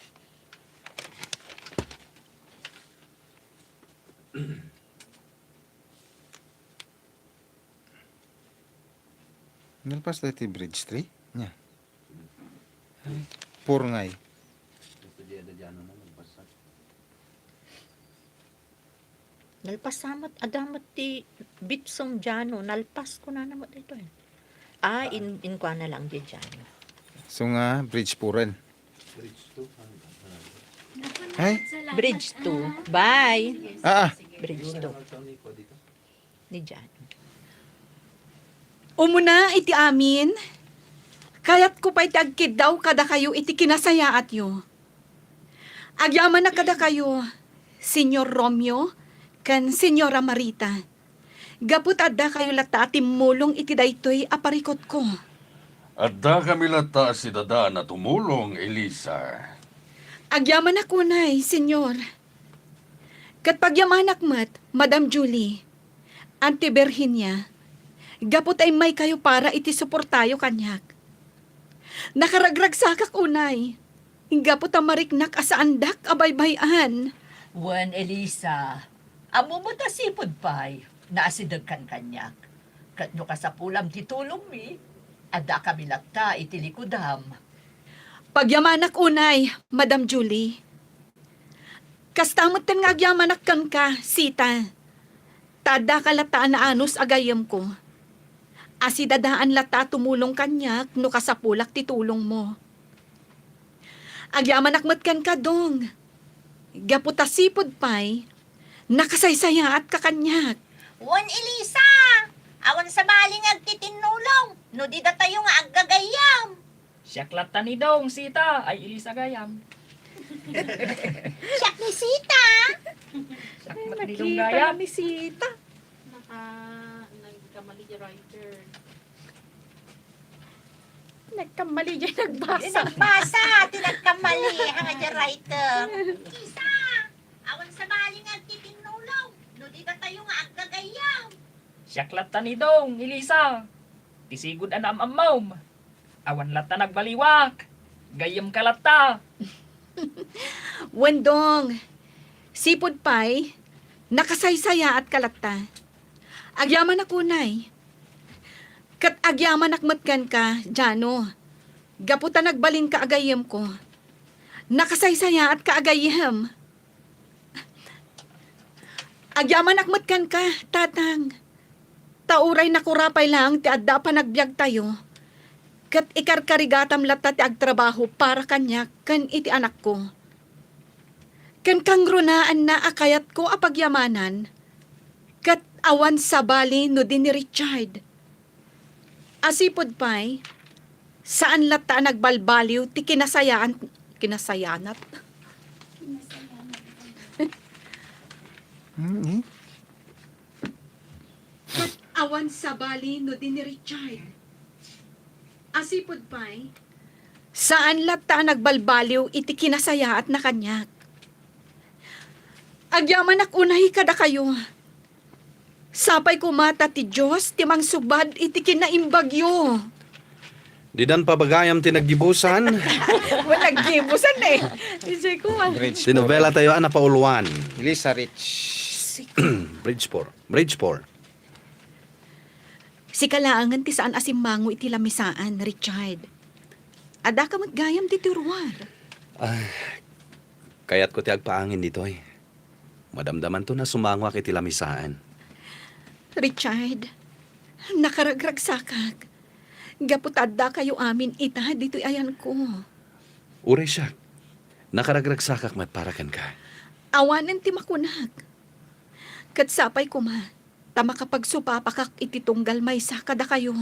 Nalpas dati bridge 3? Nya. Pur ngay. Ito di ada Jano na nagpasan. Nalpasamat, adamat ti bitsong Jano. Nalpas ko na naman ito eh. In kwa na lang di Jano. So nga, bridge puren. Bridge 2. Ay? Bridge 2. Bye. Bridge 2. Ni Jano. Umuna iti amin, kayat ko pa'y tagkid daw kada kayo iti kinasayaat yo. Agyaman na kada kayo, Senyor Romeo, kan Senyora Marita. Gaput adda kayo lata timulong iti daytoy aparikot ko. Adda kami lata si dada na tumulong, Elisa. Agyaman ako nay, Senyor. Kat pagyamanak mat, Madam Julie, Auntie Virginia, gapot ay may kayo para iti suportayo kanyak. Nakaragrag sakak unay. Gapot ang mariknak asaandak abaybayan. Wan Elisa, amo mo ta sipod pa'y, naasidag kan kanyak. Kat no kasapulam titulong mi, ada kami lakta iti likudam. Pagyamanak unay, Madam Julie. Kastamot ten nga agyamanak kan ka, Sita. Tada kalataan na anos agayam ko. Asidadaan lata tumulong kanyak no kasapulak titulong mo. Agyaman akmat kan ka dong. Gaputasipod pa'y, nakasaysaya at kakanyak. Wan Elisa! Awan sa baling agtitinulong. No di da tayo nga aggagayam. Siyaklat ta ni Dong, Sita, ay Elisa gayam. Siyak ni Sita! Siyaklat ni Dong gayam. ni Sita. Nagkamali yung writer. Nagkamali dyan nagbasa. Nagbasa, tinagkamali ang adya writer. Isa! Awan sa baling agtitinulong. No di da tayo nga aggagayam. Siyaklat ta ni Dong, Elisa. Tisigod anam amam. Awan lata nagbaliwak. Gayam kalata. Wendong, sipod pa'y, nakasaysaya at kalata. Agyaman ako, nay. Kat agyaman akmatgan ka, Jano. Gaputa nagbalin ka agayem ko. Nakasaysaya at kaagayem. Agyaman akmatgan ka, tatang. Tauray nakurapay lang ti adda pa nagbiag tayo. Kat ikarkarigatam lata ti agtrabaho para kanya kan iti anak ko. Kan kangrunaan na akayat ko apagyamanan. Kat awan sa bali no din ni Richard. Asipod pa'y, saan lata nagbalbaliw ti kinasayanat. Kat awan sa bali no din ni Richard. Asipod pa'y, saan lata nagbalbaliw iti kinasaya at nakanyak. Agyaman akunay kada kayo. Sapay kumata ti Diyos, ti mangsubad iti kinaimbagyo. Di dan pabagayam tinaggibusan. Walang gibusan eh. Isay ko ah. Bridge Tinovela tayo ana pauluan. Elisa Rich. Bridge 4. Bridge 4. Si kalaangan ti saan asimango iti lamisaan, Richard. Ada ka maggayam ti tiruar. Kaya't ko ti agpaangin dito eh. Madamdaman to na sumangwak iti lamisaan. Richard, nakaragrag sakak. Gaputada kayo amin ita dito ayan ko. Ure siya. Nakaragragsakak mat parakan ka. Awanan ti makunag. Katsapay ko ma, tama kapag supapakak iti tunggal may sakada kayo.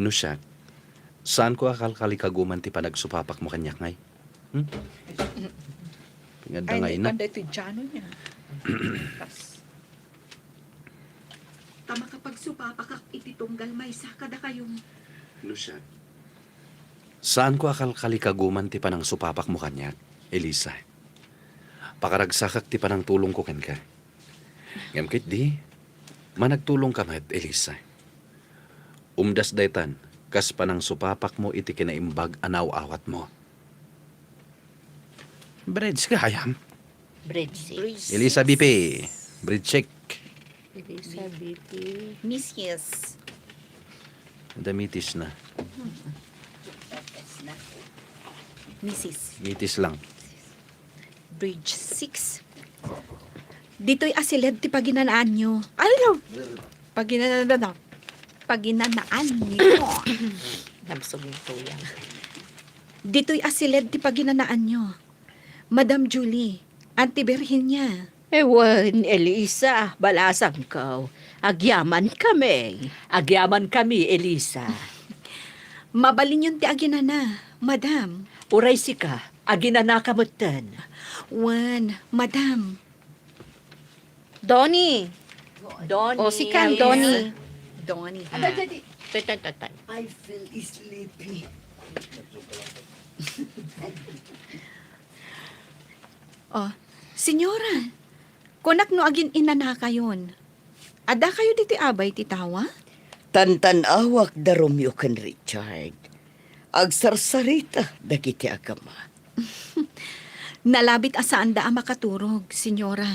No siya. Saan ko akal kalikaguman ti panagsupapak mo kanyak ngay? Pinganda ngay na. ito dyan niya. Tama kapag supapakak ititunggal may sakada kayong Ano siya? Saan ko akal kalikaguman ti panang supapak mo kanyak, Elisa? Pakaragsakak ti panang tulong ko kan ka. Ngam kit di, managtulong ka met, Elisa. Umdas daytan, kas panang supapak mo iti kinaimbag anaw-awat mo. Breads ka hayam. Breadsticks. Elisa BP, bread check. Elisa BP. Mrs. Damitis na. Mrs. Mitis lang. Bridge 6. Dito'y asilid ti paginanaan nyo. Ano? Paginanaan nyo. Namsugin to yan. Dito'y asilid ti paginanaan nyo. Madam Julie, Auntie Virginia. Ewan, Elisa, balasang ka. Agyaman kami. Agyaman kami, Elisa. Mabalin yun ti aginana, Madam. Uray si ka, aginana kamutan. Wan, Madam. Donnie. Donnie. O si Kan, Donnie. Donnie. Tatay. I feel sleepy. Oh, senyora. Kunak no agin inana kayon. Ada kayo diti abay ti tawa? Tantanawak da Romeo kan Richard. Agsarsarita dagiti agama. Nalabit asaan da makaturog, senyora.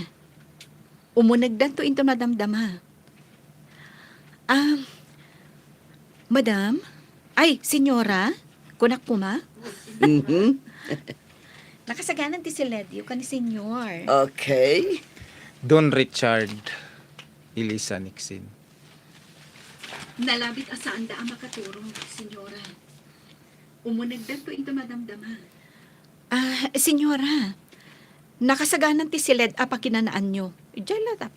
Umunagdan to into nadamdama. Madam? Ay, senyora? Kunak po ma? Nakasaganan ti siledyo ka ni senyor. Okay. Don Richard, Elisa Nixon. Nalabit asaan da ang makaturong, senyora. Umunagdan to into madamdama. Senyora, nakasaganan ti siled pakinanaan nyo. Diyan lang,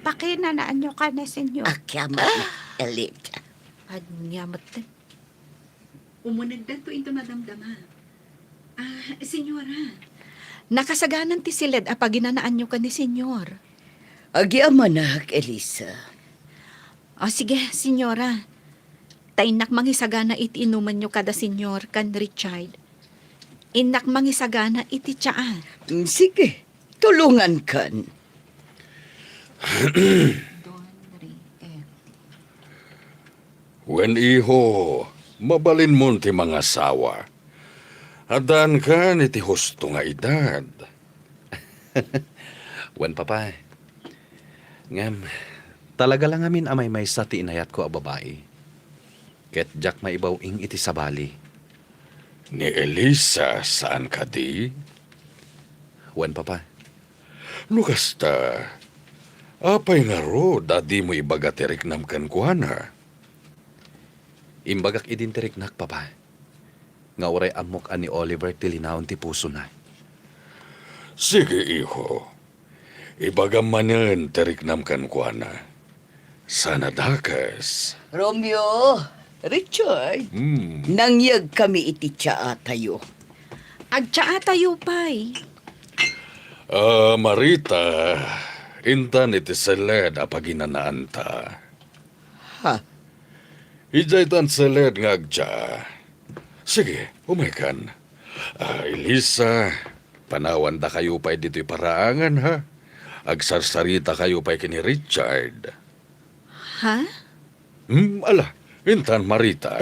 pakinanaan nyo ka na, senyor. Akyaman na, Elita. Anyamat din. Umunagdan to into madamdama. Senyora. Nakasaganan ti siled paginanaan nyo ka ni senyor. Agyamanak, Elisa. Sige, senyora. Tainak mangisagana iti inuman nyo kada senyor kan Richard. Inak mangisagana iti tsaa. Sige, tulungan kan. Wen iho, mabalin mo ti mga sawa. Adan ka ni ti husto nga edad. Wan papa. Ngam, talaga lang amin amay may sa ti inayat ko a babae. Ket jak maibaw ing iti sabali. Ni Elisa, saan ka di? Wan papa. Lukas ta. Apay nga ro, dadi mo ibagatirik namkan kuana. Imbagak idintirik nak papa. Nga uray amok ani Oliver tilinaon ti puso na. Sige, iho. Ibagamanan tirik namkan kuana. Sana dakas. Romeo, Richard, nangyag kami iti tsaa tayo. Agtsaa tayo pa'y. Marita, intan iti seled apaginanaan ta. Ha? Ijay tan seled nga agja. Sige, umikan. Elisa, panawan da kayo pa'y dito'y paraangan, ha? Agsarsarita kayo pa'y kini Richard. Ha? Ala, intan Marita.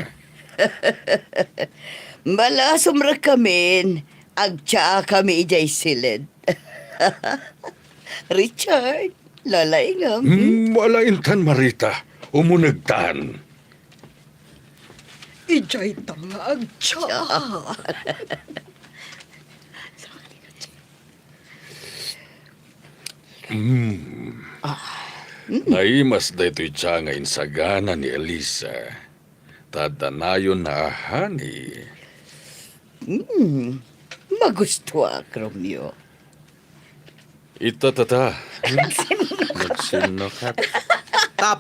Malasumra kamin, agtsaa kami ijay silid. Richard, lalaingam. Wala intan Marita, umunagtan. Ijay tanga agtsaa. Naimas da ito'y tiya nga insagana ni Elisa. Tadanayon na ahani. Magustuha, Romeo. Itatata. Nagsinukat. Tap!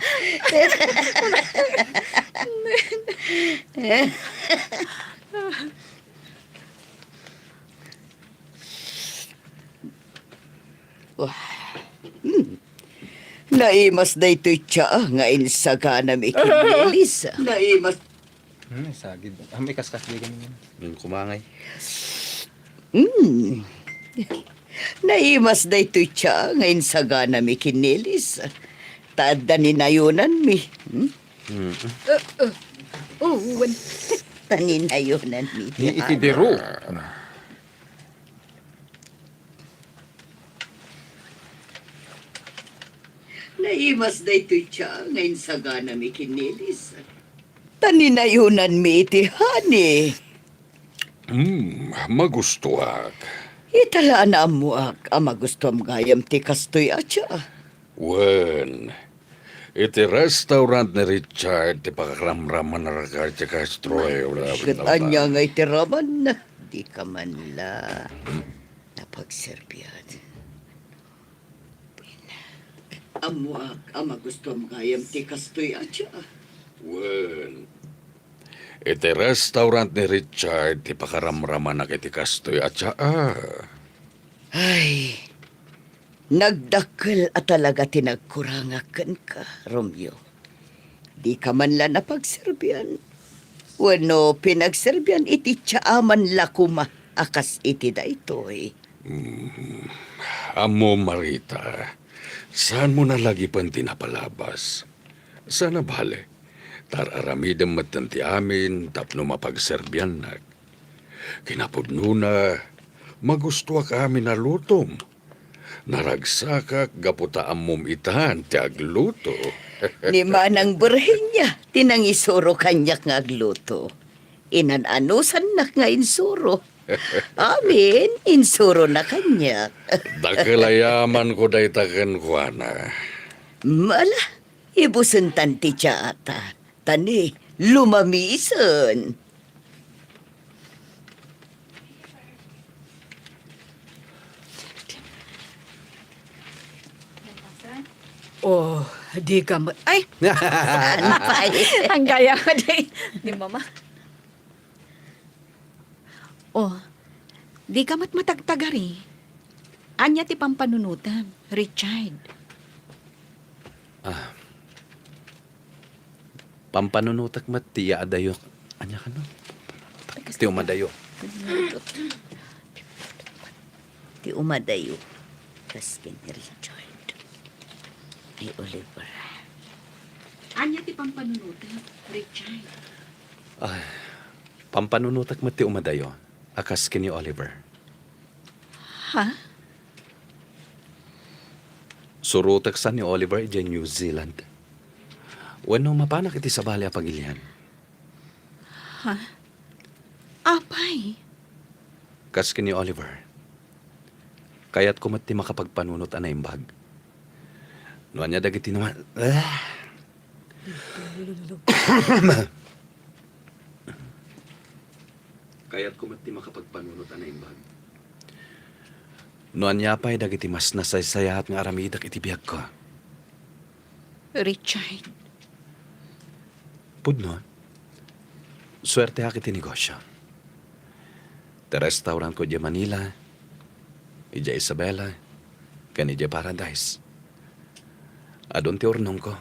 Naimas na ito'y tiya nga insaga na may kinilis. Naimas. Sagid. May kaskas di kami. Yung kumangay. Naimas na ito'y tiya nga insaga na may kinilis. Taada ni nayunan mi. Taninayunan mi. Ni itidero. Naimas na ito'y tiya nga insaga na may kinilis. Taninayunan mi iti hani. Magustuhak. Italaan na mo ama gusto am gayam ti kastoy atya. Wen, iti restaurant ni Richard, ti pakakramraman na rakar ti Castro. Katanya nga itiraman na. Di ka man la napagserbiyan. Amuak ama gusto am gayam ti kastoy atya. Wen, iti restaurant ni Richard, ti pakaramraman na kiti Kastoy at siya. Ay, nagdakkel at talaga tinagkurangakan ka, Romeo. Di ka man la napagserbiyan. Wano pinagserbiyan iti tiyaaman lakuma akas iti da ito'y. Amo Marita, saan mo na lagi pang tinapalabas? Sana bale, tararamidam matanti amin tapno mapagserbiyan na. Kinapudno na, magustuwa ka amin na lutom. Naragsakak gaputa amom itahan ti agluto. Ni manang burhin niya, tinangisuro kanyak nga agluto. Inananusan na nga insuro. Amin, insuro na kanyak. Dakalayaman ko day taken ko na. Mala, ibusan tanti siya ata. Tani, lumamisan. Oh, di ka Ay! Ang gaya ko di mama. Oh, di ka matagtagari. Anya ti pampanunutan, Richard. Pampanunutak mat tiya adayok. Anya ka no? Ti umadayo. Ti umadayo. Kaskin ni Richard. Ay Oliver. Anya ti pampanunutan, Richard. Pampanunutak mat ti umadayo. Akas kini Oliver. Ha? Surutak sa ni Oliver dyan New Zealand. Wano mapanak iti sa bali apagilian. Ha? Apay? Kas kini Oliver. Kaya't kumat ti makapagpanunot anay imbag. Nuan niya dagiti naman. Kaya't kumat ti makapagpanunot anay imbag. Nuan niya pa'y dagiti mas nasaysayahat nga aramidak iti biyag ko. Richard. Pudno, swerte ha kiti negosyo. Te restaurant ko di Manila, ija Isabela, kan ija Paradise. Adon ti urnong ko.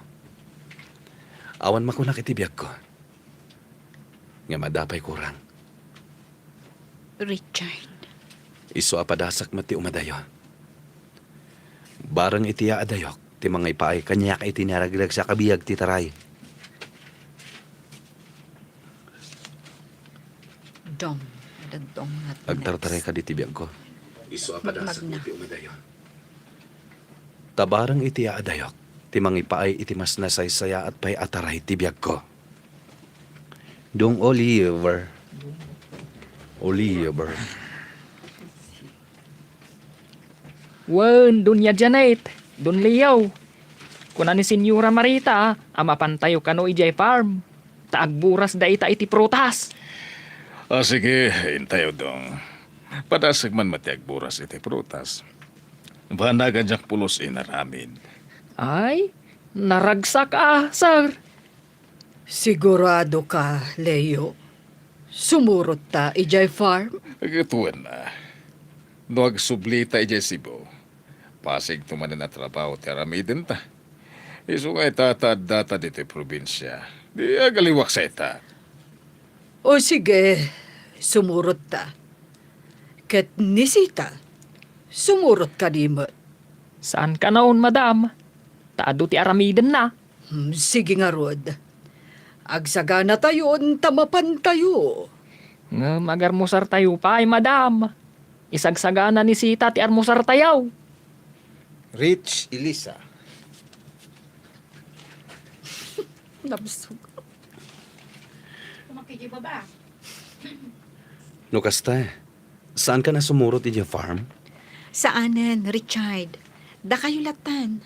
Awan makunak iti biyag ko. Nga madapay kurang. Richard. Iso apadasak mati umadayo. Barang iti adayok, ti mga ipaay kanya ka iti naraglag sa kabiyag ti taray. Dong. Dadong at Agtartaray ka di tibiyag ko. Iso apadasak Magna. mati umadayo. Tabarang iti adayok, ti mga ipaay iti mas nasaysaya at pay ataray tibiyag ko. Dong Oliver. Oliver. Wen, dunya Janet. Dun liyaw. Kuna ni Senyora Marita, ama pantayo kano ijay farm. Taagburas da ita iti prutas. Sige, hintayo dong. Padasag man matiag buras iti prutas. Banagan jak pulos inaramin. Ay, Naragsak sir. Sigurado ka, Leo. Sumurot ta, ijay farm? Agatuan na. No agsublita ijay Cebu. Pasig tumanan na trabaho ti aramidin ta. Iso nga data dito probinsya. Di agaliwak sa ita. O sige, sumurot ta. Ket nisita, sumurot ka dimot. Saan ka naon, madam? Taado ti aramiden na. Sige nga, Rod. Agsagana tayo, tamapan tayo. Nga magarmusar tayo pa ay madam. Isagsagana ni Sita ti armusar tayaw. Rich Elisa. Nabsog. Kumakijiba ba? No kasta, saan ka na sumurot iti farm? Saanen, Richard? Da kayo latan.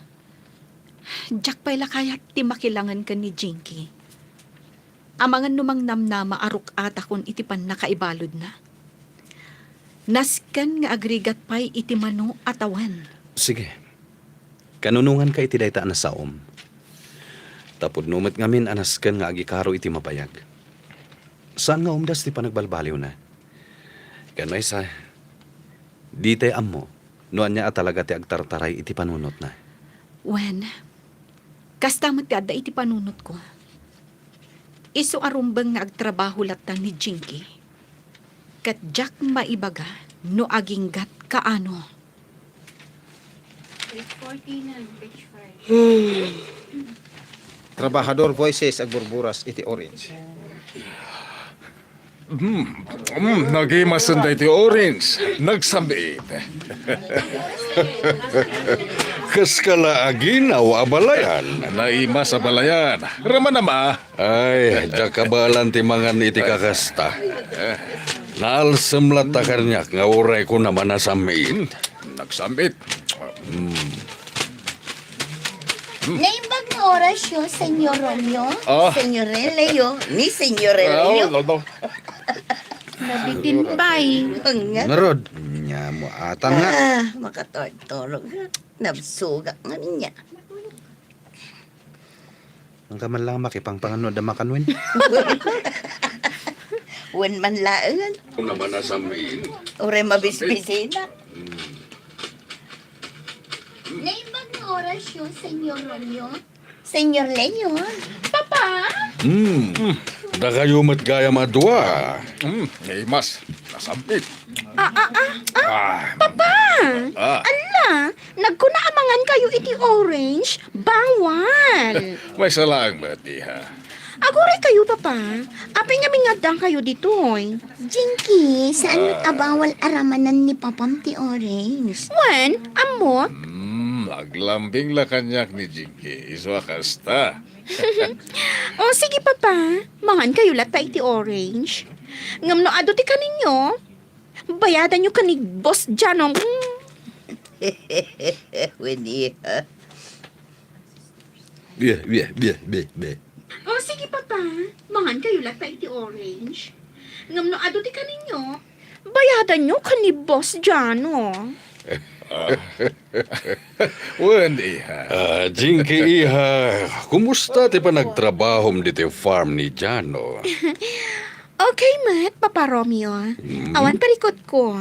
Jack pa'y lakayat ti makilangan ka ni Jinky. Amangan numang namnama aruk ata kun iti pan nakaibalod na. Naskan nga agrigat pa'y iti mano atawan. Sige. Kanunungan ka iti dayta na saom. Tapod numet ngamin anasken nga agikaro iti mapayag. Saan nga umdas ti panagbalbaliw na? Kan may sa, di tay ammo, noan niya at talaga ti agtartaray iti panunot na. Wen, kastamat ti adda iti panunot ko. Iso arumbang nga agtrabaho latan ni Jinky. Kat Jack maibaga no aginggat kaano. Page 49, page 5. Trabahador Voices ag burburas iti Orange. Nagimasan da iti orange. Nagsamit. Kaskala aginaw abalayan. Naima sa balayan. Rama nama. Ay, jakabalan ti mangan iti kakasta. Naalsamlat ta kanyak nga uray ko naman nasamin. Nagsamit. Naimbag nga orasyo, Senyor Romeo, Ah. Senyor Leo, ni Senyor Leo. Nabitin pa'y. Nga. Narod. Nya mo ata nga. Makatortorog. Nabsuga nga niya. Ang kaman lang makipangpangano da makanwin. Wen man laengan. Ko naman nasamin. Ure mabisbisina. Naimbag nga orasyo, Senyor Romeo, Senyor Leo. Papa? Da kayo matgaya madwa. Naimas. Nasampit. Papa! Ala, nagkunaamangan kayo iti orange. Bawal. May salang ba, diha? Agoray kayo, Papa. Apay nga mingadang kayo ditoy. Jinky, saan mo't abawal aramanan ni Papam ti Orange? Wen, amo? Naglambing la kanyak ni Jinky. Iswa kasta. O sige, Papa. Mangan kayo lata iti orange. Ngamno ado ti kaninyo. Bayadan nyo kanig boss dyanong. Winiha. Be. O sige, Papa. Mangan kayo lata iti orange. Ngamno ado ti kaninyo. Bayadan nyo kanig boss dyanong. Wen, iha. Jinky, iha. Kumusta ti pa nagtrabahom dito yung farm ni Jano? Okay, Matt, Papa Romeo. Awan parikot ko.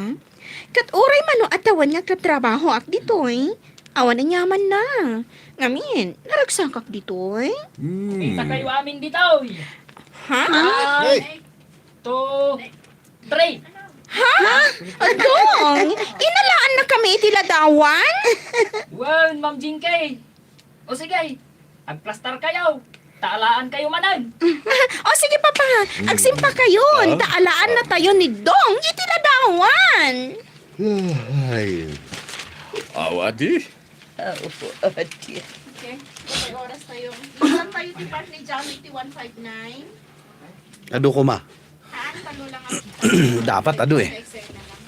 Kat oray mano atawan nga katrabaho ak ditoy. Awan na nyaman na. Ngamin, naragsakak ditoy. Kita kayo amin dito. Ha? Hey! 2, 3. Adong, inalaan na kami itiladawan? Well, Ma'am Jinky. O sige, agplastar kayo. Taalaan kayo manan. O sige, Papa. Agsimpa kayo. Taalaan na tayo ni Dong itiladawan. Ay, Awadi? Ati. Okay, may oras tayo. Ilan tayo ti part ni Johnny ti 159? ado ko ma. Haan, talo lang ang Dapat ado eh. eksena lang.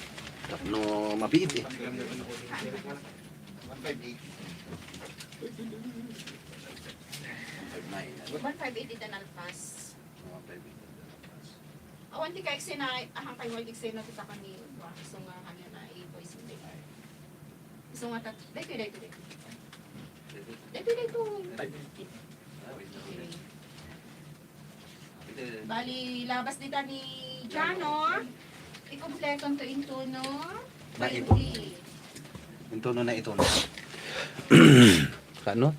No, mabiit eh. 158 ita nalpas. Awan ti ka eksena, ahang kayo wag eksena ti ta kani. So nga kanya na i-voice mo. So nga tat, dahil kayo. Bali, labas dito ni Jano. Ikumpleto to into, no? Na ito. Ito na ito na. Kano?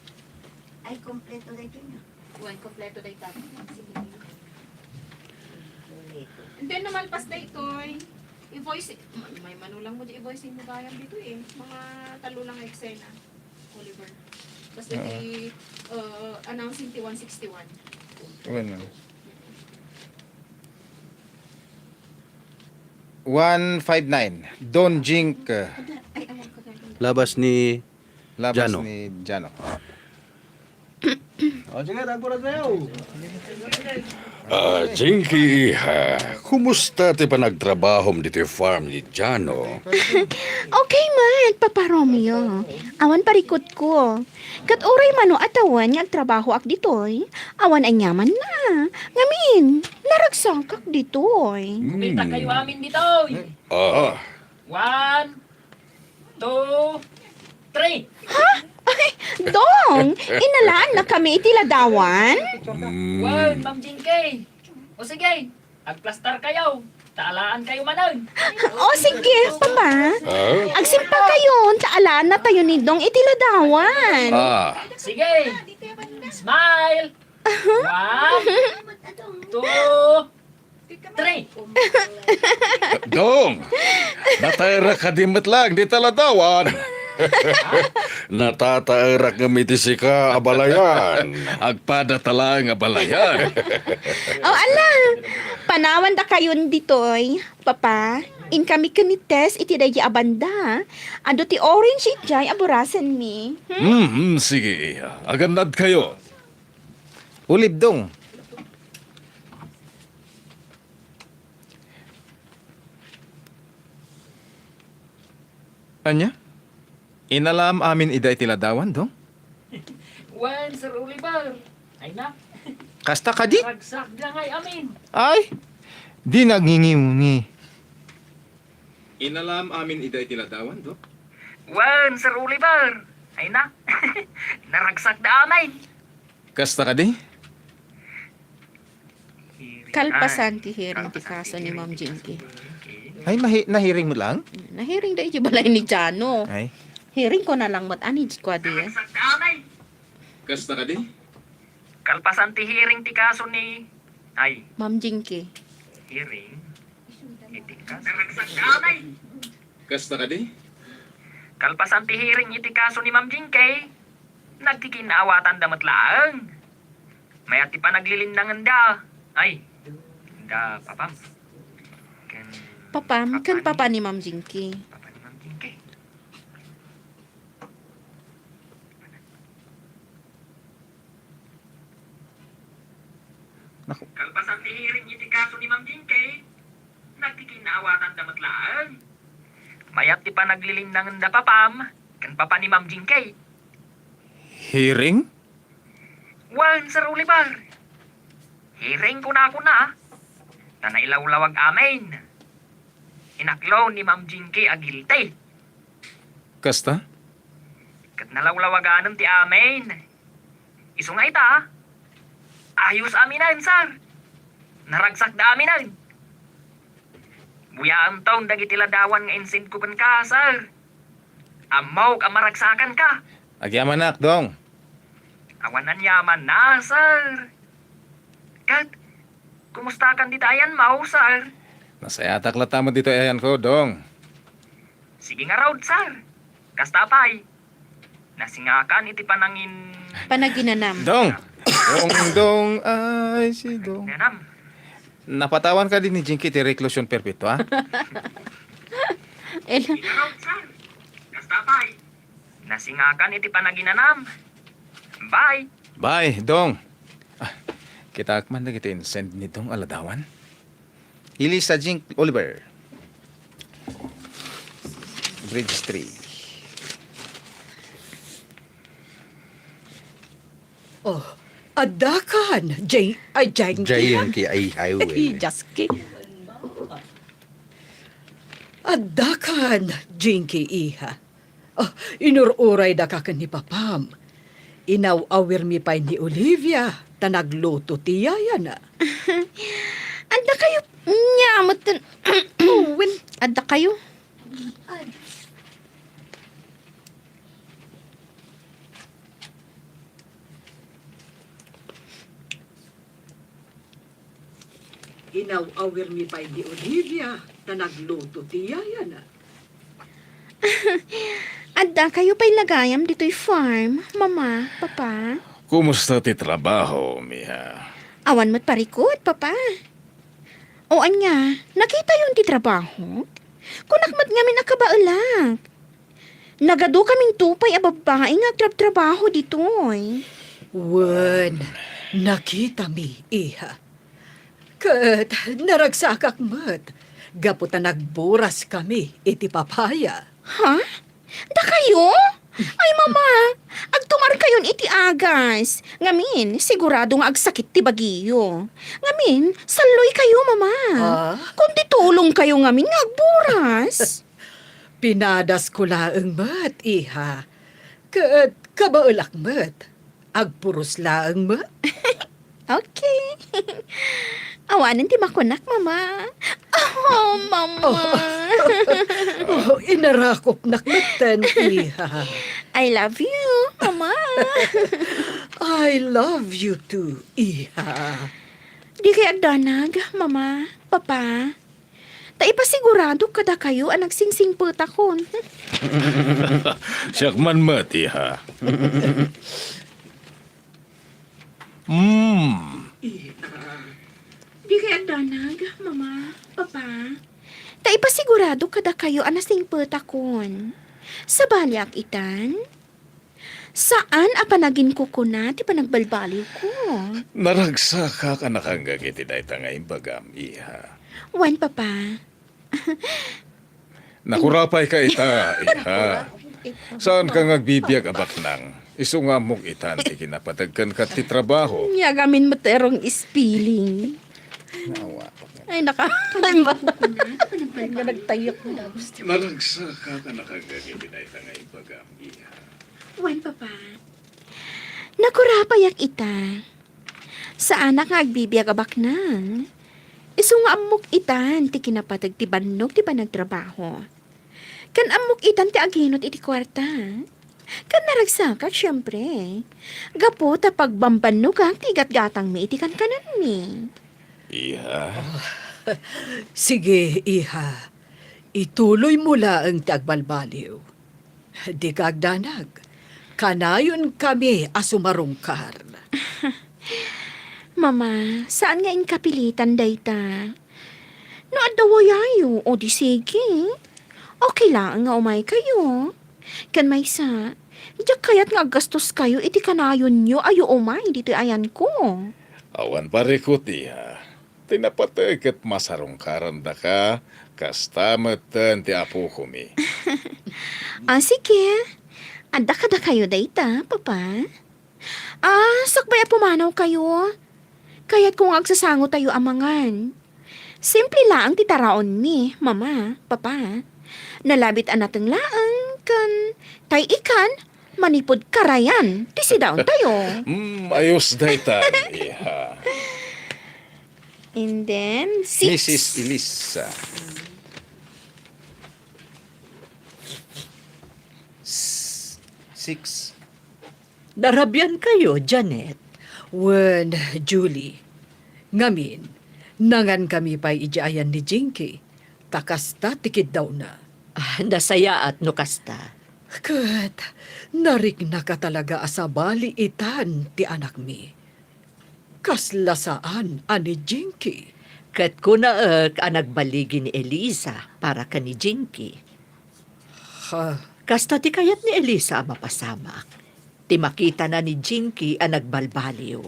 Ay, kompleto na ito na. Buwan, kompleto na ito. And then, namalpas na ito, i-voice, may manulang mo di i-voice mo bayan dito eh. Mga talulang eksena, Oliver. Basta di announcing ti 161. Bueno. 159. Don Jink. Labas ni Labas Jano. ni Jano. Jinky, kumusta ti panagtrabahom dito yung farm ni Jano? Okay man, Papa Romeo. Awan parikot ko. Kat oray mano atawan nga trabaho ak ditoy. Awan ang yaman na. Ngamin, naragsakak ditoy. Kita kayo amin dito. Ah, 1, 2, 3. Ay, Dong! Inalaan na kami itiladawan? Well, Ma'am Jinky. O sige, agplastar kayo. Taalaan kayo manon. O sige, Papa. ah, Agsimpa kayo, taalaan na tayo ni Dong itiladawan. Sige. Smile. 1, 2, 3. Dong! Natayra ka dimit lang, di taladawan. Natatairak nga mitisi ka abalayan. Agpada talang abalayan. O ala, panawan da kayon ditoy, Papa. In kami kanites iti dayi abanda. Ado ti orange ijay aburasan mi. Sige, agandad kayo. Ulib Dong. Anya? Inalam amin iday tiladawan, Dong? Well, Sir Oliver. Ay na. Kasta ka di? Ragsak na ngay amin. Ay! Di nagngingi-ngi. Inalam amin iday tiladawan, Dong? Well, Sir Oliver. Ay na. Naragsak na amin. Kasta ka di? Kalpasan ti hearing ti kaso ni Ma'am Jinky. Ay, nahiring mo lang? Nahiring da iti balay ni Jano. Ay. Hearing ko na lang mat ani ko di. Naragsak na amin. Kasta ka di? Kalpasan ti hearing ti kaso ni... Ay, Ma'am Jinky. hearing. Iti kaso. Naragsak na amin. Kasta ka di? Kalpasan ti hearing iti kaso ni Ma'am Jinky. Nagkikinaawatan damat laang. May ati pa naglilindangan da. Ay, da, papam. Papa, kan papa ni Ma'am Jinky. Papa ni Ma'am Jinky. Naku. Kalpasan ti hearing iti kaso ni Ma'am Jinky. Nagkikinaawatan damat laang. May ati pa naglilindangan da, papam. Kan papa ni Ma'am Jinky. Hearing? Wan, Sir Oliver. Hearing ko na ako na. Na nailawlawag amin. Inaklaw ni Ma'am Jinky agilte. Kasta? Kat nalawlawaganan ti amin. Iso nga ita. Ayos aminan, sir. Naragsak da aminan. Buya ang taon dagiti ladawan nga insin ko kan ka, sir. Amaw ka maragsakan ka. Agyaman nak, Dong. Awanan yaman na, sir. Kat, kumusta kan di tayan mau, sir? Nasayatak lata mo dito ayan ko, Dong. Sige nga raw, sir. Kastapay. Nasingakan iti panangin... Panaginanam. Dong! Dong, ay si Dong. Nanam. Napatawan ka din ni Jinky ti reclusion perpetua. Sige nga raw, sir. Kastapay. Nasingakan iti panaginanam. Bye. Bye, Dong. Kita man na kita send ni Dong aladawan. Elisa Jink Oliver. Bridge 3. Oh, adakan. Janky. Janky ay highway. Jaski. Adakan, Jinky iha. Oh, inururay da ka ni papam. Inaw-awir mi pa'y ni Olivia, ta nagluto tiyaya na. Anda kayo, nyamot. Anda kayo. Inaw-awir mi pa'y ni Olivia, ta nagluto tiyaya na. Anda kayo pa'y lagayam dito'y farm, mama, papa. Kumusta ti trabaho, Miha? Awan mo't parikot, papa. O anya, nakita yung ti trabaho? Kunakmat nga min akabaalag. Nagado kaming tupay a babae nga trabaho ditoy. Wen, nakita mi, iha. Kat, naragsakak mat. Gaputa nagburas kami, iti papaya. Ha? Da kayo? Ay mama, agtumar kayon iti agas. Ngamin, sigurado nga agsakit ti bagiyo. Ngamin, saloy kayo mama. Kundi tulong kayo ngamin nga agburas. Pinadas ko laeng mat, iha. Kat, kabaulak mat. Agpuros laeng mat. Okay. Awanan ti makunak, mama. Oh, mama. Oh, inarakop nakmatan, iha. I love you, mama. I love you too, iha. Di kaya danag, mama, papa. Ta ipasigurado kada kayo ang nagsingsing putakon. Siyak man mati, ha? Di kaya danag, mama, papa. Ta ipasigurado kada kayo ang nasing putakon. Sa balyak itan? Saan apanagin ko kuna ti panagbalbaliw ko? Naragsa ka nakanggang iti dahi tangay bagam, iha. Wan, papa. Nakurapay ka ita, iha. Saan ka ngagbibiyag abak nang? Isunga mong itan, ti kinapatagkan ka ti trabaho. Yagamin mo terong ispiling. Ay, naka. Ay, nagtayok na. Naragsa ka nakanggang iti dahi tangay bagam, iha. Wan, papa. Nakurapayak ita. Sa anak nga agbibiyag abak nang. Isunga amok itan, ti kinapatag ti banog ti panagtrabaho. Kan amok itan ti aginot iti kwarta. Kan naragsakak, syempre. Gapo ta pagbambanog ang ti gatgatang mi iti kan kanan mi. Iha. Sige, iha. Ituloy mo ang tagbalbaliw. Di kagdanag. Kanayon kami asumarungkar. Mama, saan nga inkapilitan dayta? No adawayayo, o di sige. Okay lang nga umay kayo. Kan may sa, diyak kayat nga gastos kayo, iti kanayon nyo, ayo umay, dito ayan ko. Awan parikot, iha. Tinapatay kat masarungkaran da ka, kastamatan ti apo kumi. Sige. Ada kada kayo dayta, papa. Sakbaya pumanaw kayo. Kaya't kung agsasango tayo amangan. Simple lang titaraon mi, mama, papa. Nalabit anateng laang kan tay ikan manipod karayan. Tisidaon tayo. Ayos dayta, iha. And then, 6. Mrs. Elisa. Six. Narabyan kayo, Janet. Wen, Julie. Ngamin, nangan kami pa ijayan ni Jinky. Takasta tikid daw na. Nasaya at nukasta. Kat, narik na ka talaga asabali itan ti anak mi. Kaslasaan ani Jinky. Kat kuna ang nagbaligi ni Elisa para ka ni Jinky. Ha, Kasta ti kayat ni Elisa ang mapasamak. Ti makita na ni Jinky ang nagbalbaliw.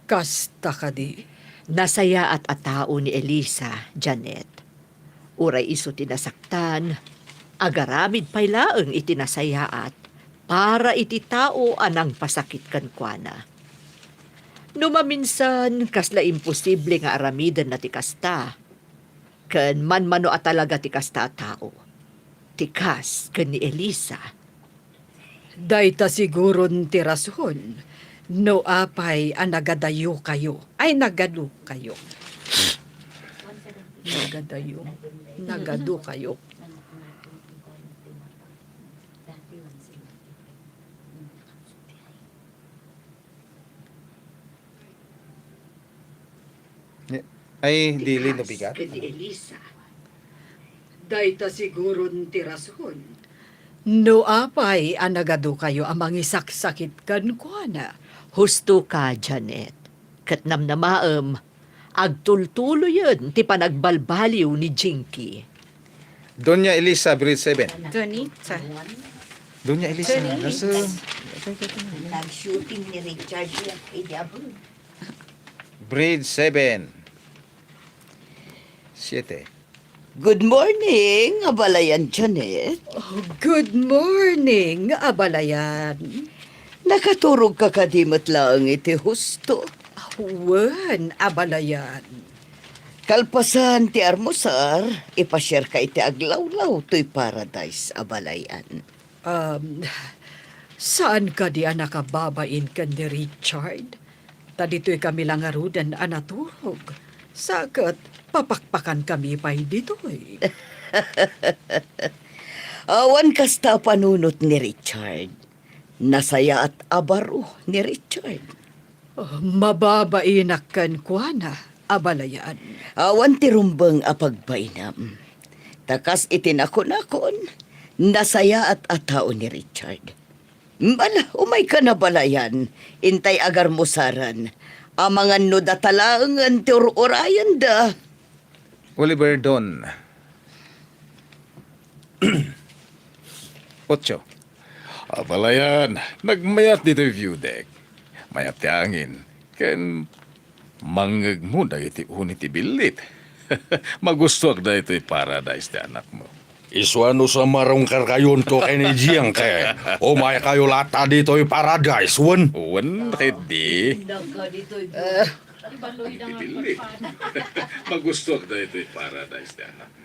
kasta ka di. Nasaya at atao ni Elisa, Janet. Uray iso tinasaktan. Agaramid pay laeng itinasayaat para iti tao anang pasakit kan kuana. Numaminsan kasla imposible nga aramidan na ti kasta. Ken manmano at talaga ti kasta a tao. Tikas ken ni Elisa. Dayta siguron ti rason. No apay nagadayo kayo. Ay nagado kayo. Nagadayo. Nagado kayo. Ay, dili no bigat. Kadi Elisa. Dayta siguron ti rason. No apay nagado kayo amang isaksakit kan kuana. Husto ka, Janet. Kat namnamaem, agtultulo yun ti panagbalbaliw ni Jinky. Doña Elisa, grade 7. Donita. Doña Elisa, nasa... Nag-shooting ni Richard yan kay Diablo. Grade 7. 7. Good morning, abalayan Janet. Good morning, abalayan. Nakaturog ka kadimot lang iti husto. Wen, abalayan. Kalpasan ti armosar, ipashare ka iti aglawlaw to'y paradise abalayan. Saan ka di nakababain ka ni Richard? Tadito'y kami lang arudan anaturog. Sakat, papakpakan kami pa'y dito'y. Awan kasta panunot ni Richard. Nasaya at abaro ni Richard. Mababainak kan kuana, abalayan. Awan ti rumbang apagbainam. Takas itinakon-akon, nasaya at atao ni Richard. Bala, umay ka na balayan, intay agar musaran. Amangan no datalangan ti urayan da. Oliver Don. 8. Abalayan, nagmayat dito yung view deck. Mayat ti angin. Ken mangag mo na iti unit bilit. Magustuak na ito'y paradise ti anak mo. Iswano sa marong karkayon to kay ni Jiang kay. O may kayo lata dito'y paradise, wan. Wan, ready. Bilit. Magustuak na ito'y paradise ti anak mo.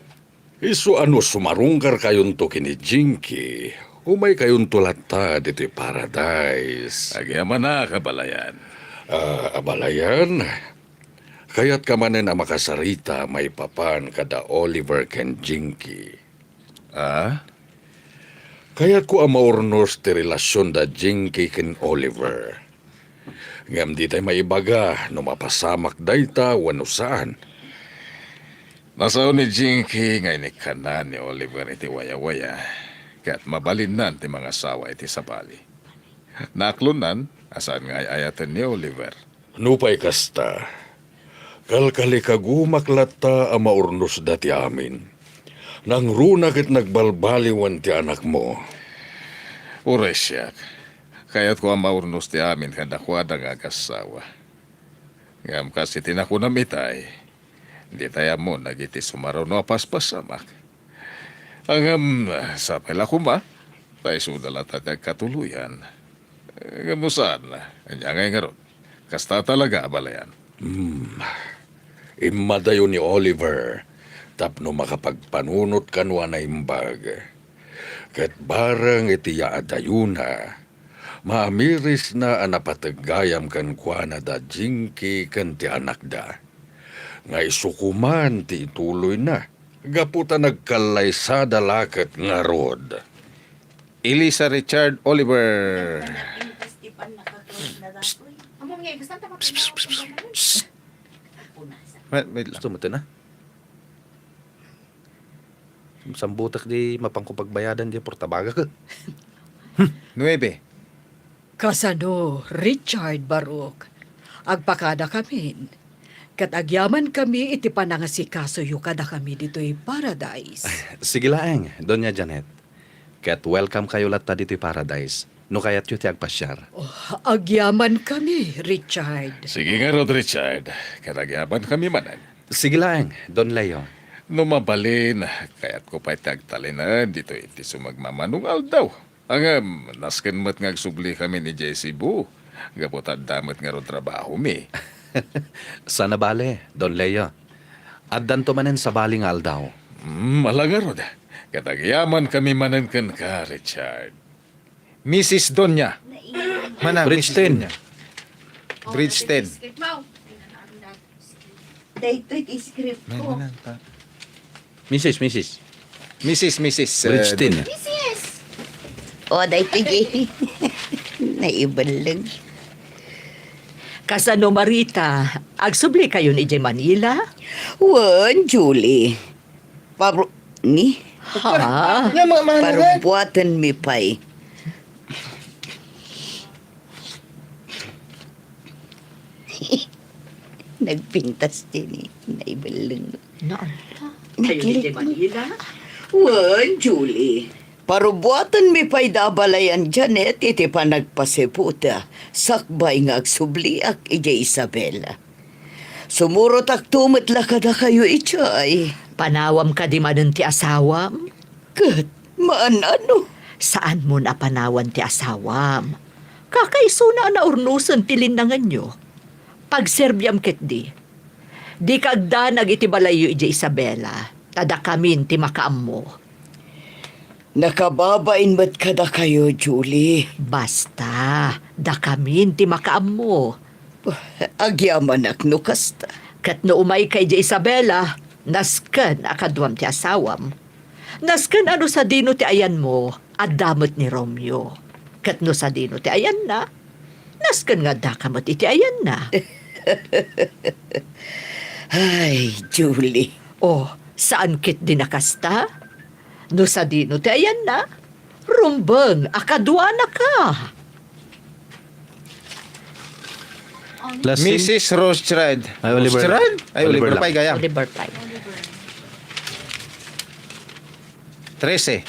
Iswano sumarong karkayon to kini Jinky. Umay kayon tulata dito'y paradise. Agyaman na, kabalayan. Abalayan, kaya't ka manen na makasarita may papan kada Oliver ken Jinky. Kaya't ko amaurnos ti relasyon da Jinky ken Oliver. Ngam di tayo maibaga no mapasamak dayta wano saan. Nasaw ni Jinky ngay ni kanan ni Oliver iti waya-waya. Kaya't mabalinan ti mga sawa iti sabali. Naklunan, asaan nga ayatan ni Oliver. Nupay kasta, kalkali kagumaklata ang maurnos dati amin. Nang runak at nagbalbaliwan ti anak mo. Uray siyak, kaya't ko ang maurnos ti amin kadakwada nga kasawa. Ngam kasi tinako na mitay, di tayo mo nagiti sumaraw no apaspasamak. Ang sa pala kuma, tayo sudala tayo katuluyan. Ngamusan, kanya ngay nga ron. Kasta talaga, abalayan. Imadayo ni Oliver, tapno makapagpanunot kanwa na imbag. Kat barang itiya adayuna, maamiris na anapatagayam kan kwa na da Jinky kan ti anak da. Nga isukuman ti ituloy na. Gaputa nagkalay sa dalakat nga rod. Elisa Richard Oliver. Wait lang. Gusto mo ito na? Sambutak di mapangkupagbayadan di portabaga ka. 9. Kasano, Richard Baruch, agpakada kami. Katagyaman kami iti panangasikaso yu kada kami dito'y paradise. Sige laeng, Doña Janet. Kat welcome kayo latta dito'y paradise. No kayat yu ti agpasyar. Agyaman kami, Richard. Sige nga rod, Richard. Karagyaban kami manan. Sige laeng, Don Leo. Numabalin, kaya't ko pa'y tagtalinan dito iti sumagmamanungal daw. Ang nasken mat ngagsubli kami ni JC Bu. Gaputan damat nga rod trabaho mi. Sana bale, Don Leo. Addan to manen sa baling aldaw. Malaga rod. Katagyaman kami manan kan ka, Richard. Mrs. Donya. Mana? Bridgeton. Bridgeton. Dahito iti script ko. Mrs. Mrs. Bridgeton. O, dahito iti. Naibalag. Kasano Marita, agsubli kayo ni J. Manila? Wan, Julie. Ni? Ha? Parubuatan mi pay. Nagpintas din eh. Naibalang. Kayo ni J. Manila? Wan, Julie. Parubuatan mi pay dabalayan Janet iti pa nagpasiputa. Sakbay nga agsubli ak ija Isabela. Sumurot ak tumitla kada kayo ichay. Panawam ka di manon ti asawam? Kat, maan ano? Saan mo na panawan ti asawam? Kakaiso na urnusan ti linangan nyo. Pagserbyam ket di. Di kagdanag iti balayo ija Isabela. Tada kamin ti makaam mo. Nakababain ba't kada kayo, Julie? Basta, da kamin ti makaam mo. Agyaman ak no kasta. Kat no umay kay ija Isabela, nasken akadwam ti asawam. Nasken ano sa dino ti ayan mo, at damot ni Romeo. Kat no sa dino ti ayan na, nasken nga dakamot iti ayan na. Ay, Julie. Oh, saan kit dinakasta? No sa dino ti ayan na, rumbeng akadwa na ka. Last scene. Mrs. Rothschild. Ay, Oliver. Rothschild? Ay, Oliver Oliver lang. Pay, gayam. Oliver Pye. 13.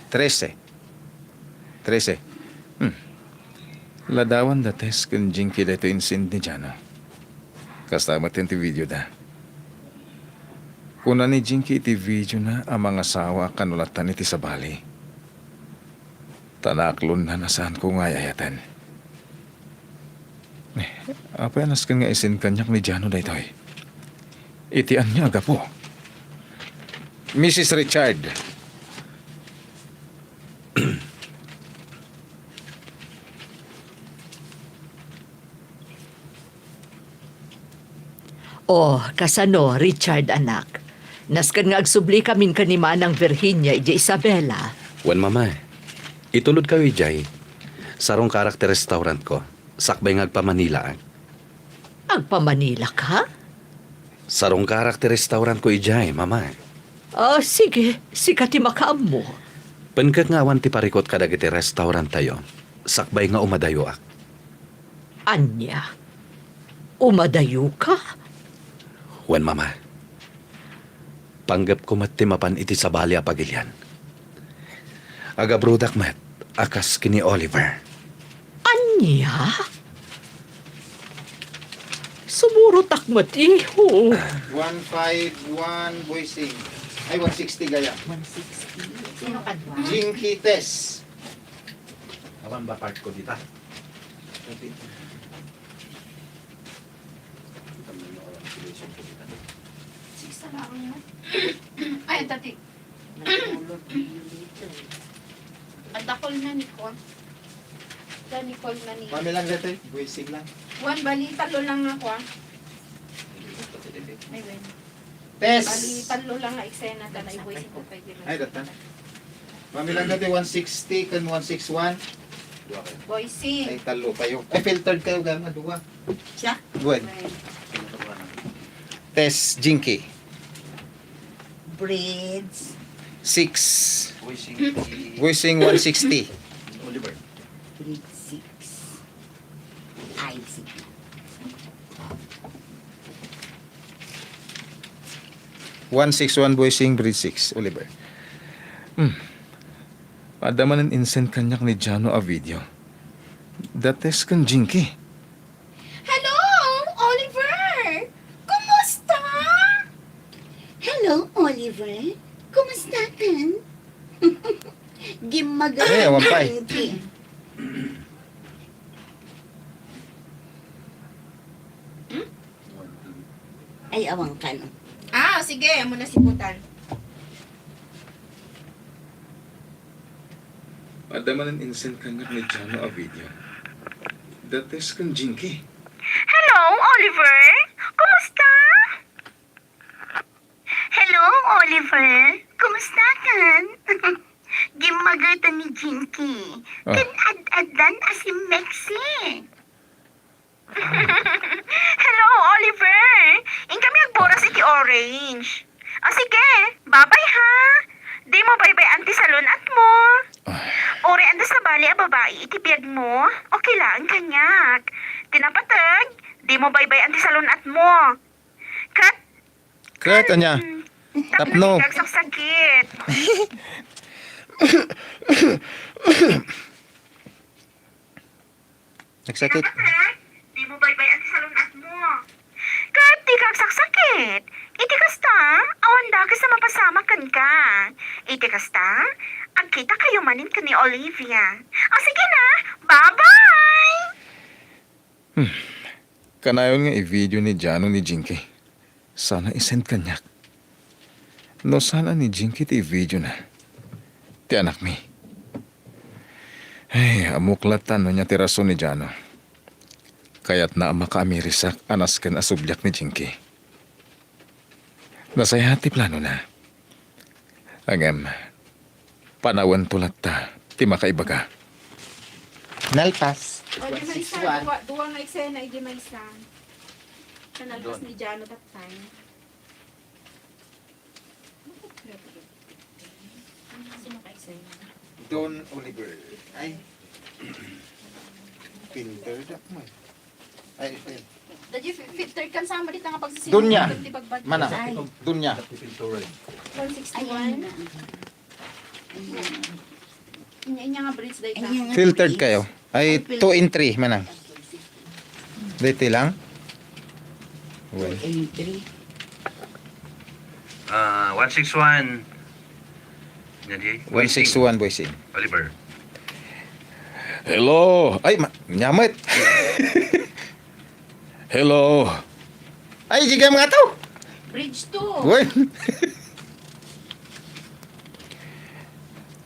13. Ladawan da test kun jinki dito insin ni Jana. Kasama ti video da. Kuna ni jinki iti video na ang mga sawa kanulatan iti sa bali. Tanaklon na nasaan ko nga yayatan. Apa yan naskan nga isin kanyak ni Jano da ito'y. Itian niya aga po. Mrs. Richard. Oh, kasano, Richard anak. Naskan nga agsubli kamin kanima ng Virginia ija Isabela. Wan mama, itulod kayo ijay. Sarong karakter restaurant ko. Sakbay nga agpa Manila. Agpa Manila ka? Sarong karakter restaurant ko ijay, mama. Oh, sige. Sikati makaam mo. Penkag nga awan ti parikot kadag iti restaurant tayo. Sakbay nga umadayo ak. Anya, umadayo ka? Wan mama. Panggap ko matimapan iti sa bali a pagilyan. Agabrudak met, akas kini Oliver. Anya? Sumuro takmat iho. 151 Boysing. Ay, 160 gaya. 160. Sino ka doon? Jinky Tess. Awan ba part ko dita? Ay, tati. Ang dakol na ni Kon. Da Nicole na ni. Mami lang dito, Boysing lang. Juan, bali, talo lang ako ah. Ay, wen. Tess. Bali, talo lang nga eksena ta na i-voice ko kay Dilo. Ay, datan. Mami lang dito, 160 kan 161. Voicing. Ay, talo kayo. Ay, filtered kayo, gama, duwa. Siya? Gwen. Tess, Jinky. Braids. 6. Voicing 160. Breed 6. Ay, sige. $161 voicing breed 6, Oliver. Adaman ang insent kanyak ni Jano a video. Dates kan Jinky. Hello, Oliver! Kumusta? Hello, Oliver. Kumusta ka? Di Eh, awan pa eh. Ay, awang ka no. Ah, sige, muna si Butan. Padamanan instant ka nga ni Jano a video. Dates kang Jinky. Hello, Oliver? Kumusta? Hello, Oliver? Kumusta kan? Gimagatan ni Jinky. Ah. Kan ad-adan asim Mexi. Hello, Oliver. In kami agboras iti orange. O sige, babay ha. Di mo bye-bye anti salon at mo. Ore andas na bali a babae iti biyag mo. Okay lang kanyak. Tinapatag, di mo bye-bye anti salon at mo. Kat, Kat, anya? Tapno. Nagsaksakit. Nagsakit. Di mo bye-bye anti salon at mo. Kat, di kagsaksakit. Iti kasta, awan da sa mapasama kan ka. Iti kasta, agkita kayo manin ka ni Olivia. O sige na, bye-bye! Kanayon nga i-video ni Jano ni Jinky. Sana isend kanyak. No sana ni Jinky ti i-video na. Ti anak mi. Ay, amuklatan no niya ti rason ni Jano. Kaya't na makaamirisak anas kan asubyak ni Jinky. Nasaya ti plano na. Agam, panawan tulat ta, ti makaibaga. Nalpas. O, di may isa. Duwa nga eksena, di may isa. Kanalpas ni Jano that time. Sino ka eksena? Don Oliver. Ay. Filter dak mo. Ay, ay. Dadyo, filter kan sama dito nga pagsisimula. Dunya. Mana? Ay, Dunya. 161. Inya nga bridge dito. Filtered kayo. Ay, 2 in 3 manang. Dito lang. Well. 161. Jadi, 161 boysing. Oliver. Hello. Ay, nyamit. Hello. Ay, jiga mga to. Bridge 2. Uy.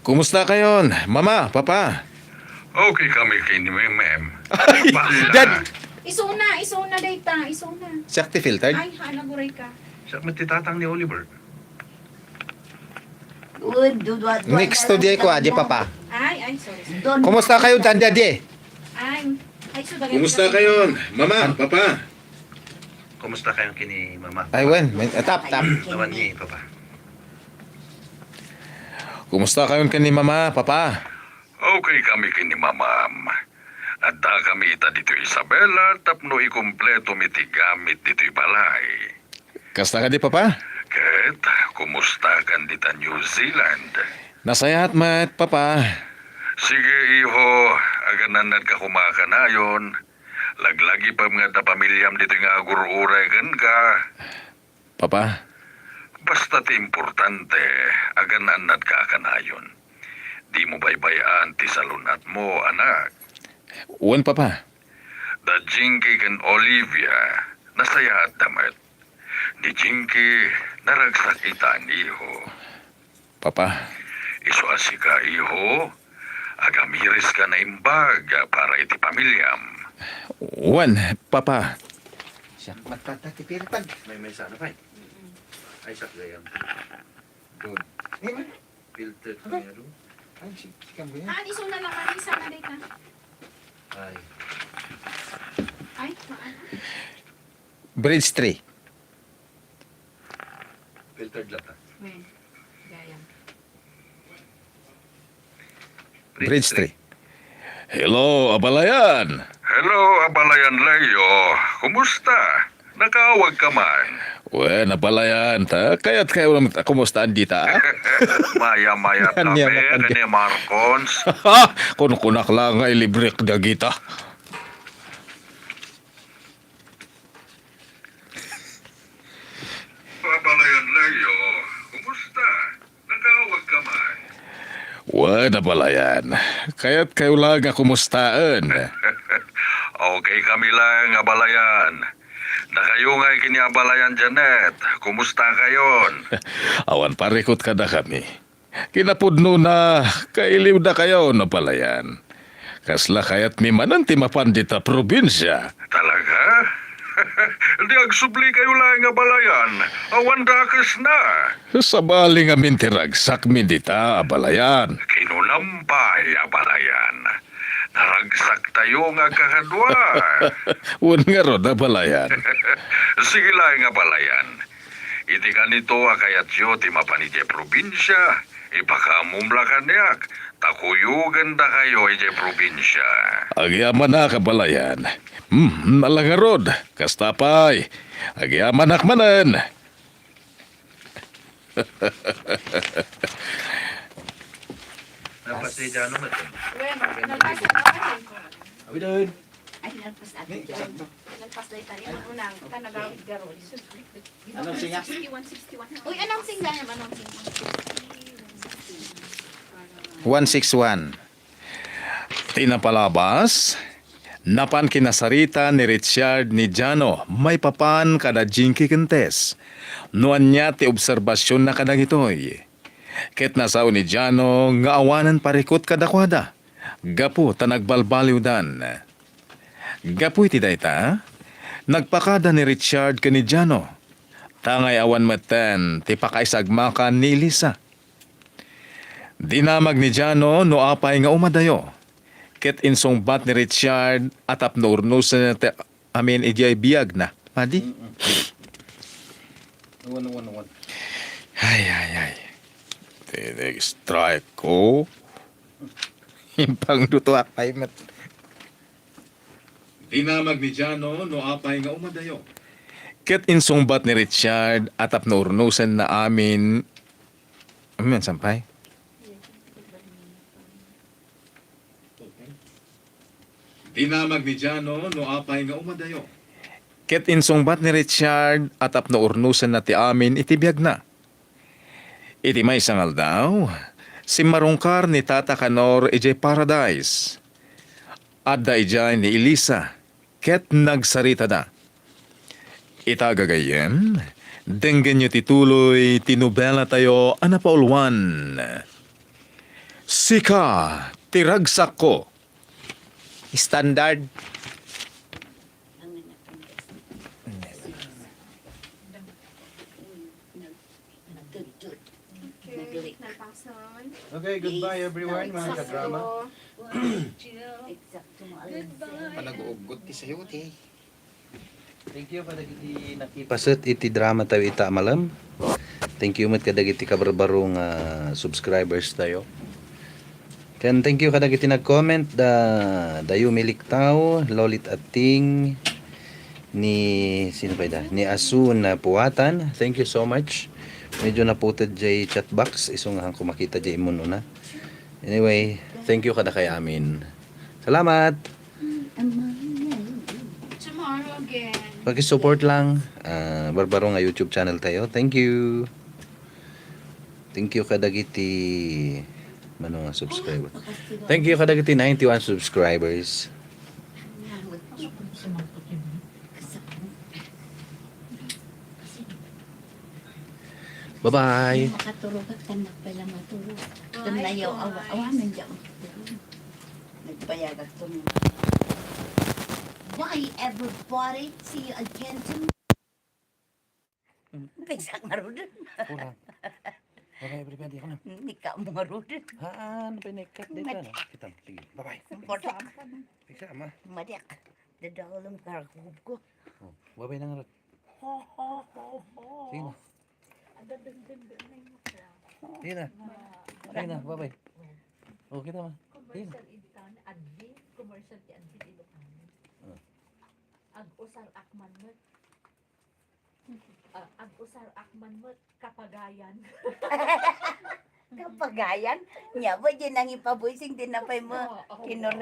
Kumusta kayon? Mama, papa. Okay kami kay ni ma'am. Dad. Isuna data, isuna. Sakti filtered? Ay, hanaguray ka. Sa matitatang ni Oliver. Next to di ko, adi papa. Ay, sorry. Kumusta kayo, dan daddy? Ay, so Kumusta kayon? Mama, papa. Kumusta kayong kini Mama? Ay, wen. Tap. Naman ni Papa. Kumusta kayon kani mama, papa? Okay kami kini mamam. Adda kami ita dito Isabela tapno ikumpleto miti gamit dito balay. Kasta ka di, papa? Ket, kumusta kan dita New Zealand? Nasayat mat, papa. Sige iho, agananad ka kumakanayon. Laglagi pa mga ta pamilyam dito nga agururay kan ka. Papa? Basta ti importante, agananad ka kanayon. Di mo baybayaan ti salunat mo, anak. Uwan, papa. Da Jinky kan Olivia, nasaya at damat. Di Jinky, naragsakitan iho. Papa. Iso asika iho, agamiris ka na imbag para iti pamilyam. Uwan, papa. Siya, matatipirpan. May sana pa eh. Ay, sak gayam. Doon. Filter ko niya doon. isuna lang ka, isa na data. Ay. Ay, maano? Bridge 3. Filtered lang ta. When? Gayam. Bridge 3. Hello, abalayan. Hello, Abalayan Leo. Kumusta? Nakawag ka man. Wen, abalayan ta. Kaya't kayo naman kumustaan dita. Maya-maya tabi, kani Marcons. Kunak lang nga ilibrek na kita. Abalayan Leo. Kumusta? Nakawag ka man. Wen, abalayan. Kaya't kayo lang nga kumustaan. Okay kami lang, Abalayan. Nakayungay kini Abalayan Janet. Kumusta kayon? Awan parikot ka na kami. Kinapudno na, kailiw na kayo na palayan. Kasla kayat mi manan ti mapandita probinsya. Talaga? Di agsubli kayo lang nga balayan. Awan dakas na. Sabali nga mintiragsak min dita abalayan. Kinunampay abalayan. Naragsak tayo nga kahadwa. Wan nga ro abalayan. Sige lang nga balayan. Iti ka nito akayat yo ti mapanije probinsya. Ipakamumla ka niyak. Takuyugan da kayo ije probinsya. Agyaman na kabalayan. Nalangarod. Kastapay. Agyaman nakmanan. Dapat si Jano mo ito. Bueno, nalpas na Abi doon. Ay, nalpas ate dyan. Nalpas na itari. Ang unang kanagaro-garo. Anong singa? 61. Uy, anong singa yan? Anong singa? 161. Tinapalabas, napan kinasarita ni Richard ni Jano, may papan kada jinki kentes. Nuan niya ti obserbasyon na kadang itoy. Ket nasaw ni Jano nga awanan parikot kadakwada. Gapu ta nagbalbaliw dan. Gapu iti dayta, nagpakada ni Richard ka ni Jano. Tangay awan maten ti pakaisagmakan ni Elisa. Dinamag ni Jano no apay nga umadayo. Ket insong bat ni Richard at apnournusan na amin ijay biyag na. Padi? One. Ay. Tinig strike ko. Impang duto akay mat. Dinamag ni Jano no apay nga umadayo. Ket insong bat ni Richard at apnournusan na amin. Amin, sampay? Dinamag ni Jano no apay nga umadayo. Ket insungbat ni Richard at apno urnusan na ti amin itibiyag na. Iti may sangal daw, si marungkar ni Tata Kanor ijay paradise. Adda ijay ni Elisa, ket nagsarita da. Itagagayen, denggen nyo tituloy tinubela tayo anapaulwan. Sika, tiragsak ko. Standard. Okay, napason. Okay, goodbye everyone, mga kadrama. Panag-uugot ti sayo ti. Thank you kada iti nakipaset iti drama tayo ita malam. Thank you mat kada iti kabarbarong subscribers tayo. Ken thank you kada iti nag-comment dayo miliktaw, Lolit Ating ni sino pa ida? Ni Asun na Puwatan. Thank you so much. Medyo naputed jay chat box isong hang kumakita jay imun una. Anyway, thank you kada kay amin. Salamat. Tomorrow again. Paki-support lang. Barbaro nga YouTube channel tayo. Thank you. Thank you kadagiti mano nga subscriber. Thank you kadagiti 91 subscribers. Bye-bye. Makatulog at tanak pala matulog. Tunayaw awanan dyan. Nagpayag at tumulog. Bye everybody. See you again tomorrow. Pagsak nga rin. Kurang. Bye-bye everybody. Ako na. Hindi ka mga rin. Ano pa nakik dito na? Kita. Sige. Bye-bye. Madak. Pisa ama. Madak. Dadawal ang karakub ko. Oh, bye-bye na nga rin. Sige na. Sige na. Sige na. Bye-bye. Oh, kita ma. Sige na. Commercial ti Advin Ilocano. Ag-usar akman mo. Ag-usar akman mo kapagayan. Kapagayan? Nya ba dyan ang ipabuising tinapay mo? Kinore